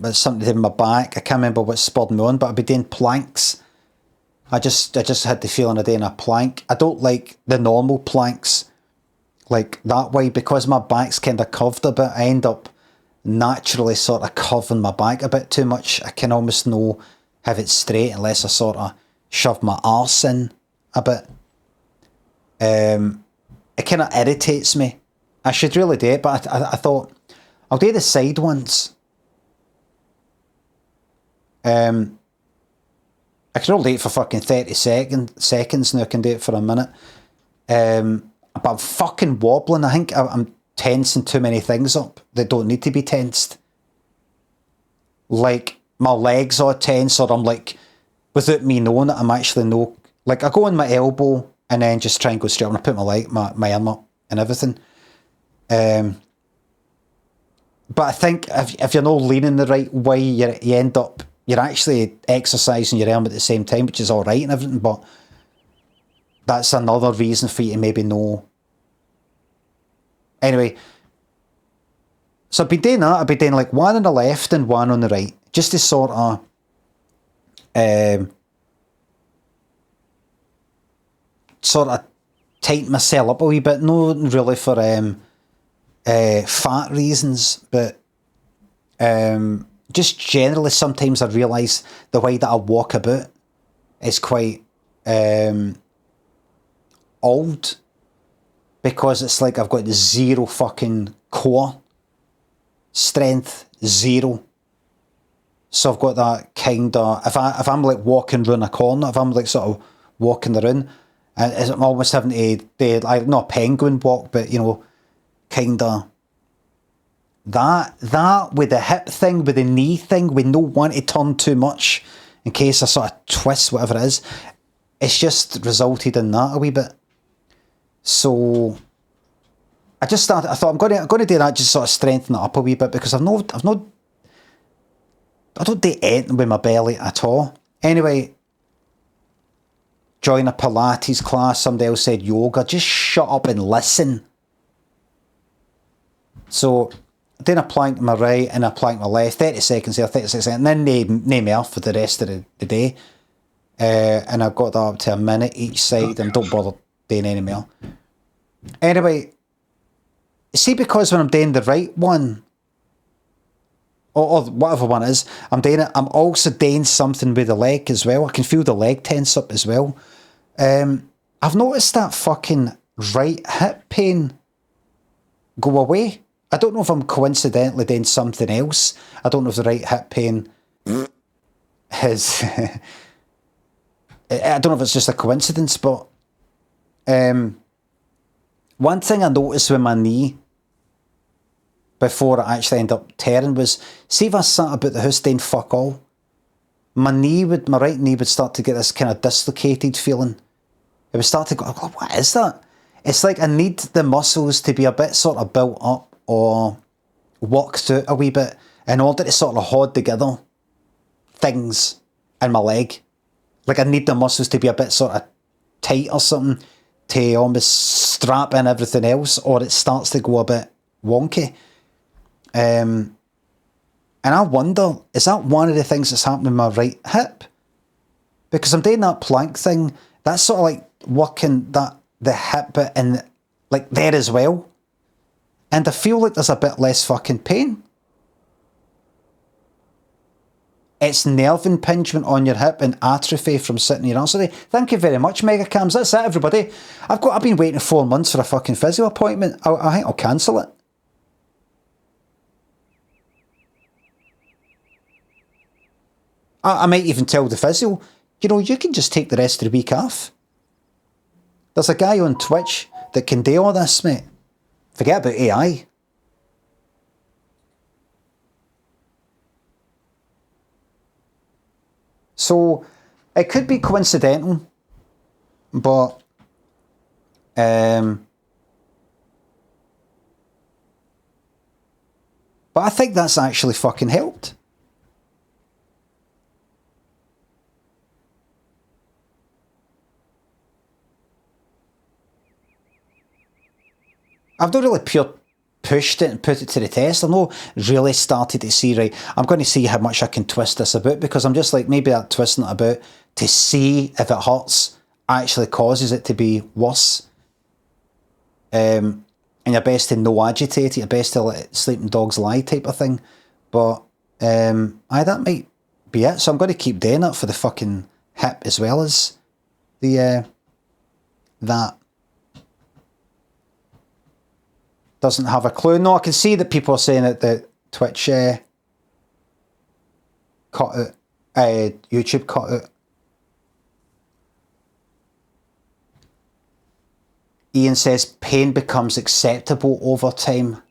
it's something to do with my back. I can't remember what spurred me on, but I've been doing planks. I just had the feeling of doing a plank. I don't like the normal planks like that way because my back's kind of curved a bit. I end up naturally sort of curving my back a bit too much. I can almost know have it straight unless I sort of shove my arse in a bit. It kind of irritates me. I should really do it, but I thought I'll do the side ones. I can only do it for fucking 30 seconds now. I can do it for a minute. But I'm fucking wobbling. I think I'm tensing too many things up that don't need to be tensed. Like, my legs are tense, or I'm like, without me knowing it, I'm actually like, I go on my elbow and then just try and go straight up. And I put my arm up and everything. But I think if you're not leaning the right way, you end up, you're actually exercising your arm at the same time, which is all right and everything, but that's another reason for you to maybe know. Anyway, so I've been doing that. I've been doing like one on the left and one on the right, just to sort of tighten myself up a wee bit. Not really for fat reasons, but just generally sometimes I realise the way that I walk about is quite old, because it's like I've got zero fucking core strength, zero. So I've got that kind of, if I'm like walking round a corner, if I'm like sort of walking around, I'm almost having to do like not a penguin walk, but you know, kind of that with the hip thing, with the knee thing, with no want to turn too much in case I sort of twist, whatever it is. It's just resulted in that a wee bit. So I thought I'm going to do that, just sort of strengthen it up a wee bit, because I don't do anything with my belly at all. Anyway, join a Pilates class. Somebody else said yoga. Just shut up and listen. So then a plank to my right and a plank to my left, 30 seconds there, 30 seconds, and then name me off for the rest of the day. And I got that up to a minute each side, and don't bother doing any more. Anyway, see, because when I'm doing the right one, or whatever one is, I'm doing it, I'm also doing something with the leg as well. I can feel the leg tense up as well. I've noticed that fucking right hip pain go away. I don't know if I'm coincidentally doing something else. I don't know if the right hip pain has... I don't know if it's just a coincidence, but one thing I noticed with my knee before I actually end up tearing was, see if I sat about the house doing fuck all, my right knee would start to get this kind of dislocated feeling. It would start to go, what is that? It's like I need the muscles to be a bit sort of built up or worked out a wee bit in order to sort of hold together things in my leg. Like I need the muscles to be a bit sort of tight or something to almost strap in everything else, or it starts to go a bit wonky. And I wonder, is that one of the things that's happening in my right hip? Because I'm doing that plank thing, that's sort of like working the hip bit in like there as well. And I feel like there's a bit less fucking pain. It's nerve impingement on your hip and atrophy from sitting your arms. Thank you very much, Megacams. That's it, everybody. I've been waiting 4 months for a fucking physio appointment. I think I'll cancel it. I might even tell the physio, you know, you can just take the rest of the week off. There's a guy on Twitch that can do all this, mate. Forget about AI. So, it could be coincidental, but I think that's actually fucking helped. I've not really pushed it and put it to the test. I've not really started to see, right, I'm going to see how much I can twist this about, because I'm just like, maybe that twisting it about to see if it hurts actually causes it to be worse. And you're best to no agitate it, you're best to let sleeping dogs lie type of thing. But that might be it. So I'm going to keep doing it for the fucking hip as well as the that. Doesn't have a clue. No, I can see that people are saying that the Twitch cut out, YouTube cut out. Ian says pain becomes acceptable over time.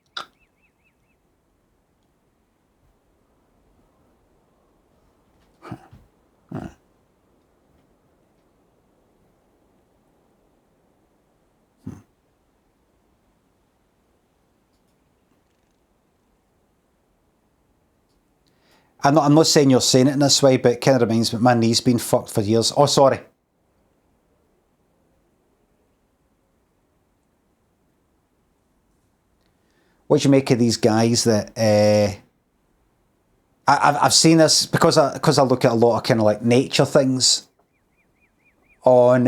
I'm not saying you're saying it in this way, but it kind of reminds me, my knee's been fucked for years. Oh, sorry. What do you make of these guys that... I've seen this because I look at a lot of kind of like nature things on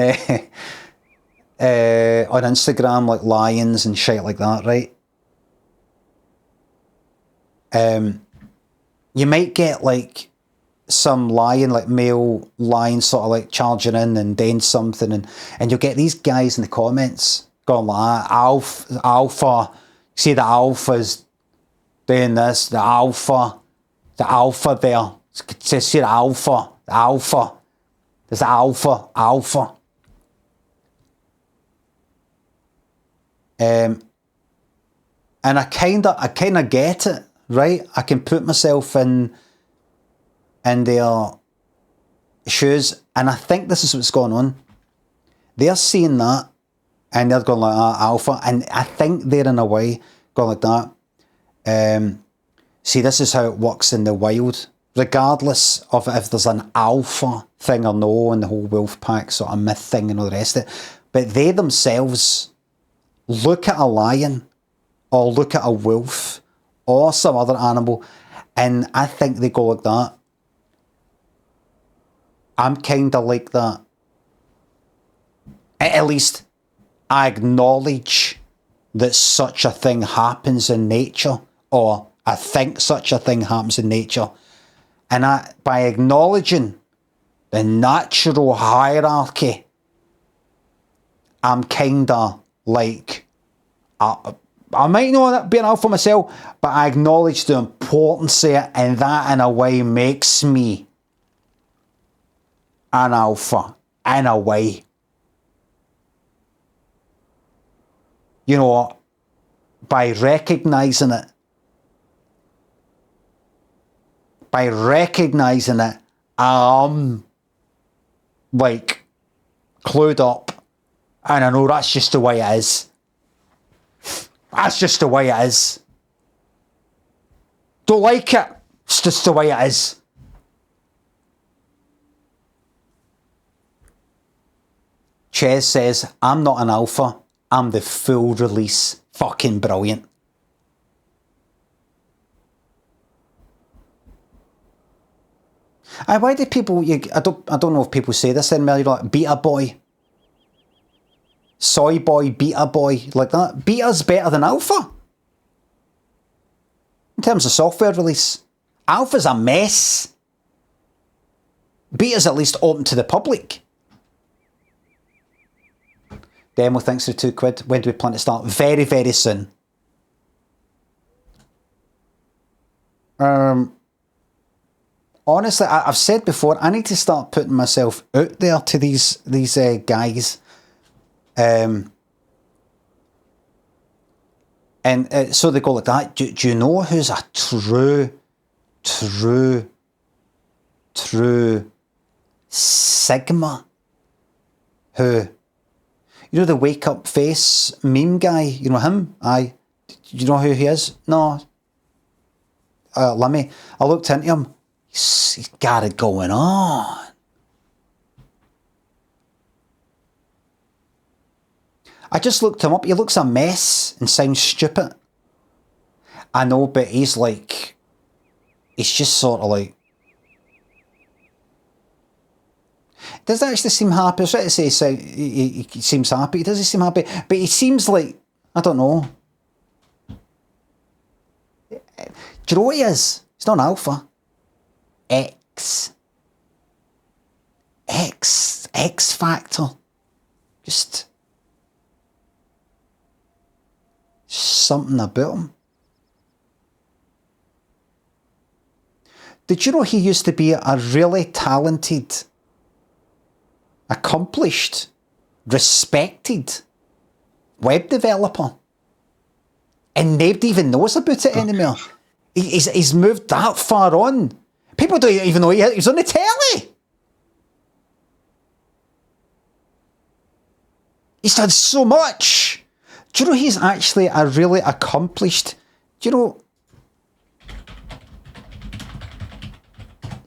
Instagram, like lions and shit like that, right? You might get like some lion, like male lion, sort of like charging in and doing something, and you'll get these guys in the comments going like, alpha, see the alpha's doing this, the alpha there, see the alpha, there's the alpha. And I kind of get it, right? I can put myself in their shoes, and I think this is what's going on. They're seeing that, and they're going like, alpha, and I think they're in a way going like that. See, this is how it works in the wild, regardless of if there's an alpha thing or no, and the whole wolf pack sort of myth thing and all the rest of it. But they themselves look at a lion or look at a wolf or some other animal, and I think they go like that. I'm kind of like that. At least I acknowledge that such a thing happens in nature, or I think such a thing happens in nature. And by acknowledging the natural hierarchy, I'm kind of like, I might not be an alpha myself, but I acknowledge the importance of it, and that in a way makes me an alpha, in a way. You know, by recognising it, I'm like clued up, and I know that's just the way it is. That's just the way it is. Don't like it. It's just the way it is. Ches says, I'm not an alpha. I'm the full release. Fucking brilliant. Why do people, I don't know if people say this anymore, you're like, beta boy. Soy boy, beta boy, like that. Beta's better than alpha. In terms of software release. Alpha's a mess. Beta's at least open to the public. Demo thinks they're £2. When do we plan to start? Very, very soon. Honestly, I've said before, I need to start putting myself out there to these guys. And so they go like that. Do you know who's a true Sigma? Who? You know the wake up face meme guy? You know him? Aye. Do you know who he is? No. Lammy. I looked into him. He's got it going on. I just looked him up. He looks a mess and sounds stupid. I know, but he's like... He's just sort of like... Does it actually seem happy? I was trying to say he seems happy. Does he seem happy? But he seems like... I don't know. Do you know what he is? He's not an alpha. X factor. Just something about him. Did you know he used to be a really talented, accomplished, respected web developer? And nobody even knows about it anymore. He's moved that far on. People don't even know he's on the telly. He's done so much. Do you know he's actually a really accomplished... Do you know...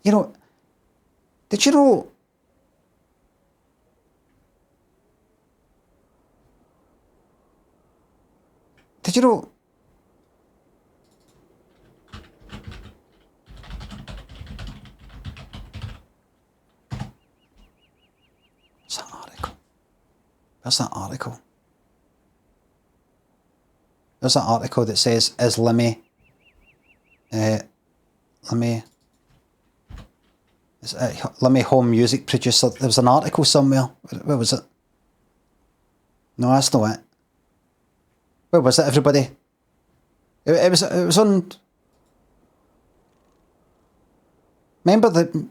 You know, did you know? Did you know? What's that article? Where's that article? There's that article that says, is Lammy, Lammy home music producer? There was an article somewhere. Where was it? No, that's not it. Where was it, everybody? It was on... Remember the...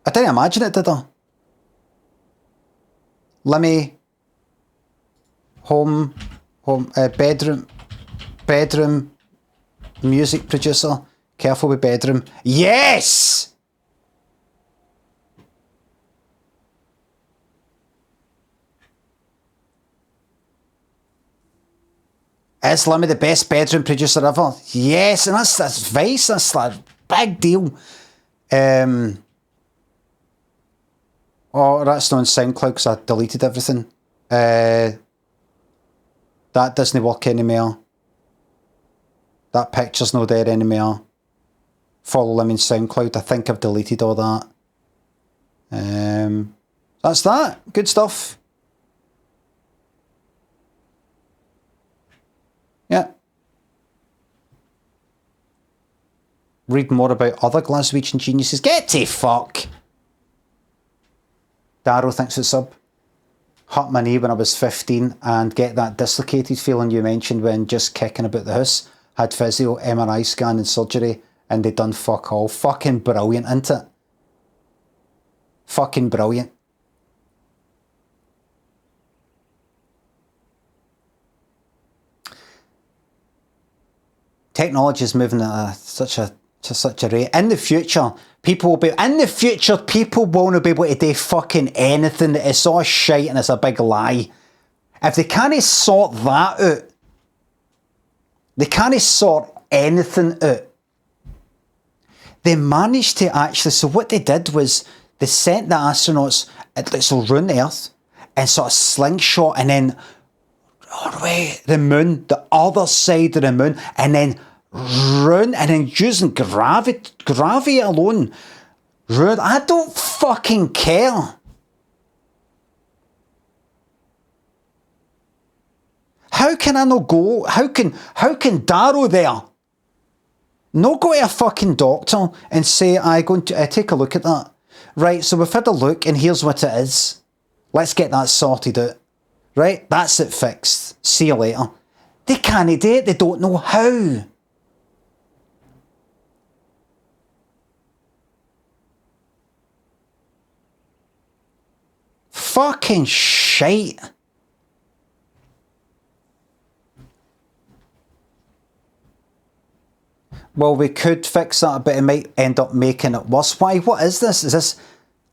I didn't imagine it, did I? Lammy bedroom music producer. Careful with bedroom. Yes! Is Lammy the best bedroom producer ever? Yes, and that's Vice. That's like a big deal. Oh, that's not on SoundCloud because I deleted everything. That doesn't work anymore. That picture's not there anymore. Follow them in SoundCloud. I think I've deleted all that. That's that. Good stuff. Yeah. Read more about other Glaswegian geniuses. Get to fuck! Daryl thinks it's sub. Hurt my knee when I was 15 and get that dislocated feeling you mentioned when just kicking about the house. Had physio, MRI scan and surgery and they done fuck all. Fucking brilliant, isn't it? Fucking brilliant. Technology is moving at such a rate. In the future, people won't be able to do fucking anything. It's all shite and it's a big lie. If they can't sort that out, they can't sort anything out. They managed to actually, so what they did was they sent the astronauts around the Earth and sort of slingshot and then all the way the moon, the other side of the moon, and then round and then using gravity alone. Round, I don't fucking care. How can I not go? How can Daryl there not go to a fucking doctor and say, I go to take a look at that? Right, so we've had a look and here's what it is. Let's get that sorted out. Right, that's it fixed. See you later. They can't do it, they don't know how. Fucking shite. Well, we could fix that, but it might end up making it worse. Why? What is this? Is this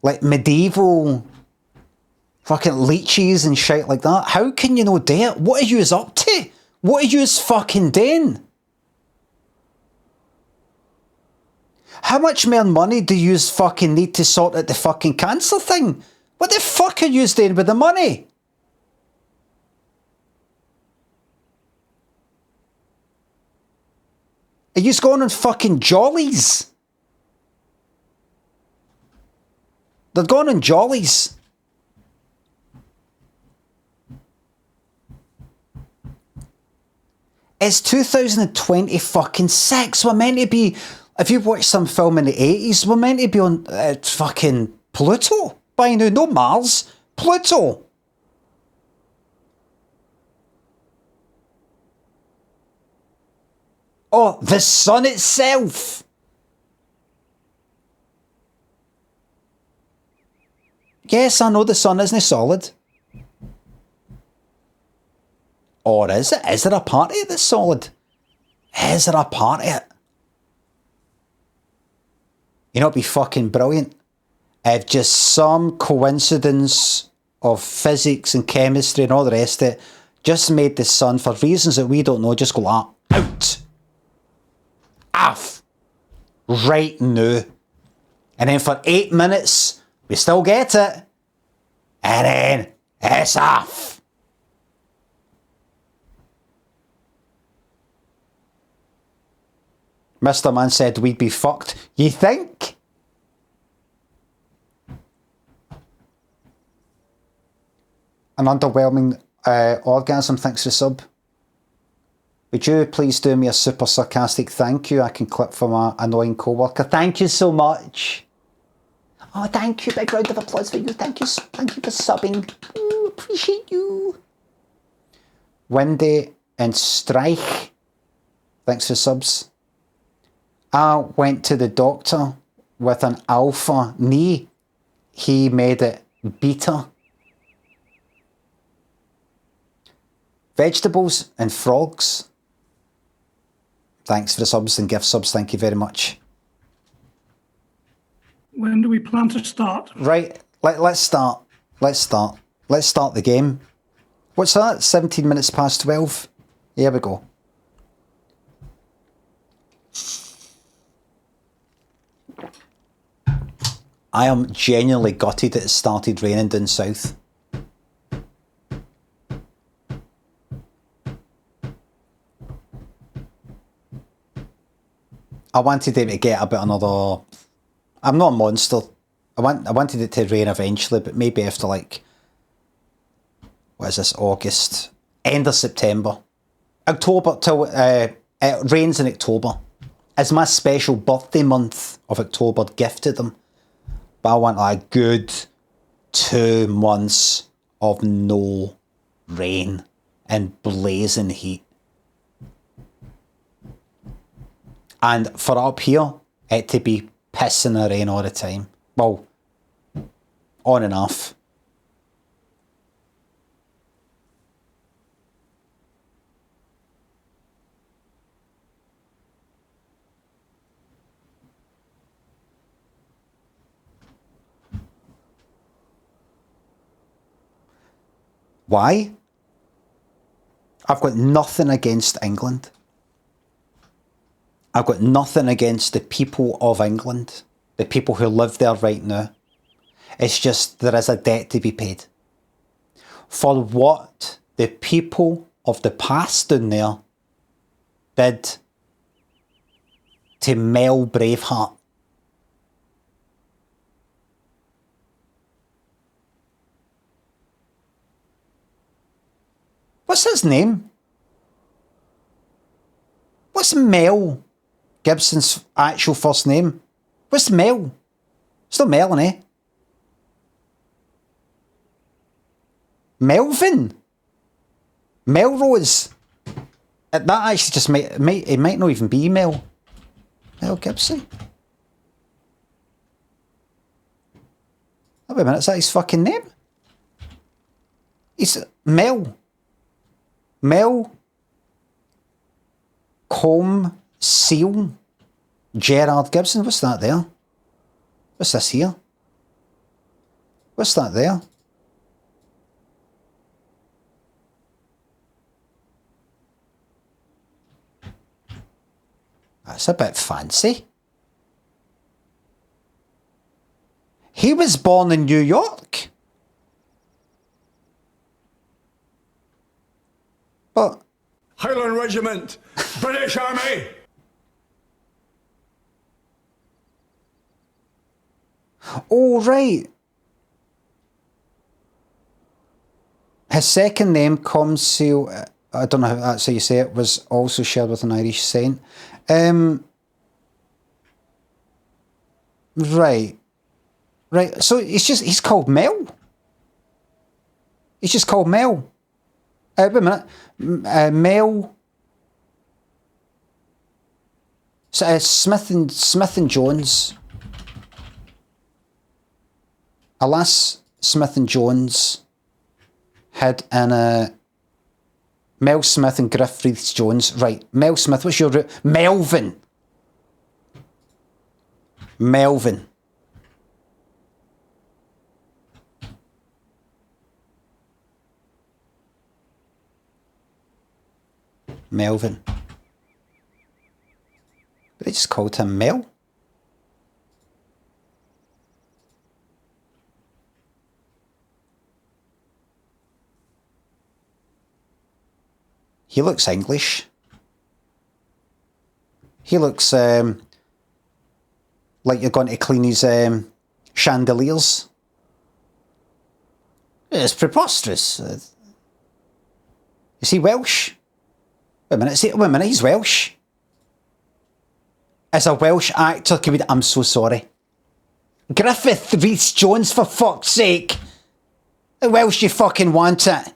like medieval fucking leeches and shit like that? How can you not do it? What are you up to? What are you fucking doing? How much more money do you fucking need to sort out the fucking cancer thing? What the fuck are you doing with the money? Are you going on fucking jollies? They're going on jollies. It's 2020 fucking 6. We're meant to be, if you watch some film in the 80s, we're meant to be on fucking Pluto by now. No Mars, Pluto. Oh, the sun itself. Yes, I know the sun isn't solid. Or is it? Is there a part of it that's solid? Is there a part of it? You know, it'd be fucking brilliant if just some coincidence of physics and chemistry and all the rest of it just made the sun, for reasons that we don't know, just go out. Off. Right now. And then for 8 minutes, we still get it. And then it's off. Mr. Man said we'd be fucked. You think? An underwhelming orgasm, thanks for the sub. Would you please do me a super sarcastic thank you I can clip from my annoying co-worker? Thank you so much. Oh, thank you. Big round of applause for you. Thank you for subbing. Ooh, appreciate you. Windy and Strike, thanks for subs. I went to the doctor with an alpha knee. He made it beta. Vegetables and frogs. Thanks for the subs and gift subs. Thank you very much. When do we plan to start? Right, let's start. Let's start the game. What's that? 17 minutes past 12? Here we go. I am genuinely gutted that it started raining down south. I wanted it to get a bit another... I'm not a monster. I wanted it to rain eventually, but maybe after like... What is this? August? End of September. October till... it rains in October. It's my special birthday month of October, gifted them. But I want like a good 2 months of no rain and blazing heat. And for up here, it to be pissing the rain all the time. Well, on and off. Why? I've got nothing against England. I've got nothing against the people of England, the people who live there right now. It's just there is a debt to be paid. For what the people of the past down there did to Mel Braveheart. What's his name? What's Mel Gibson's actual first name? What's Mel? It's not Melanie. Melvin? Melrose? That actually just it might not even be Mel Gibson. Oh, wait a minute, is that his fucking name? He's Mel Combe Seal Gerard Gibson. What's that there? What's this here? What's that there? That's a bit fancy. He was born in New York. But Highland Regiment, British Army. Oh, right. His second name, Comseal, I don't know how that's how you say it, was also shared with an Irish saint. Right. Right. So he's called Mel. He's just called Mel. Wait a minute. Mel. Smith and Jones. Alas, Smith and Jones had an Mel Smith and Griffiths Jones. Right, Mel Smith, what's your root? Melvin. Melvin. Melvin. But they just called him Mel. He looks English. He looks like you're going to clean his chandeliers. It's preposterous. Is he Welsh? Wait a minute, he's Welsh. As a Welsh actor, I'm so sorry. Griffith Rhys-Jones, for fuck's sake. How Welsh you fucking want it?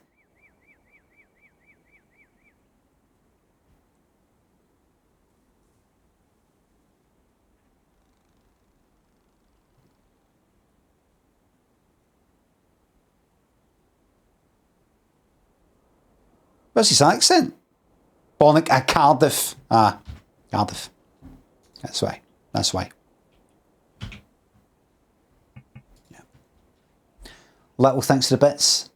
What's his accent? Born at Cardiff. Ah, Cardiff. That's why. That's why. Yeah. Little thanks to the bits.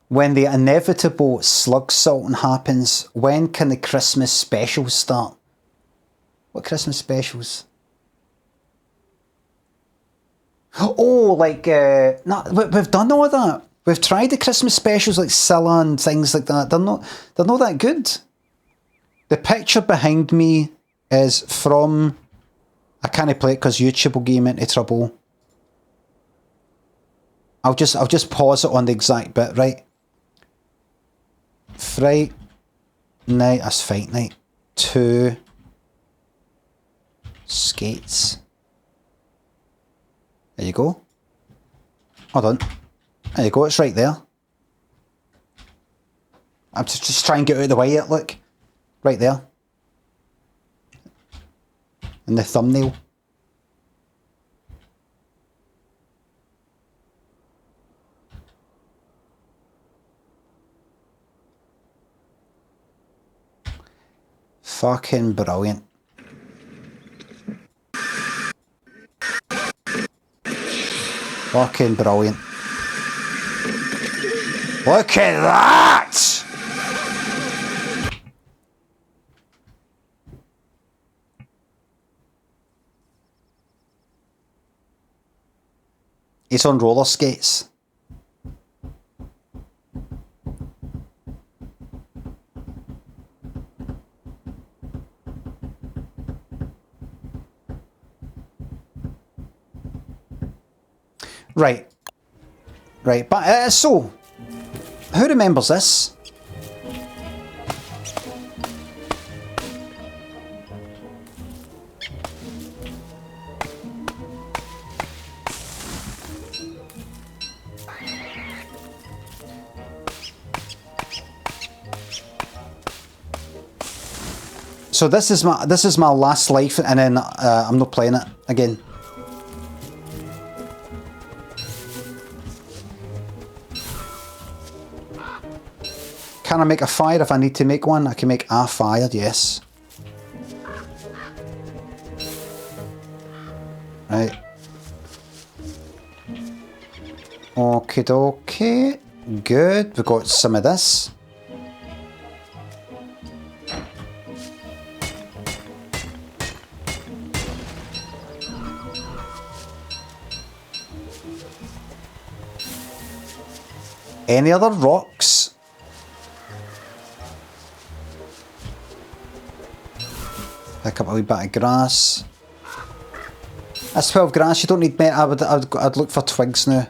When the inevitable slug salting happens, when can the Christmas specials start? What Christmas specials? Oh, like, no, we've done all of that. We've tried the Christmas specials like Scylla and things like that. They're not that good. The picture behind me is from... I can't play it because YouTube will get me into trouble. I'll just pause it on the exact bit, right? Fright night, that's fight night. 2 skates. There you go. Hold on. There you go, it's right there. I'm just trying to get out of the way yet, look. Right there. In the thumbnail. Fucking brilliant. Fucking brilliant. Look at that! He's on roller skates. Right. Right, but so... Who remembers this? So this is my last life, and then I'm not playing it again. Can I make a fire if I need to make one? I can make a fire, yes. Right. Okie dokie. Good. We've got some of this. Any other rocks? Pick up a wee bit of grass. That's 12 grass, you don't need me. I'd look for twigs now.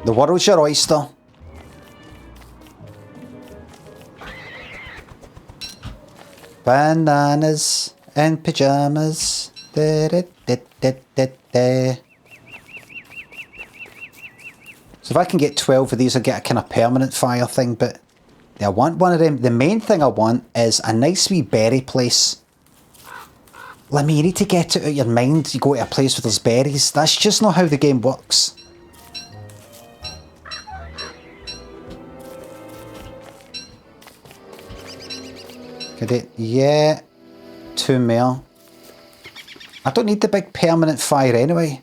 The world's your oyster. Bananas and pyjamas. Da, da, da, da, da, da. So if I can get 12 of these, I'll get a kind of permanent fire thing, but I want one of them. The main thing I want is a nice wee berry place. Lammy, you need to get it out of your mind. You go to a place where there's berries. That's just not how the game works. Could it? Yeah. 2 more. I don't need the big permanent fire anyway.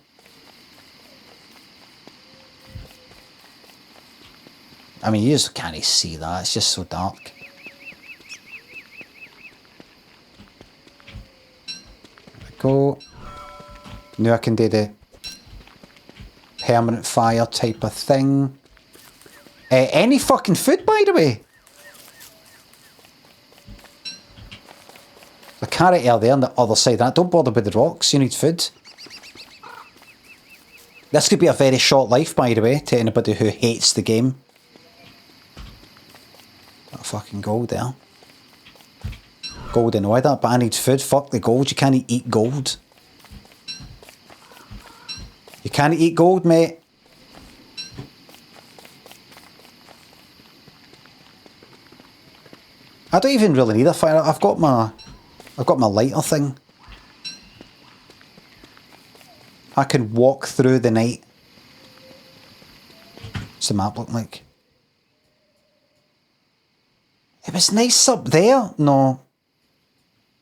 I mean, you just can't see that. It's just so dark. There we go. Now I can do the permanent fire type of thing. Any fucking food, by the way. The carrot are there on the other side. Don't bother with the rocks. You need food. This could be a very short life, by the way, to anybody who hates the game. That fucking gold there. Gold and all that, but I need food. Fuck the gold. You can't eat gold. You can't eat gold, mate. I don't even really need a fire. I've got my lighter thing. I can walk through the night. What's the map look like? It was nice up there. No.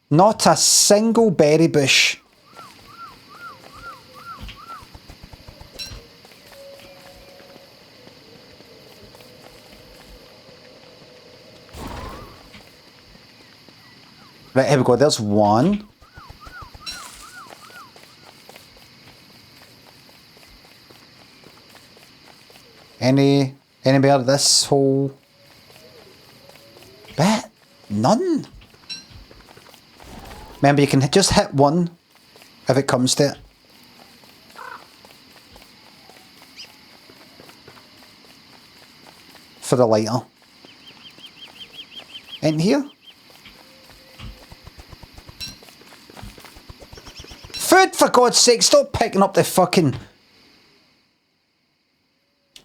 Not a single berry bush. Right, here we go. There's one. Anybody out of this whole bit? None. Remember, you can just hit one if it comes to it. For the lighter. In here. Food, for God's sake, stop picking up the fucking...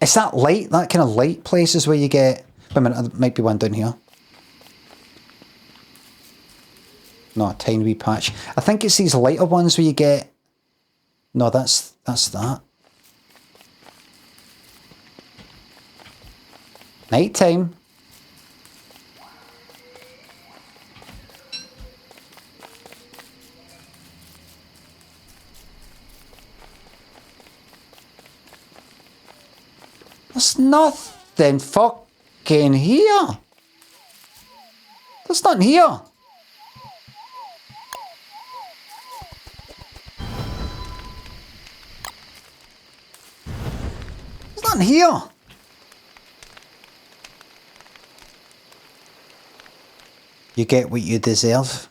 It's that light, that kind of light places where you get... Wait a minute, there might be one down here. No, a tiny wee patch. I think it's these lighter ones where you get... No, that's that. Night time. There's nothing fucking here. There's nothing here. There's nothing here. You get what you deserve.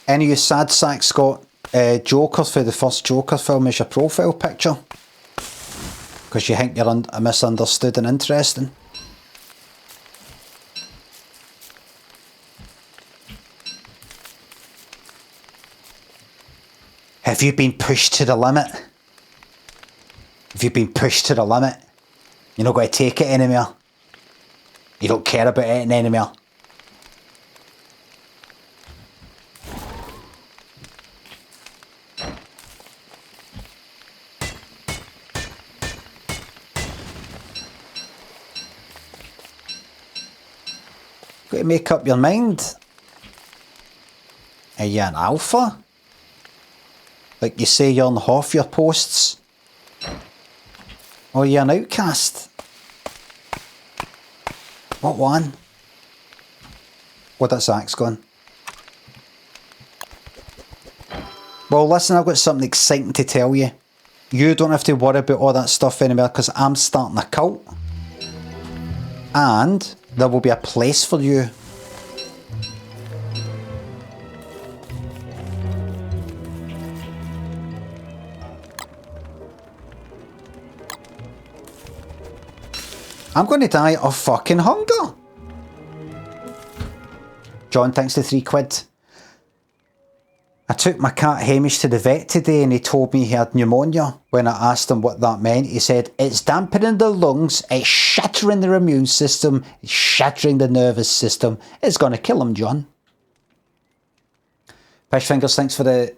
Any of you sad sacks got Joker for the first Joker film as your profile picture? Because you think you're misunderstood and interesting. Have you been pushed to the limit? Have you been pushed to the limit? You're not going to take it anymore. You don't care about it anymore. Got to make up your mind. Are you an alpha? Like you say you're on half your posts? Or are you an outcast? What one? What that axe gone? Well, listen, I've got something exciting to tell you. You don't have to worry about all that stuff anymore because I'm starting a cult. And there will be a place for you. I'm going to die of fucking hunger. John, thanks to £3. I took my cat Hamish to the vet today and he told me he had pneumonia. When I asked him what that meant, he said, it's dampening the lungs, it's shattering their immune system, it's shattering the nervous system. It's going to kill him, John. Fishfingers, thanks for the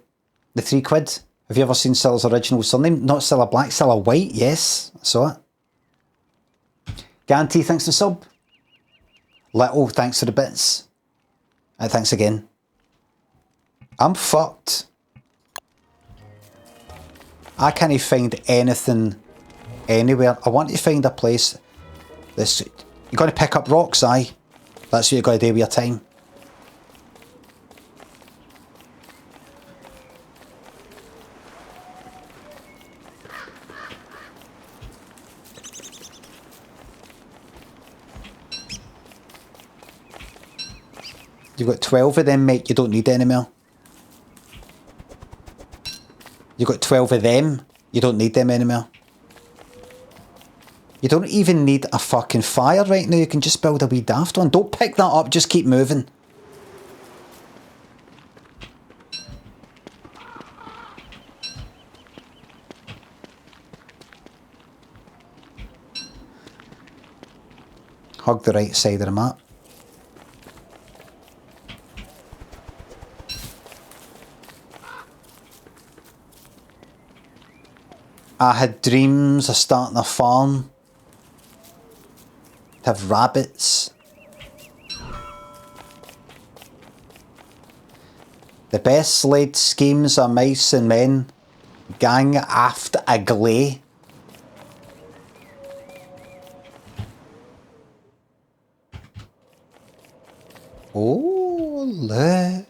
£3. Have you ever seen Silla's original surname? Not Silla Black, Silla White, yes, I saw it. Ganty, thanks for the sub. Little, thanks for the bits. And thanks again. I'm fucked. I can't find anything anywhere. I want to find a place. You're going to pick up rocks, aye? That's what you're going to do with your time. You've got 12 of them, mate. You don't need any more. You've got 12 of them. You don't need them anymore. You don't even need a fucking fire right now. You can just build a wee daft one. Don't pick that up. Just keep moving. Hug the right side of the map. I had dreams of starting a farm. To have rabbits. The best laid schemes of mice and men. Gang aft a gley. Oh, look.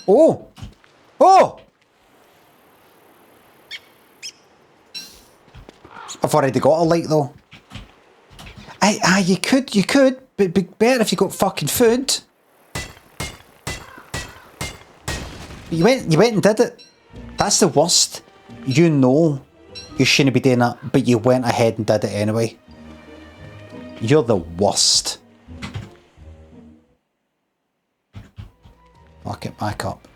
Oh! Oh! I've already got a light though. You could, but it'd be better if you got fucking food. You went and did it. That's the worst. You know you shouldn't be doing that, but you went ahead and did it anyway. You're the worst. I'll get back up.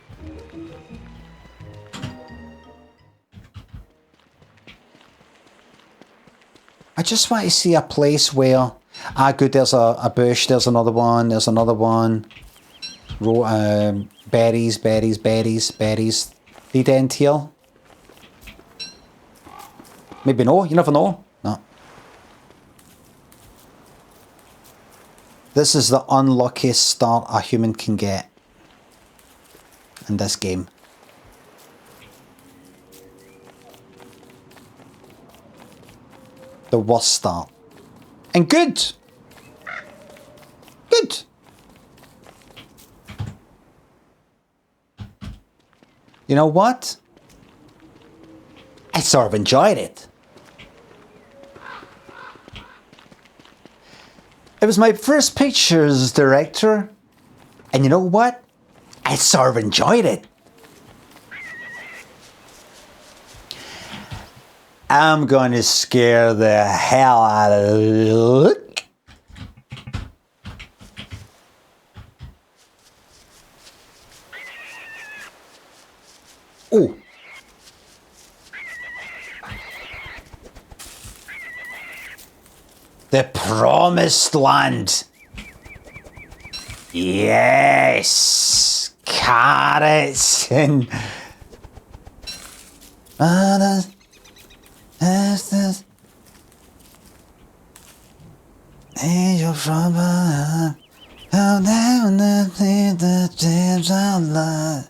I just want to see a place where, good, there's a bush, there's another one, berries. Did end here? Maybe no, you never know. No. This is the unluckiest start a human can get in this game. The worst start. And good! Good! You know what? I sort of enjoyed it. It was my first picture as director. And you know what? I sort of enjoyed it. I'm going to scare the hell out of you. Oh. The promised land. Yes. Carrots and... Angel from above, how down the dreams of love.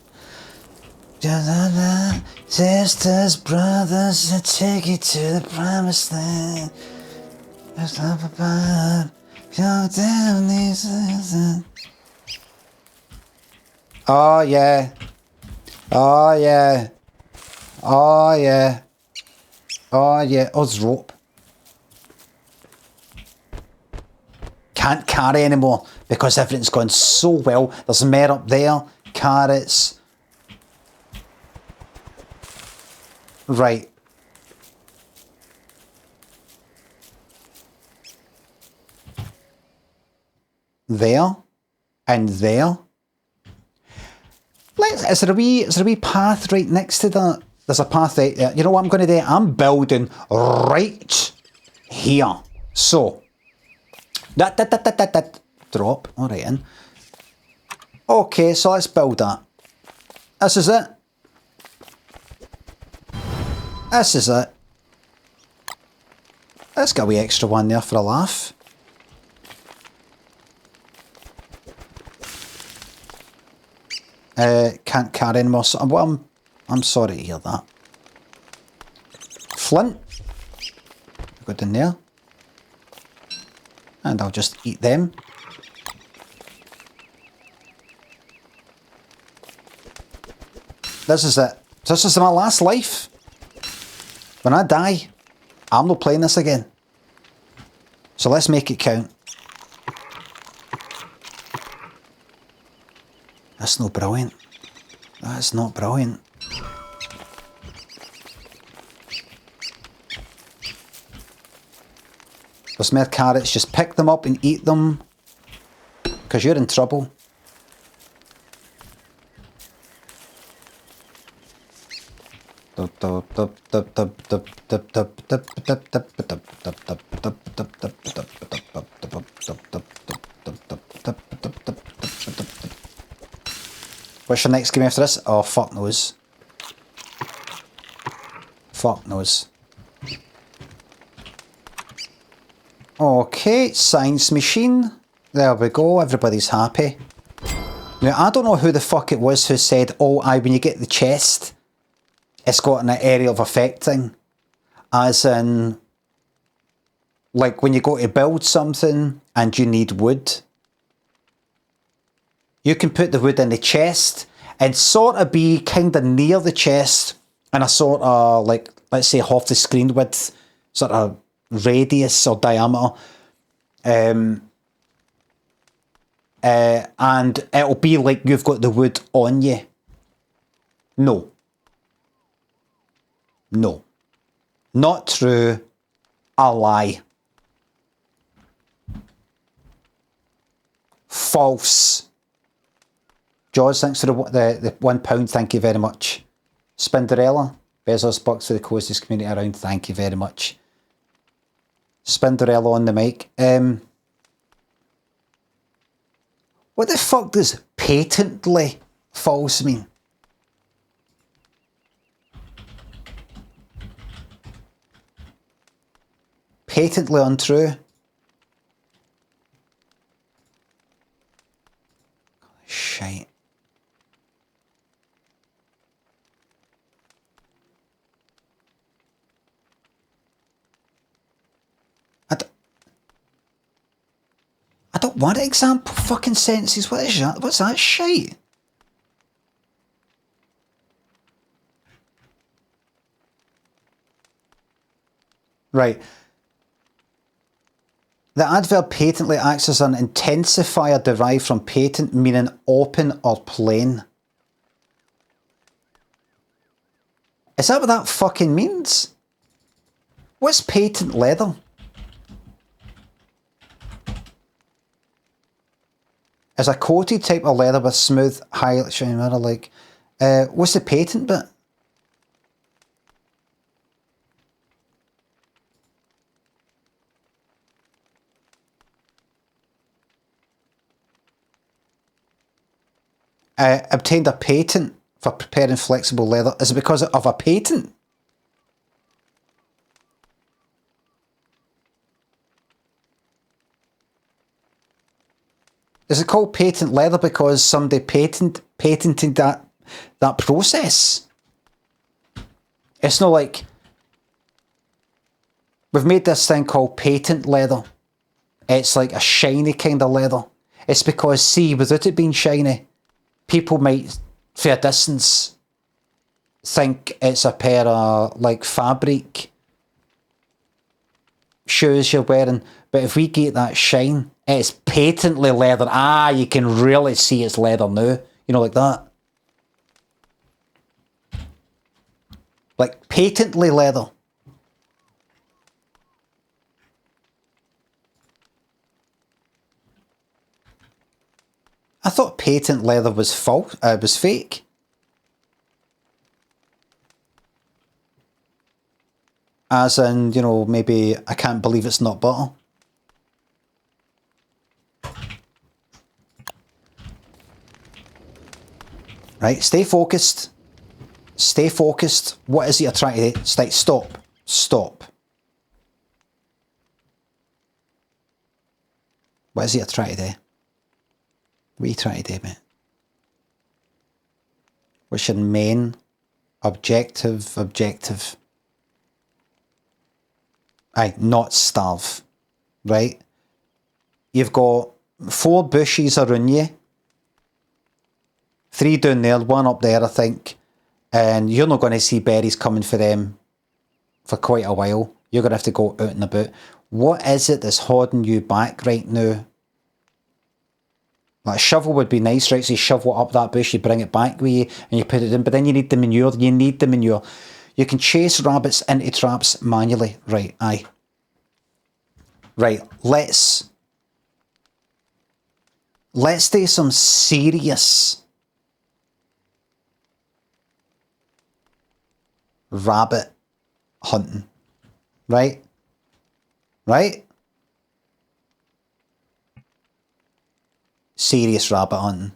Sisters, brothers, I take you to the promised land. There's love above, go down these. Oh yeah. Oh yeah. Oh yeah. Oh yeah. Oh, it's rope. Can't carry anymore because everything's gone so well. There's mare up there, carrots. Right. There and there. Is there a wee path right next to that? There's a path right there. You know what I'm going to do? I'm building right here. So that drop. All right, in. Okay, so let's build that. This is it. This is it. Let's get a wee extra one there for a laugh. Can't carry anymore. So, well, I'm sorry to hear that. Flint. Go down there. And I'll just eat them. This is it. This is my last life. When I die, I'm not playing this again. So let's make it count. That's not brilliant. That's not brilliant. There's more carrots. Just pick them up and eat them. Because you're in trouble. What's your next game after this? Oh, fuck knows. Fuck knows. Okay, science machine. There we go, everybody's happy. Now, I don't know who the fuck it was who said, oh, aye, when you get the chest, it's got an area of effect thing. As in, like when you go to build something and you need wood, you can put the wood in the chest and sort of be kind of near the chest and a sort of, like, let's say half the screen width, sort of radius or diameter. And it'll be like you've got the wood on you. No. No. Not true. A lie. False. Jaws, thanks for the £1. Thank you very much. Spinderella. Bezos bucks for the closest community around. Thank you very much. Spinderella on the mic. What the fuck does patently false mean? Patently untrue. Shite. I don't want example fucking sentences. What is that? What's that shite? Right. The adverb patently acts as an intensifier derived from patent, meaning open or plain. Is that what that fucking means? What's patent leather? Is a coated type of leather with smooth, highlight, shiny mirror like. What's the patent bit? Obtained a patent for preparing flexible leather. Is it because of a patent? Is it called patent leather because somebody patented that process? It's not like we've made this thing called patent leather. It's like a shiny kind of leather. It's because, see, without it being shiny, people might, for a distance, think it's a pair of, like, fabric shoes you're wearing. But if we get that shine, it's patently leather. Ah, you can really see it's leather now. You know, like that. Like, patently leather. I thought patent leather was false, was fake. As in, you know, maybe I can't believe it's not butter. Right, stay focused. Stay focused. What is it you're trying to do? Stop. Stop. What is it you're trying to do? What are you trying to do, mate? What's your main objective? Aye, not starve. Right? You've got 4 bushes around you. 3 down there, 1 up there, I think. and you're not going to see berries coming for them for quite a while. You're going to have to go out and about. What is it that's holding you back right now? Like a shovel would be nice, right? So you shovel it up that bush, you bring it back with you, and you put it in. But then you need the manure. You need the manure. You can chase rabbits into traps manually. Right, aye. Right, let's do some serious rabbit hunting. Right? Right? Serious rabbit hunting.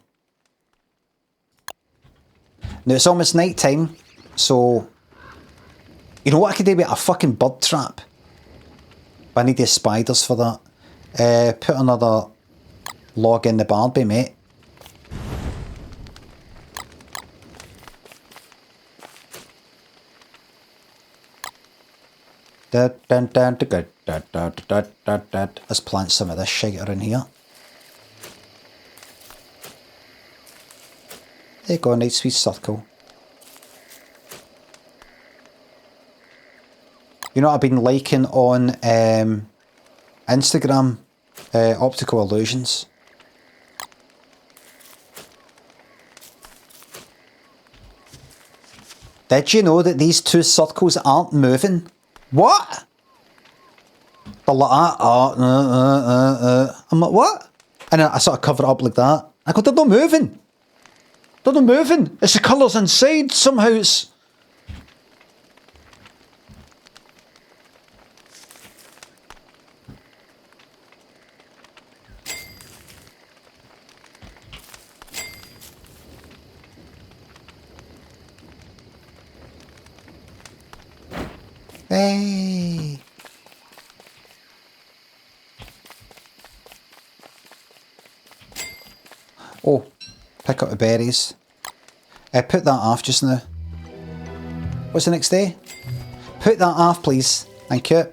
Now it's almost night time, so you know what I could do with a fucking bird trap? But I need the spiders for that. Put another log in the Barbie, mate. Let's plant some of this shit in here. There you go, a nice sweet circle. You know what I've been liking on Instagram? Optical illusions. Did you know that these two circles aren't moving? What? They're like that. I'm like, what? And then I sort of cover it up like that. I go, they're not moving. They're not moving. It's the colours inside. Somehow it's... Hey. Oh, pick up the berries. Put that off just now. What's the next day? Put that off, please. Thank you.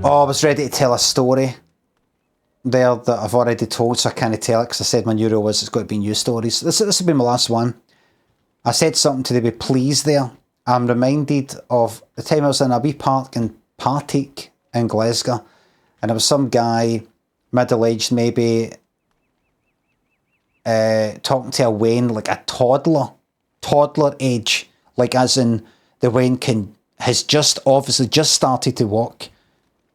Oh, I was ready to tell a story there that I've already told, so I can't tell it because I said my new rule was it's got to be new stories. This will be my last one. I said something to be pleased there. I'm reminded of the time I was in a wee park in Partick in Glasgow, and there was some guy, middle-aged maybe, talking to a Wayne like a toddler age, like as in the Wayne has obviously just started to walk,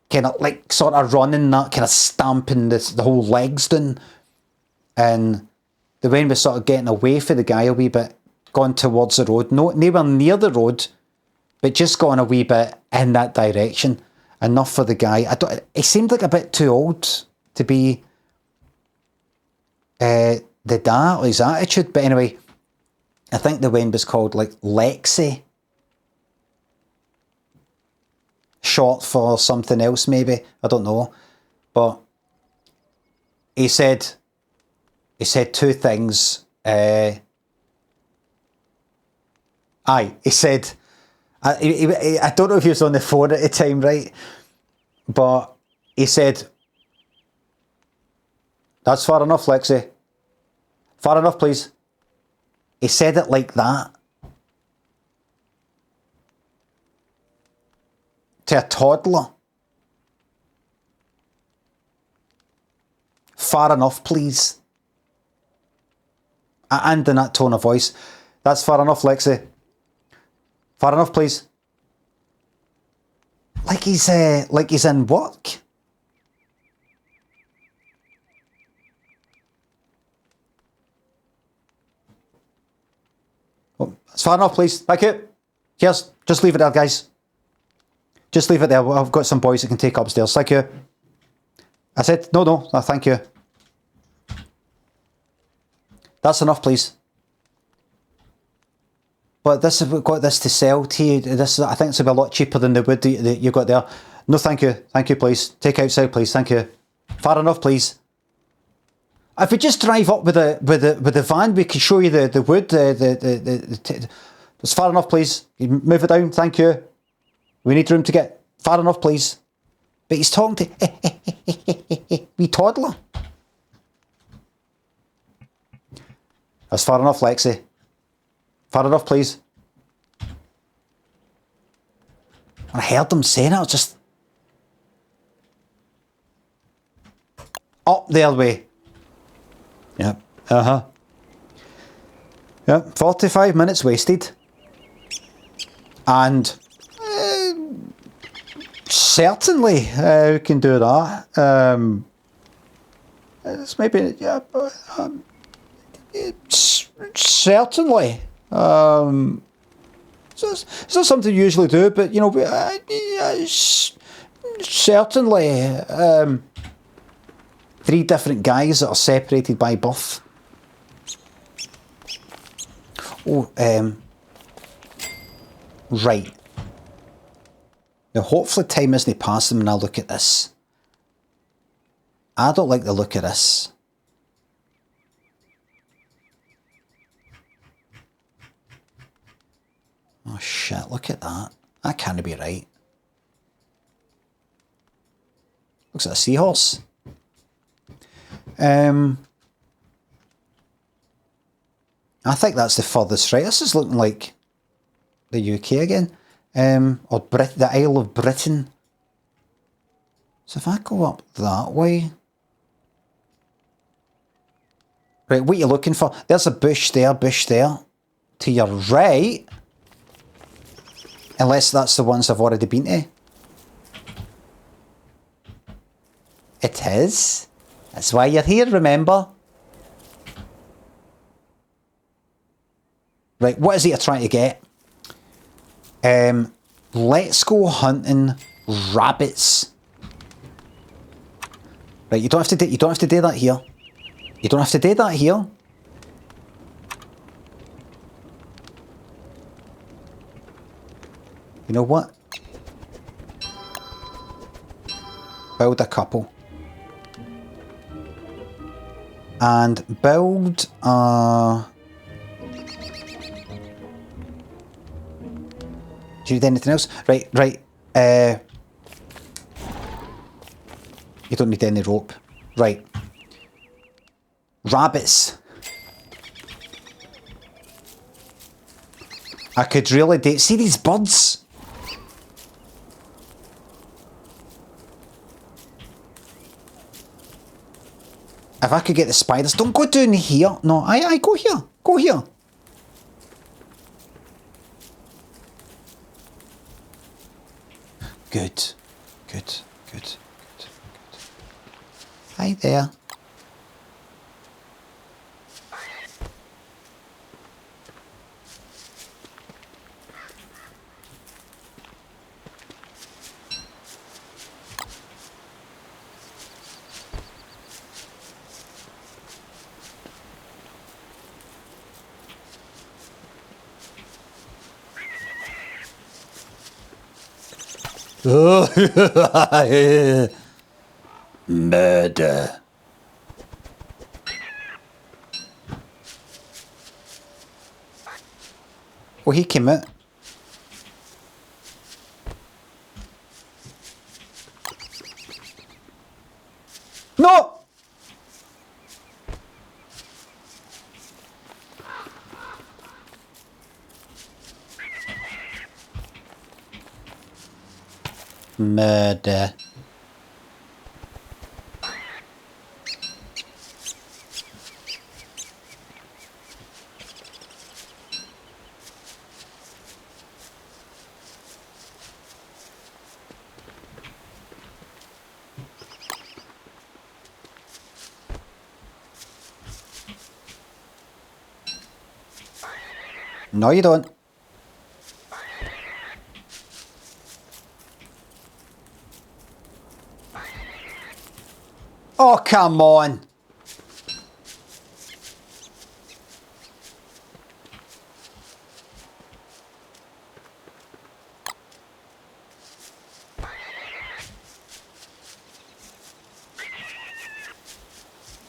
kind of like sort of running that, kind of stamping the whole legs down, and the Wayne was sort of getting away from the guy a wee bit, gone towards the road, nowhere near the road, but just gone a wee bit in that direction, enough for the guy. He seemed like a bit too old to be the dad or his attitude, but anyway, I think the Wayne was called like Lexi, short for something else maybe, I don't know, but he said two things. He said, I don't know if he was on the phone at the time, right? But he said, that's far enough, Lexi. Far enough, please. He said it like that. To a toddler. Far enough, please. And in that tone of voice. That's far enough, Lexi. Far enough, please. Like he's in work. Oh, it's far enough, please. Thank you. Cheers. Just leave it there, guys. Just leave it there. I've got some boys that can take upstairs. Thank you. I said, no, thank you. That's enough, please. But we've got this to sell to you. I think it's a lot cheaper than the wood that you got there. No, thank you. Thank you, please. Take outside, please. Thank you. Far enough, please. If we just drive up with the van, we can show you the wood. It's far enough, please. You move it down. Thank you. We need room to get far enough, please. But he's talking to wee toddler. That's far enough, Lexi. Far enough, please. I heard them saying it, I was just... Up their way. Yep. Yep, 45 minutes wasted. And... certainly, we can do that. It's maybe... Yeah, certainly. It's not something you usually do, but, you know, certainly. 3 different guys that are separated by birth. Oh, right. Now, hopefully time isn't passing when I look at this. I don't like the look of this. Oh shit, look at that. That can't be right. Looks like a seahorse. I think that's the furthest right. This is looking like the UK again. Or the Isle of Britain. So if I go up that way... Right, what are you looking for? There's a bush there. To your right. Unless that's the ones I've already been to. It is. That's why you're here, remember? Right, what is it you're trying to get? Let's go hunting rabbits. Right, you don't have to do that here. You don't have to do that here. You know what? Build a couple. And build a... Do you need anything else? Right. You don't need any rope. Right. Rabbits. I could really do... See these birds? If I could get the spiders... Don't go down here. No, I go here. Go here. Good. Hi there. Murder. Oh, he came out. No! Murder. No, you don't. Oh, come on.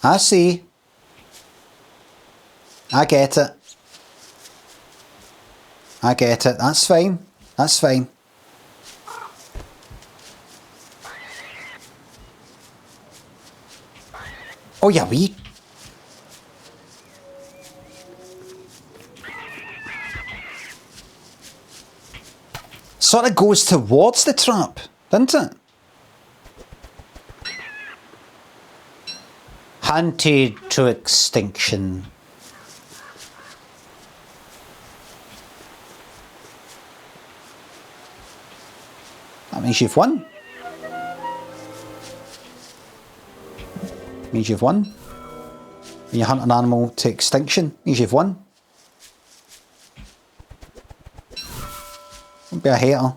I see. I get it. I get it. That's fine. That's fine. Oh, yeah, we. Sort of goes towards the trap, doesn't it? Hunted to extinction. That means you've won. Means you've won. When you hunt an animal to extinction, means you've won. Don't be a hater.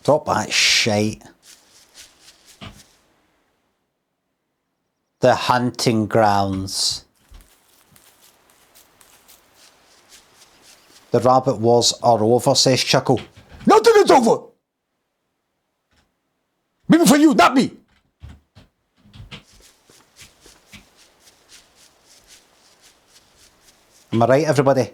Drop that shite. The hunting grounds. The rabbit wars are over, says Chuckle. Nothing is over! Maybe for you, not me! Am I right, everybody?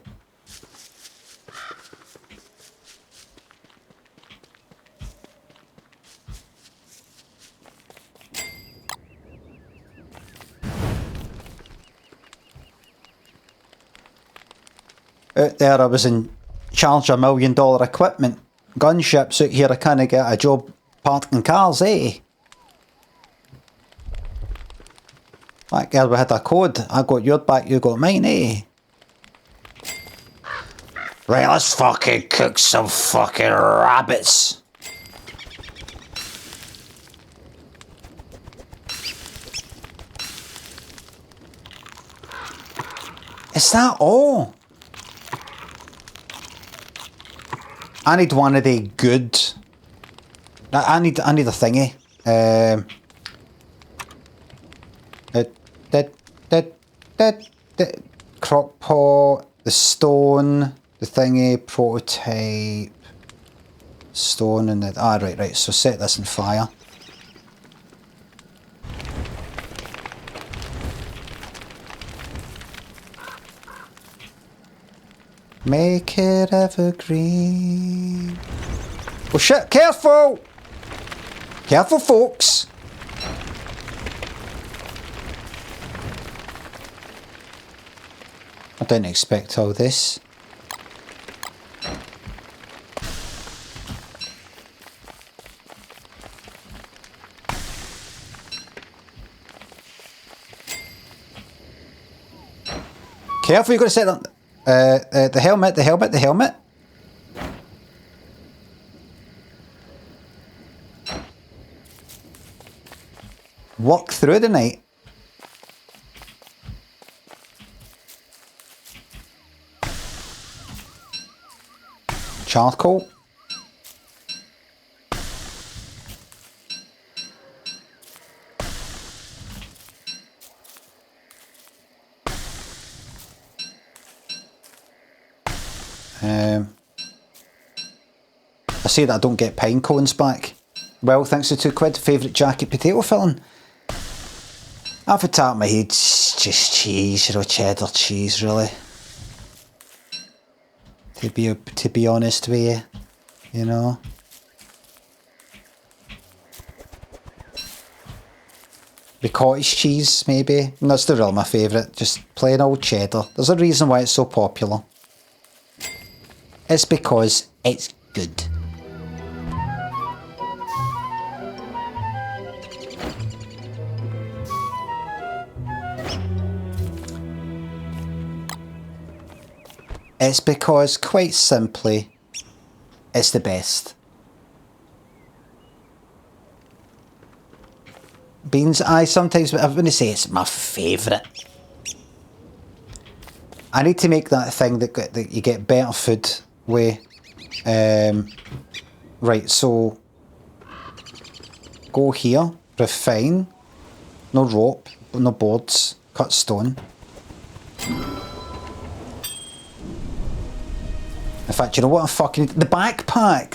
Out there I was in charge of $1 million equipment. Gunships out here I can't get a job parking cars, eh? That girl, we had a code. I got your back, you got mine, eh? Right, let's fucking cook some fucking rabbits. Is that all? I need one of the good. I need a thingy. The crock pot, the stone, the thingy, prototype, stone, and the. Ah, right. So set this on fire. Make it evergreen. Oh shit, careful! Careful, folks. I didn't expect all this. Careful, you've got to set that. The helmet. Walk through the night. Charcoal. I say that I don't get pine cones back. Well, thanks to £2. Favourite jacket potato filling. Off the top of my head, it's just cheese, cheddar cheese, really. To be honest with you, you know. The cottage cheese, maybe. And that's still really my favourite. Just plain old cheddar. There's a reason why it's so popular. It's because it's good. It's because, quite simply, it's the best. Beans, sometimes I'm going to say it's my favourite. I need to make that thing that you get better food with. Right, so go here, refine, no rope, no boards, cut stone. In fact, you know what I fucking... The backpack!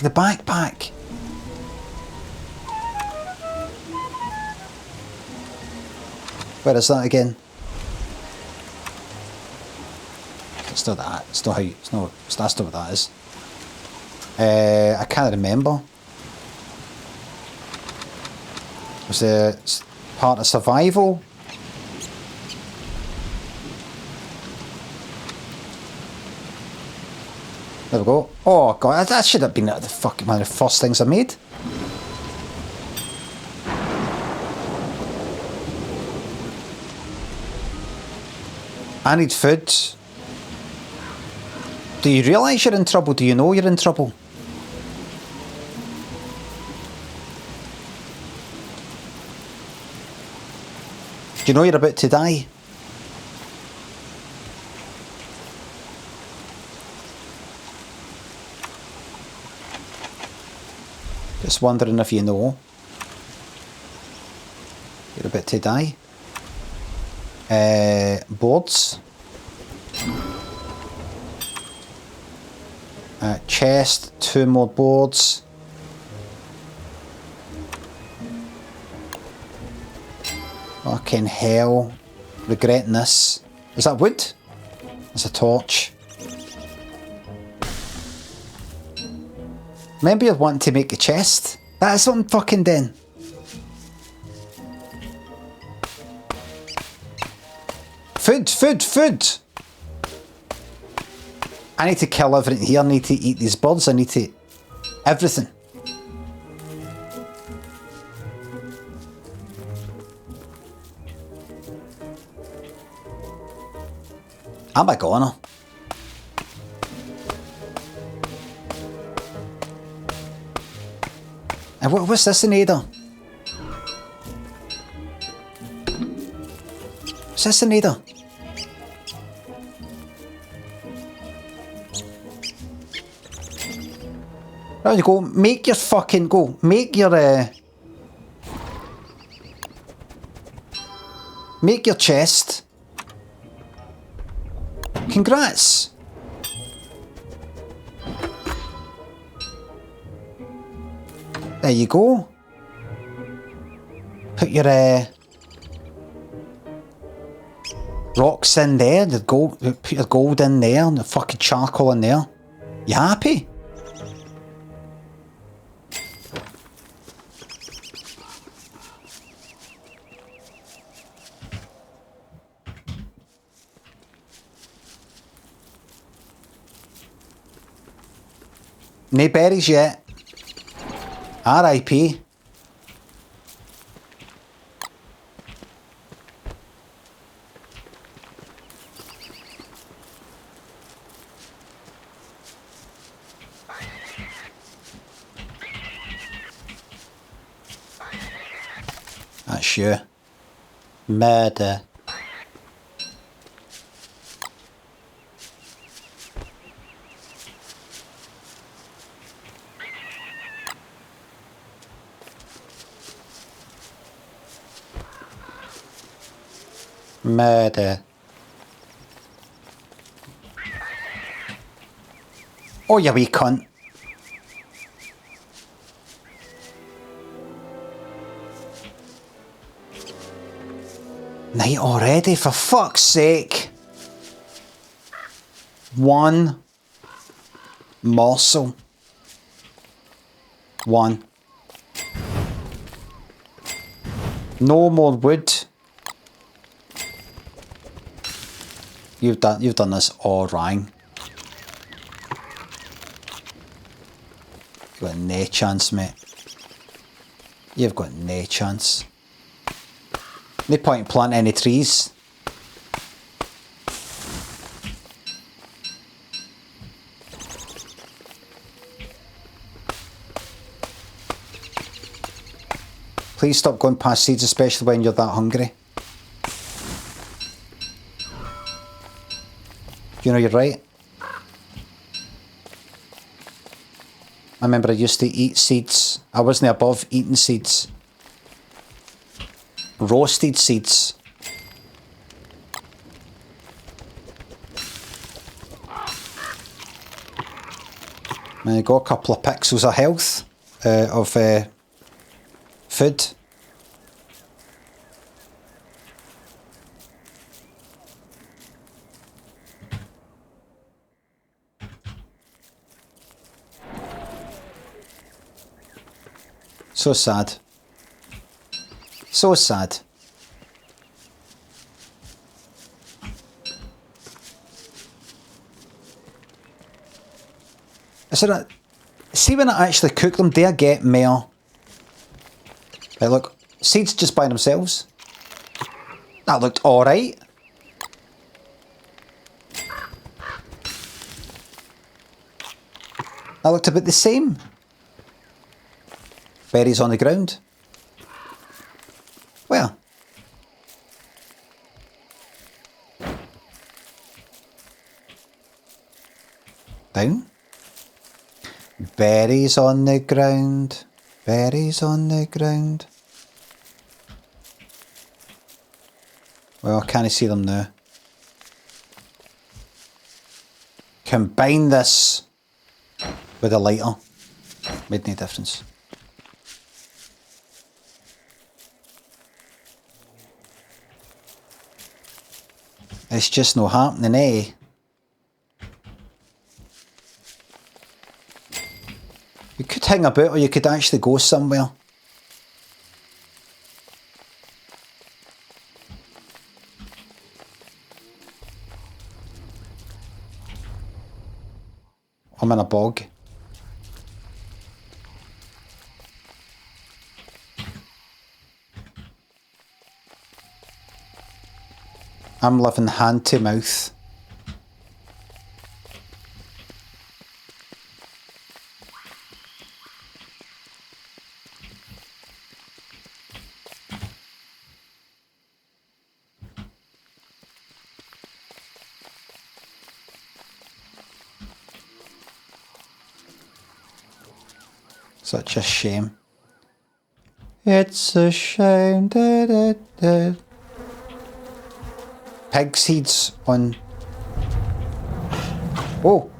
Where is that again? It's not that. It's not how you... It's not... That's not what that is. I can't remember. Was it part of survival? There we go. Oh god, that should have been the fucking one of the first things I made. I need food. Do you realise you're in trouble? Do you know you're in trouble? Do you know you're about to die? Just wondering if you know. You're about to die. Boards. Chest, 2 more boards. Fucking hell. Regretting this. Is that wood? It's a torch. Remember you're wanting to make a chest? That is what I'm fucking doing. Food, food, food! I need to kill everything here. I need to eat these birds. I need to... everything. I'm a goner. And what's this in either? What's this in either? There you go. Make your fucking go. Make your make your chest. Congrats. There you go. Put your rocks in there. The gold. Put your gold in there. And the fucking charcoal in there. You happy? No berries yet. R.I.P. That's you. Murder. Murder. Oh, you wee cunt. Night already, for fuck's sake. One morsel. One. No more wood. You've done this all wrong. You've got no chance, mate. You've got no chance. No point in planting any trees. Please stop going past seeds, especially when you're that hungry. You know you're right. I remember I used to eat seeds. I wasn't above eating seeds. Roasted seeds. And I got a couple of pixels of health, of food. So sad. So sad. Is there a... See when I actually cook them, do I get more? Right, look. Seeds just by themselves. That looked alright. That looked about the same. Berries on the ground. Where? Down. Berries on the ground. Berries on the ground. Well, I can't see them now. Combine this with a lighter. Made no difference. It's just not happening, eh? You could hang about, or you could actually go somewhere. I'm in a bog. I'm living hand to mouth. Such a shame. It's a shame. Da, da, da. Pig seeds on. Oh.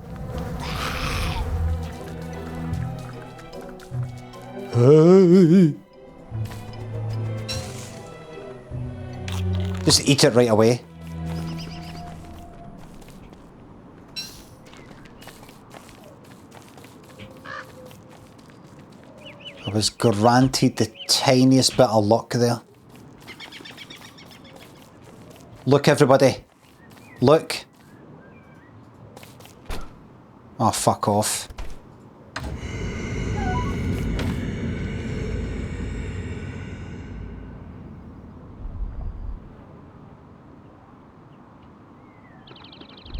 Hey. Just eat it right away. I was granted the tiniest bit of luck there. Look, everybody. Look. Oh, fuck off.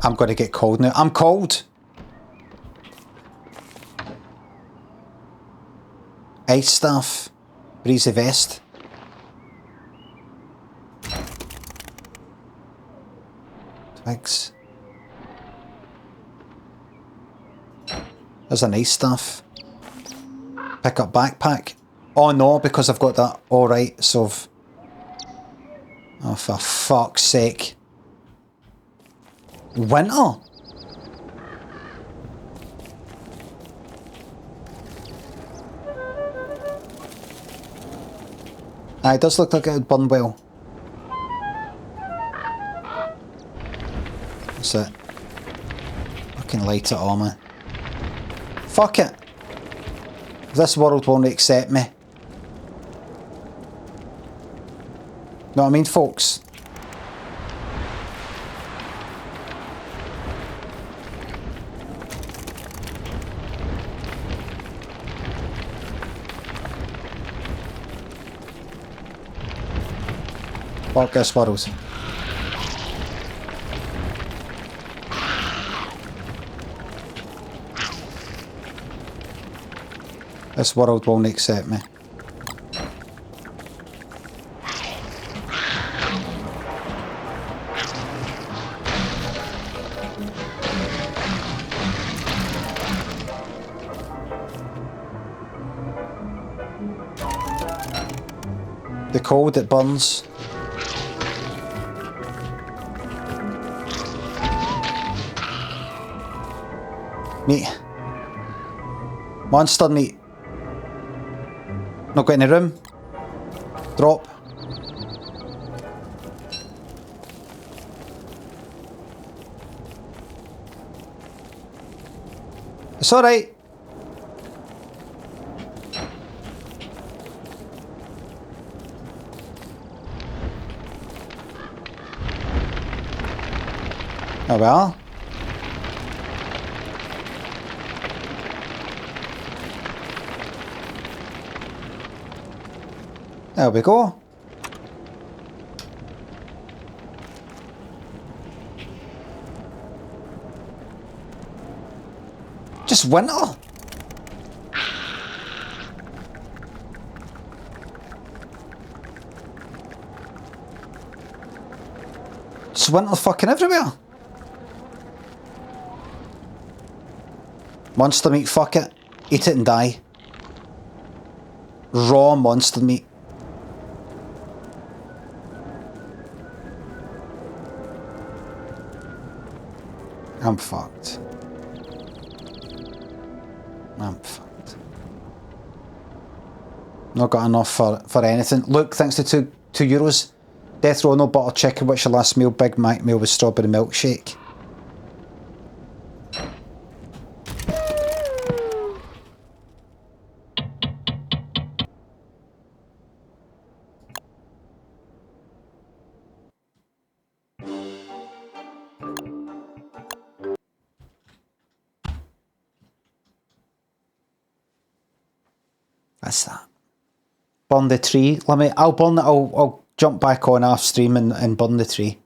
I'm going to get cold now. I'm cold. Ice staff. Breezy vest. Twigs. There's a nice stuff. Pick up backpack. Oh no, because I've got that. Alright, so I've... Oh, for fuck's sake. Winter? It does look like it would burn well. That's it. Fucking light it on, man. Fuck it. This world won't accept me. Know what I mean, folks? Fuck this world. This world won't accept me. The cold, it burns. Meat. Monster meat. Not got any room. Drop. It's alright. Oh well. There we go. Just winter. Just winter fucking everywhere. Monster meat, fuck it. Eat it and die. Raw monster meat. I'm fucked. I'm fucked. Not got enough for anything. Look, thanks to two euros. Death row, no butter chicken. What's your last meal? Big Mac meal with strawberry milkshake. That's that. Burn the tree. Let me. I'll burn it. I'll jump back on off stream and burn the tree.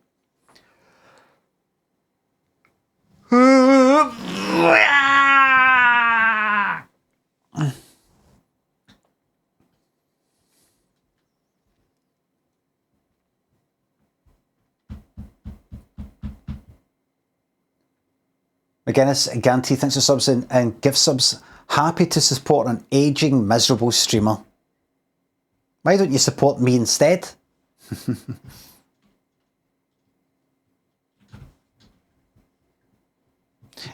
McGinnis, Ganty, thanks for subs and gift subs. Happy to support an aging, miserable streamer. Why don't you support me instead?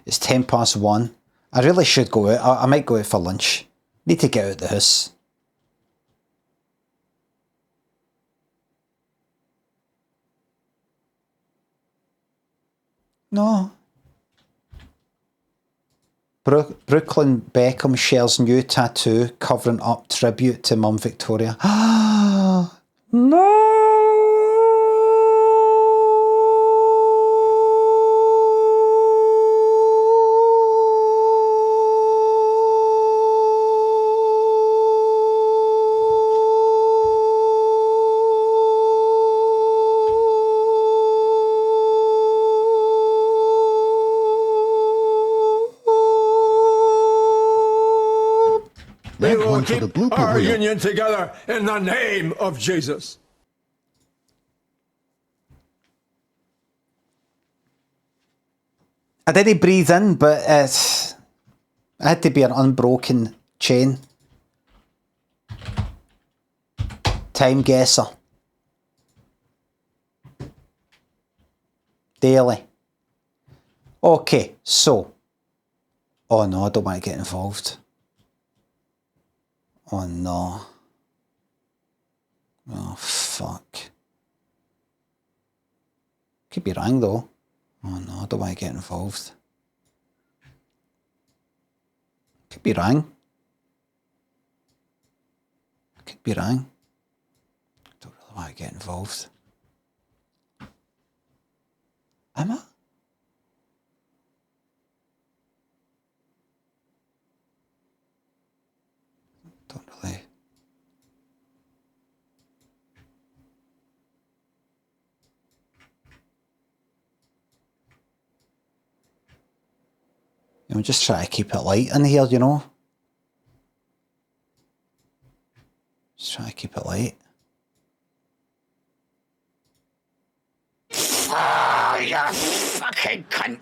It's 1:10. I really should go out. I might go out for lunch. Need to get out the house. No. Brooklyn Beckham shares new tattoo covering up tribute to Mum Victoria. No! We will keep our union together in the name of Jesus. I didn't breathe in, but it had to be an unbroken chain. TIMEGUESSR. Daily. Okay, so. Oh no, I don't want to get involved. Oh no. Oh fuck. Could be wrong though. Oh no, I don't want to get involved. Could be wrong. Could be wrong. Don't really want to get involved. Am I? Don't really. I'm just trying to keep it light in here, you know. Just trying to keep it light. Oh, you fucking cunt.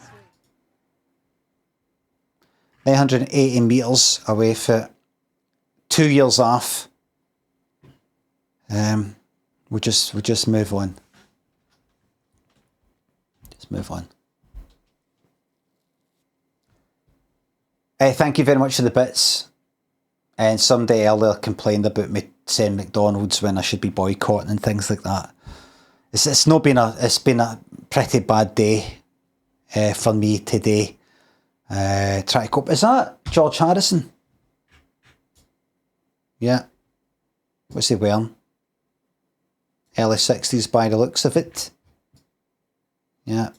980 metres away for 2 years off. We'll just move on. Just move on. Thank you very much for the bits. And somebody earlier complained about me saying McDonald's when I should be boycotting and things like that. It's been a pretty bad day for me today. Try to cope. Is that George Harrison? Yeah. What's he wearing? Early 60s by the looks of it. Yeah.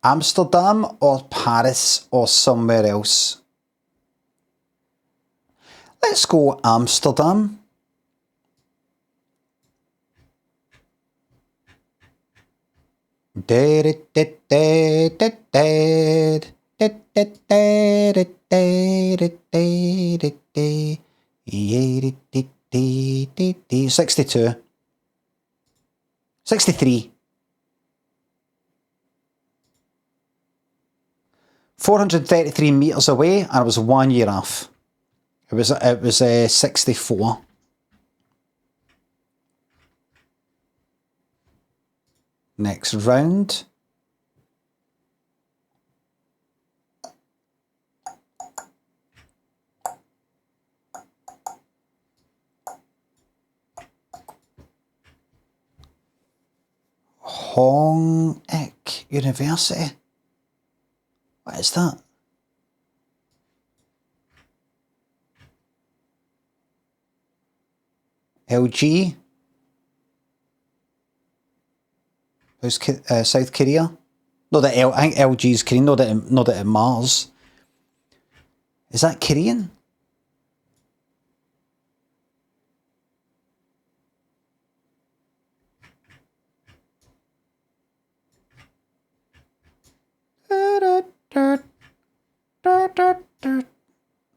Amsterdam or Paris or somewhere else? Let's go Amsterdam. $62. 63. 433 meters away, and I was 1 year off. It was 64. Next round. Hong Ek University. What is that? LG. How's South Korea? No, that I think LG's Korean. Not that Mars. Is that Korean?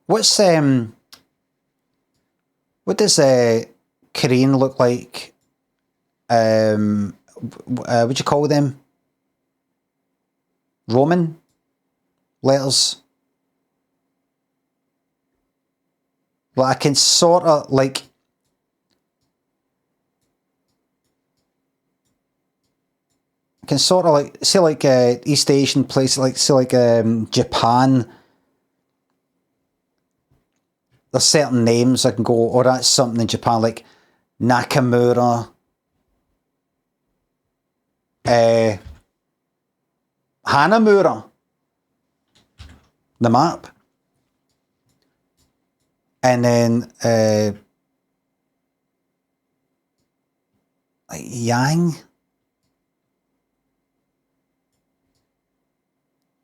What's what does Korean look like? What'd you call them? Roman letters. Well, I can sort of like. I can sort of like say like East Asian places, like say like Japan. There's certain names I can go, oh, that's something in Japan, like Nakamura, Hanamura, the map, and then like Yang,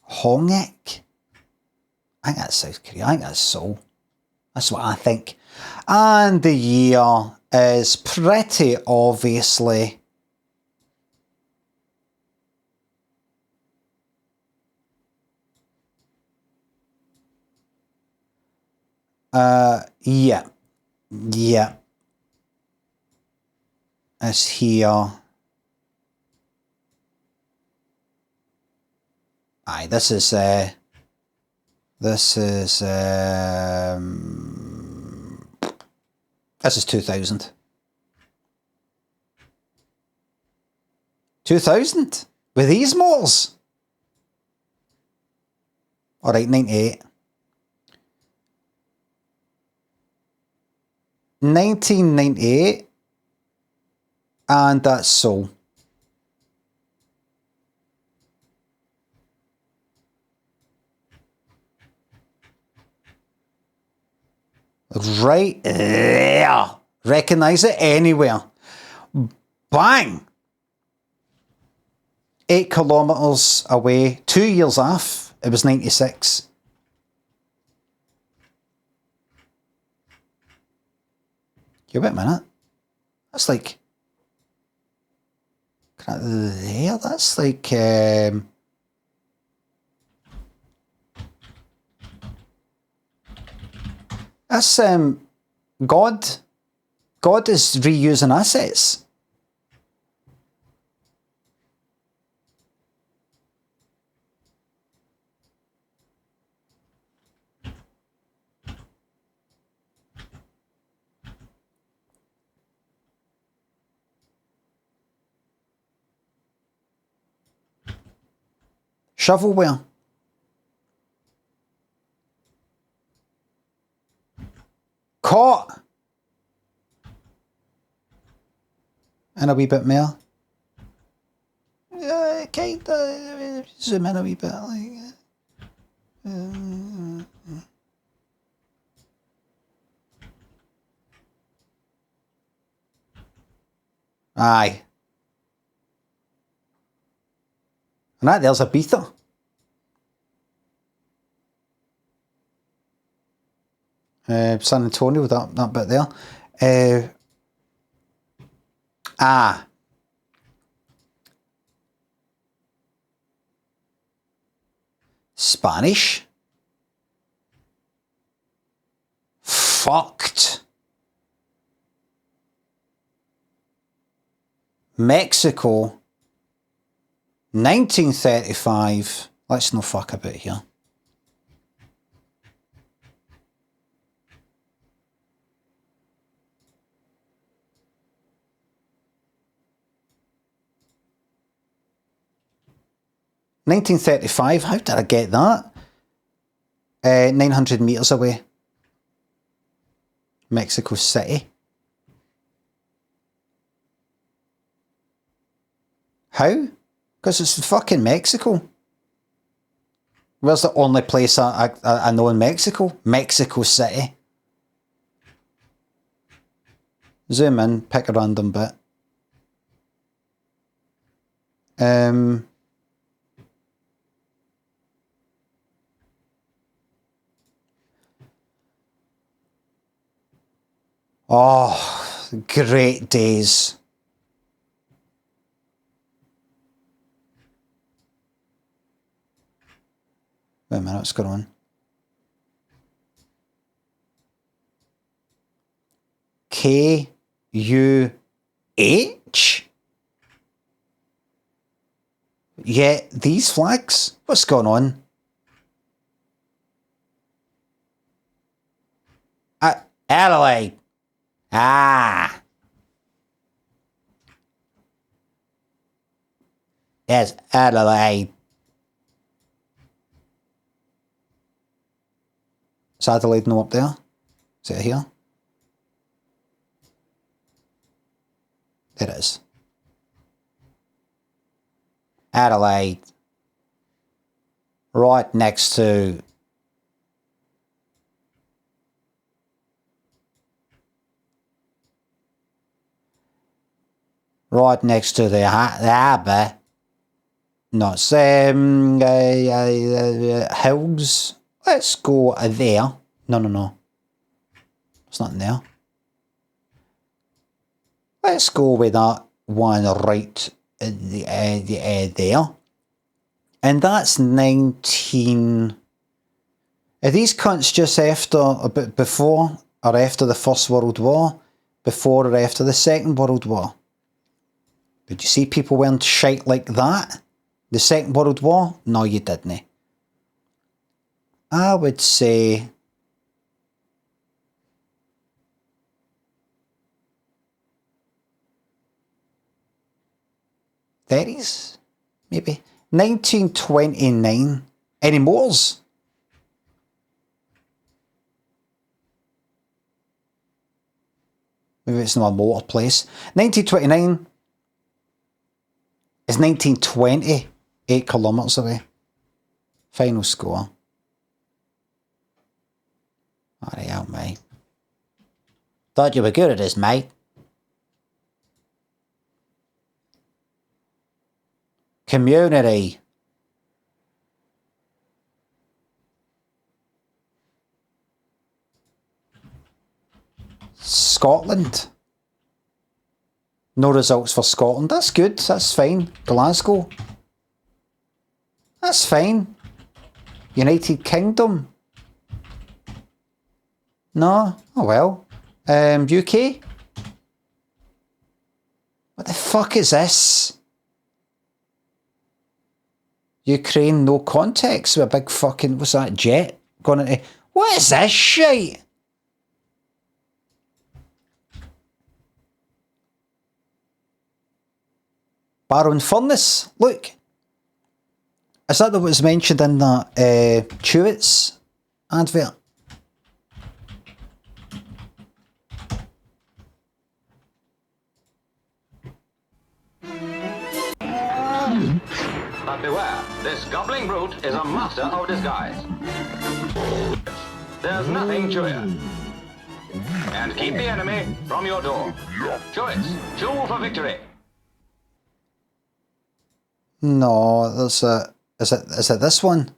Hongek. I think that's South Korea. I think that's Seoul. That's what I think. And the year is pretty obviously yeah. It's here. Aye, this is 2000. 2000? With these models? Alright, 98. 1998. And that's Seoul. Right there. Recognise it anywhere. Bang! 8 kilometres away. 2 years off. It was 96. Yeah, wait a minute. That's like... there? That's like... that's God. God is reusing assets. Shovelware. Caught. And a wee bit more. Kind of zoom in a wee bit. Like, aye. And that there's Ibiza. San Antonio, that bit there. Spanish. Fucked. Mexico. 1935. Let's no fuck about here. $1935. How did I get that? 900 meters away. Mexico City. How? Because it's fucking Mexico. Where's the only place I know in Mexico? Mexico City. Zoom in, pick a random bit. Oh, great days. Wait a minute, what's going on? K-U-H? Yeah, these flags? What's going on? Adelaide. Ah. Yes, Adelaide. Is Adelaide no up there? Is it here? There it is. Adelaide. Right next to the harbour. No, it's hills. Let's go there. No. It's not in there. Let's go with that one right there. And that's 19... Are these cunts just after, a bit before or after the First World War? Before or after the Second World War? Did you see people wearing shite like that? The Second World War? No, you didn't. I would say... '30s? Maybe. 1929. Any mores? Maybe it's not a motor place. 1929 is 1920. 8 kilometres away. Final score. Alright, out, mate. Thought you were good at this, mate. Community. Scotland. No results for Scotland. That's good. That's fine. Glasgow. That's fine. United Kingdom. No? Oh well. UK? What the fuck is this? Ukraine, no context with a big fucking, what's that, jet going into... What is this shit? Baron Furnace, look. Is that what was mentioned in that Chewits advert? But beware, this gobbling brute is a master of disguise. There's nothing chewier. And keep the enemy from your door. Chewits, chew for victory. No, there's a... Is it this one?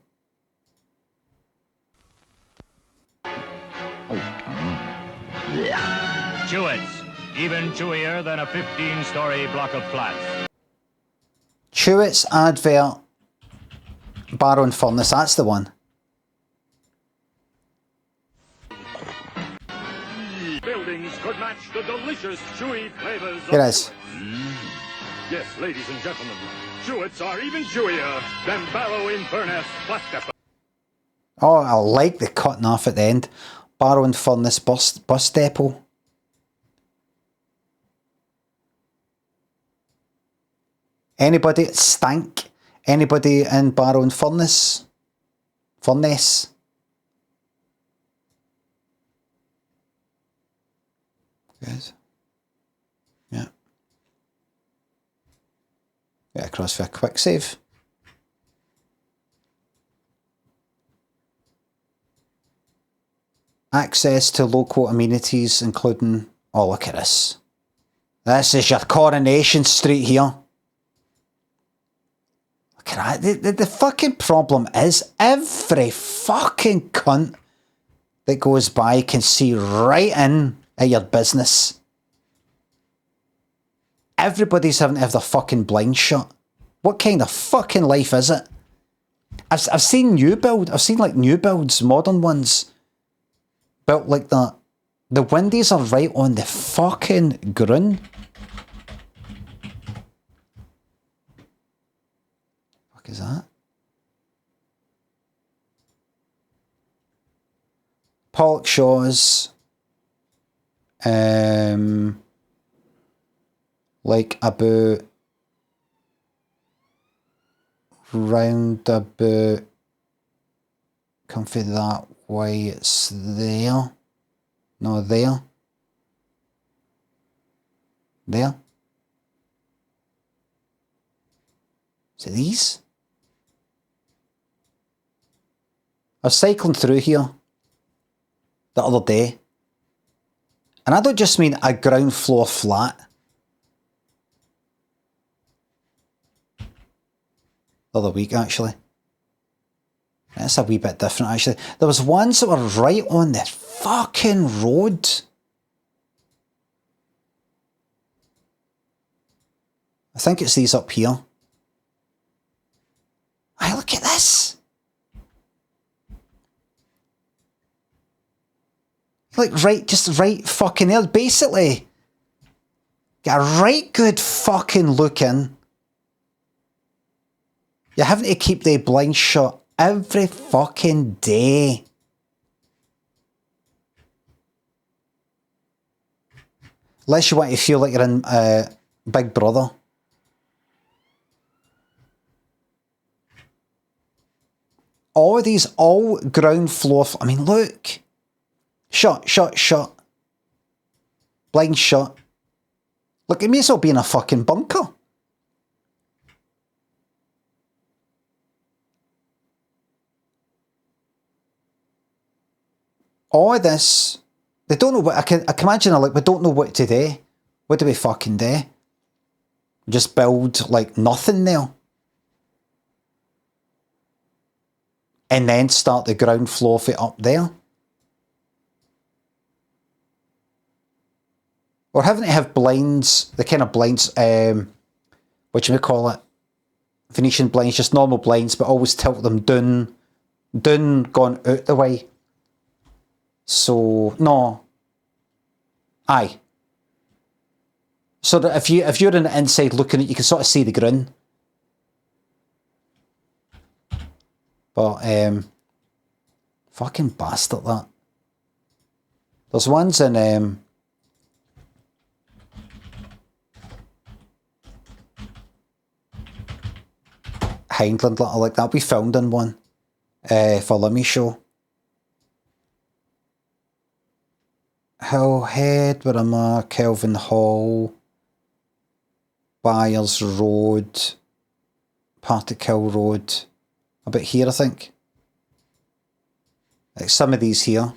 Chewits, even chewier than a 15-story block of flats. Chewits advert, Barrow and Furnace, that's the one. Buildings could match the delicious chewy flavors of... Here it is. Yes, ladies and gentlemen, Chewits are even chewier than Barrow in Furnace flat depot. Oh, I like the cutting off at the end. Barrow and Furnace bus depot. Anybody at Stank? Anybody in Barrow and Furnace? Furnace? Good. Yeah. Get across for a quick save. Access to local amenities, including... Oh, look at this. This is your Coronation Street here. Look at that. The fucking problem is every fucking cunt that goes by can see right in at your business. Everybody's having to have their fucking blinds shut. What kind of fucking life is it? I've seen new build. I've seen like new builds, modern ones. Built like that. The windows are right on the fucking ground. What is that? Pollock Shaw's. Like about round about come for that way, it's there. No, there. There. Is it these? I was cycling through here the other day. And I don't just mean a ground floor flat. The other week, actually. That's a wee bit different, actually. There was ones that were right on the fucking road. I think it's these up here. Hey, look at this. Like, right, just right fucking there. Basically, get a right good fucking look in. You're having to keep the blinds shut every fucking day. Unless you want to feel like you're in Big Brother. All of these, all ground floor. I mean, look. Shut, shut, shut. Blind shut. Look, it may as well be in a fucking bunker. All of this, they don't know what, I can imagine, like, we don't know what to do. What do we fucking do? Just build, like, nothing there. And then start the ground floor for up there. We're having to have blinds, the kind of blinds, what do we call it? Venetian blinds, just normal blinds, but always tilt them down, gone out the way. So, no. Aye. So that if you're in the inside looking at it, you can sort of see the ground. But, fucking bastard, that. There's ones in, Hindland, like that. We filmed in one, for Limmy'S show. Hillhead, where am I? Kelvin Hall, Byers Road, Particle Road, about here, I think. Like some of these here.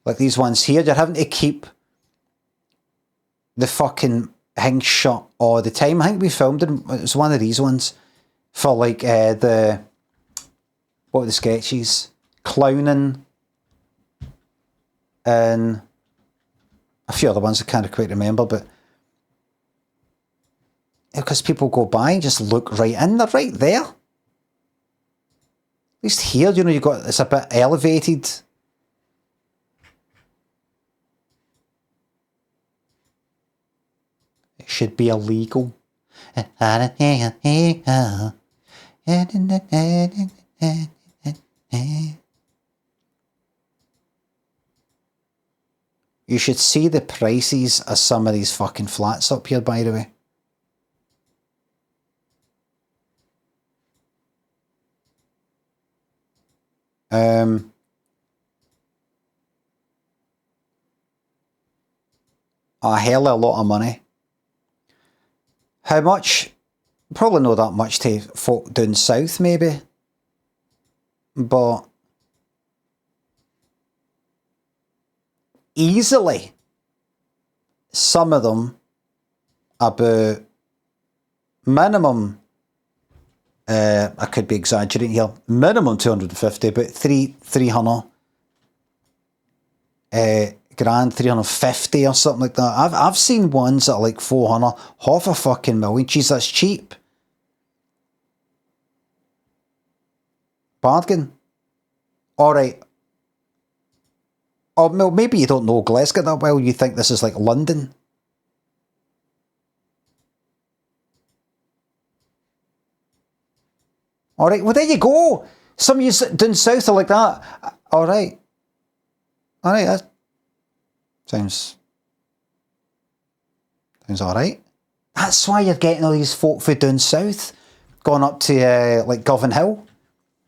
Like these ones here, you're having to keep the fucking things shut all the time. I think we filmed it. It was one of these ones for like what were the sketches? Clowning and a few other ones I can't quite remember, but because people go by and just look right in, they're right there. At least here, you know, you got it's a bit elevated. It should be illegal. You should see the prices of some of these fucking flats up here, by the way. A hell of a lot of money. How much? Probably not that much to folk down south, maybe. But easily, some of them about minimum, I could be exaggerating here, minimum 250, but 300 grand, 350 or something like that. I've seen ones that are like 400, half a fucking million. Jeez, that's cheap. Bargain. Alright. Or maybe you don't know Glasgow that well, you think this is like London. Alright, well there you go. Some of you down south are like that. Alright. Alright, that sounds alright. That's why you're getting all these folk from down south going up to like Govan Hill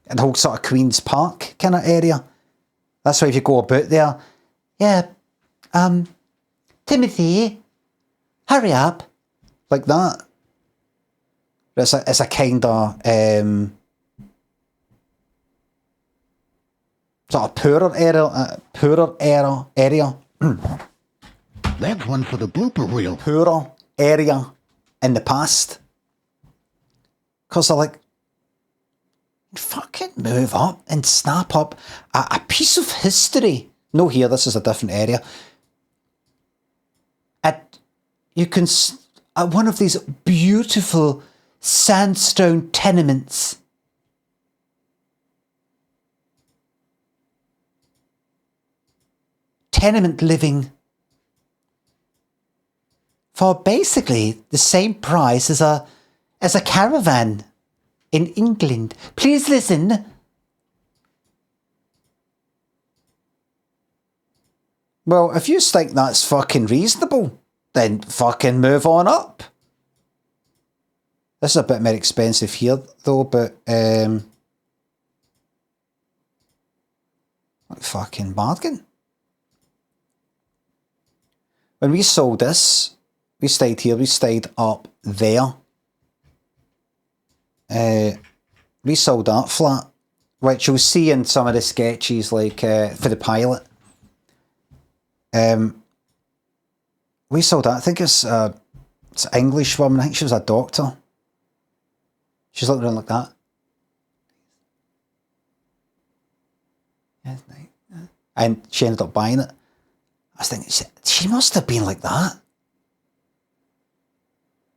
and the whole sort of Queen's Park kind of area. That's why if you go about there, yeah, Timothy, hurry up, like that. It's a kind of sort of poorer area. That's one for the blooper reel. Poorer area in the past. Because they're like, fucking move up and snap up a piece of history. No, here, this is a different area. You can, at one of these beautiful sandstone tenements. Tenement living for basically the same price as a caravan in England. Please listen. Well, if you think that's fucking reasonable, then fucking move on up. This is a bit more expensive here, though, but fucking bargain. When we sold this, we stayed here, we stayed up there. We sold that flat, which you'll see in some of the sketches, like for the pilot. We sold that. I think it's an English woman. I think she was a doctor. She's looking around like that. And she ended up buying it. I was thinking, she must have been like that.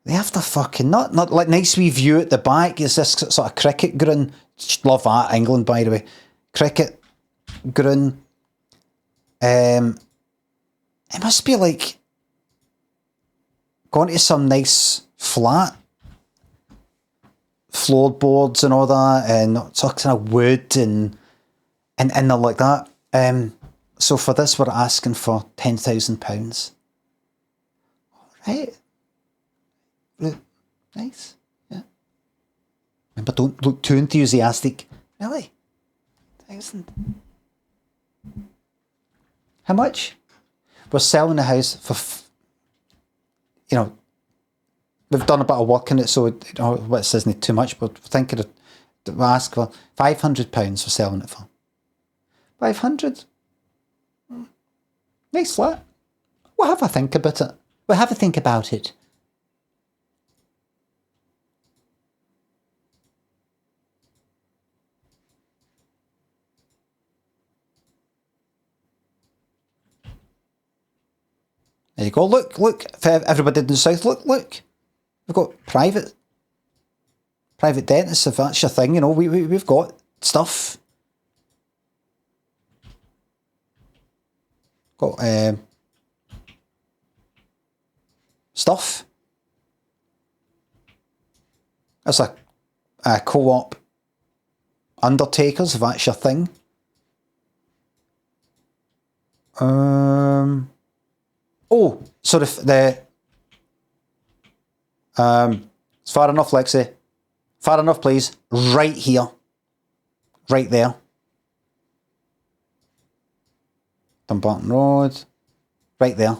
They have to fucking, not like nice wee view at the back. Is this sort of cricket ground? Love that, England, by the way. Cricket ground. It must be like going to some nice flat. Floorboards and all that, and talking of wood and they're like that. So for this, we're asking for £10,000. All right. Nice. Yeah. Remember, don't look too enthusiastic. Really? 1,000. How much? We're selling the house for, we've done a bit of work in it, so this isn't too much, but we're thinking we'll ask for £500 for selling it for. 500? Nice flat. We'll have a think about it. There you go. Look, for everybody in the south, look. We've got private dentists, if that's your thing, you know, we've got stuff. Got stuff. That's a co-op undertakers, if that's your thing. Oh, so it's far enough, Lexi. Far enough, please. Right here. Right there. Dumbarton Road. Right there.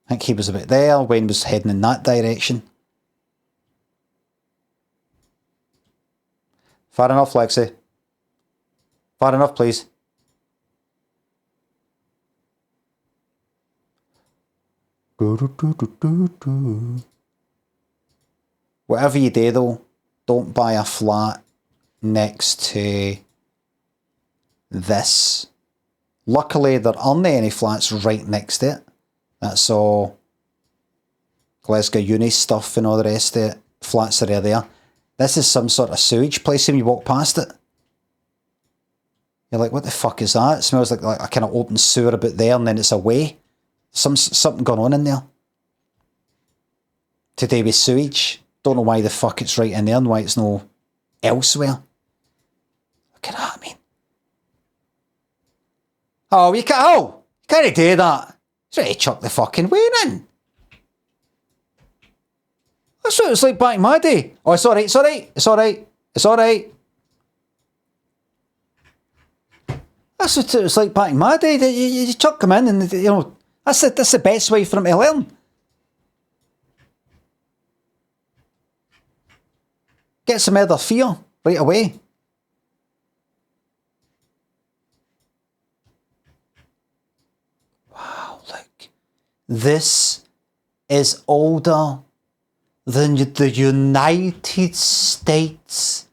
I think he was about there. Wayne was heading in that direction. Far enough, Lexi. Far enough, please. Whatever you do though, don't buy a flat next to this. Luckily there aren't any flats right next to it. That's all Glasgow uni stuff and all the rest of it. Flats are there. This is some sort of sewage place when you walk past it. You're like, what the fuck is that? It smells like a kind of open sewer about there and then it's away. Something going on in there. Today with sewage. Don't know why the fuck it's right in there and why it's no elsewhere. Look at that, I mean. Oh, you can't do that. It's ready to chuck the fucking Wayne in. That's what it's like back in my day. Oh, it's alright. That's what it was like back in my day. You chuck them in and, you know, that's the best way for them to learn. Get some other fear right away. Wow, look. This is older than the United States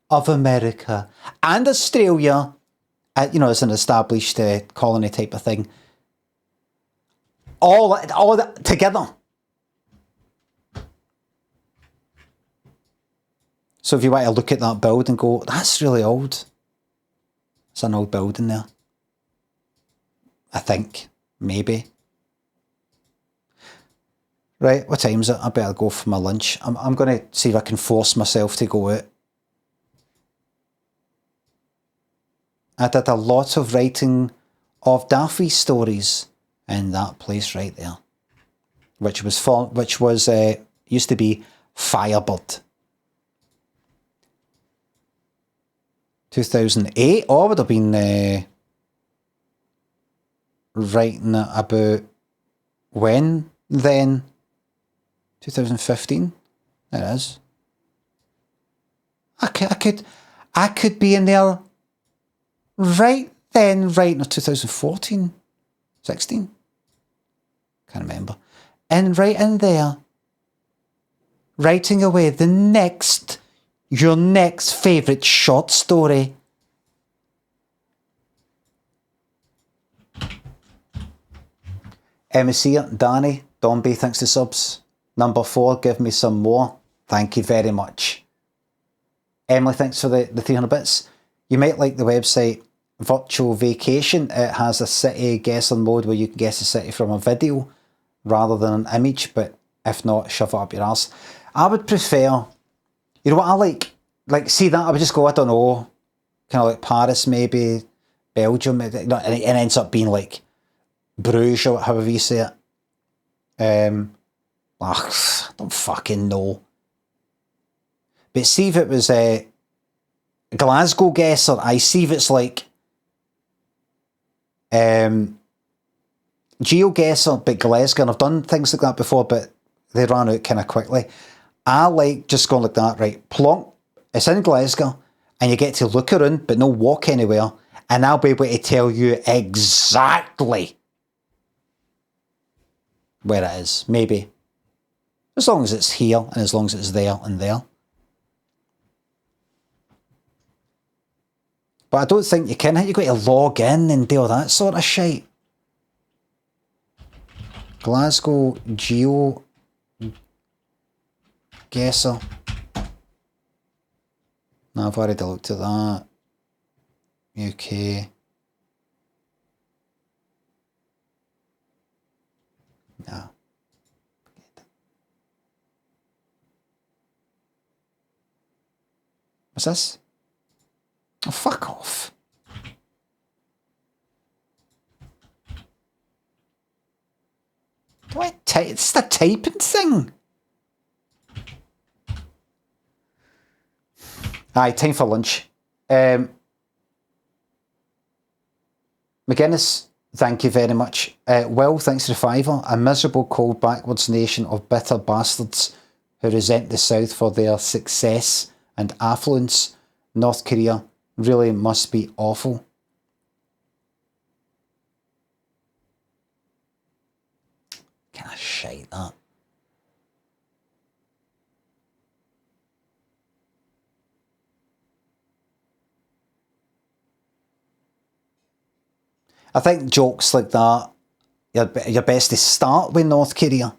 of America and Australia. You know, it's an established colony type of thing. All that together. So if you want to look at that building and go, that's really old. It's an old building there. I think. Maybe. Right, what time is it? I better go for my lunch. I'm going to see if I can force myself to go out. I did a lot of writing of Daffy stories in that place right there, which was used to be Firebird. 2008. Oh, I would have been writing about when then? 2015. It is. I could be in there right then, right in 2014, 16. Can't remember. And right in there, writing away your next favourite short story. Emma's here. Danny, Domby, thanks to subs. Number 4, give me some more. Thank you very much. Emily, thanks for the 300 bits. You might like the website Virtual Vacation. It has a city guessing mode where you can guess a city from a video rather than an image, but if not, shove it up your arse. I would prefer, you know what I like? Like, see that, I would just go, I don't know, kind of like Paris maybe, Belgium, and it ends up being like Bruges or however you say it. I don't fucking know. But see if it was Glasgow guesser, I see if it's like GeoGuessr, but Glasgow, and I've done things like that before, but they ran out kind of quickly. I like just going like that, right? Plonk, it's in Glasgow, and you get to look around, but no walk anywhere, and I'll be able to tell you exactly where it is, maybe. As long as it's here, and as long as it's there and there. But I don't think you can. You've got to log in and do all that sort of shit. Glasgow Geo Guesser. No, I've already looked at that. UK. No. What's this? Oh, fuck off. Do I type? It's the typing thing. Aye, time for lunch. McGuinness, thank you very much. Will, thanks for the £5. A miserable, cold, backwards nation of bitter bastards who resent the South for their success and affluence. North Korea really must be awful. Can I shite that? I think jokes like that, you're best to start with North Korea.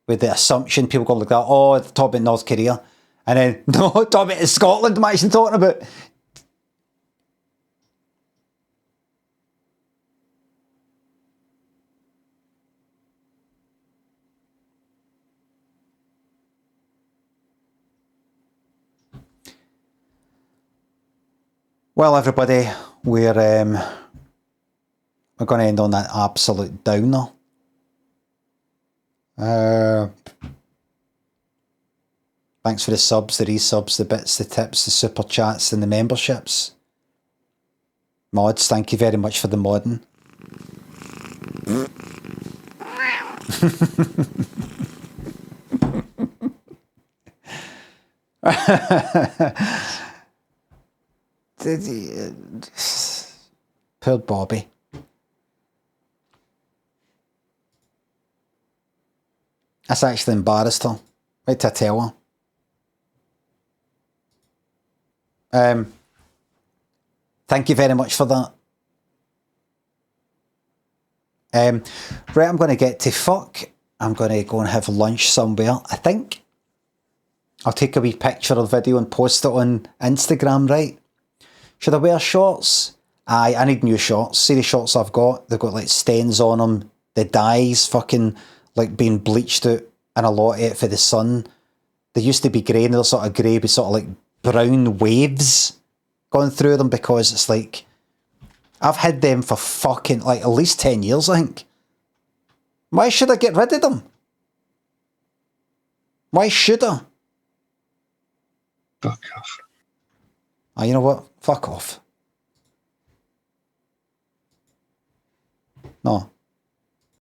With the assumption people go like that, oh, talk about North Korea. And then, no, talk about Scotland I'm actually talking about. Well, everybody, we're going to end on that absolute downer. Thanks for the subs, the resubs, the bits, the tips, the super chats, and the memberships. Mods, thank you very much for the modding. Poor Bobby. That's actually embarrassed her. Wait till I tell her. Thank you very much for that. Right, I'm going to get to fuck. I'm going to go and have lunch somewhere, I think. I'll take a wee picture or video and post it on Instagram, right? Should I wear shorts? Aye, I need new shorts. See the shorts I've got? They've got like stains on them. The dye's fucking like being bleached out and a lot of it for the sun. They used to be grey and they're sort of grey with sort of like brown waves going through them because it's like, I've had them for fucking like at least 10 years, I think. Why should I get rid of them? Why should I? Fuck off. Oh, you know what? Fuck off. No.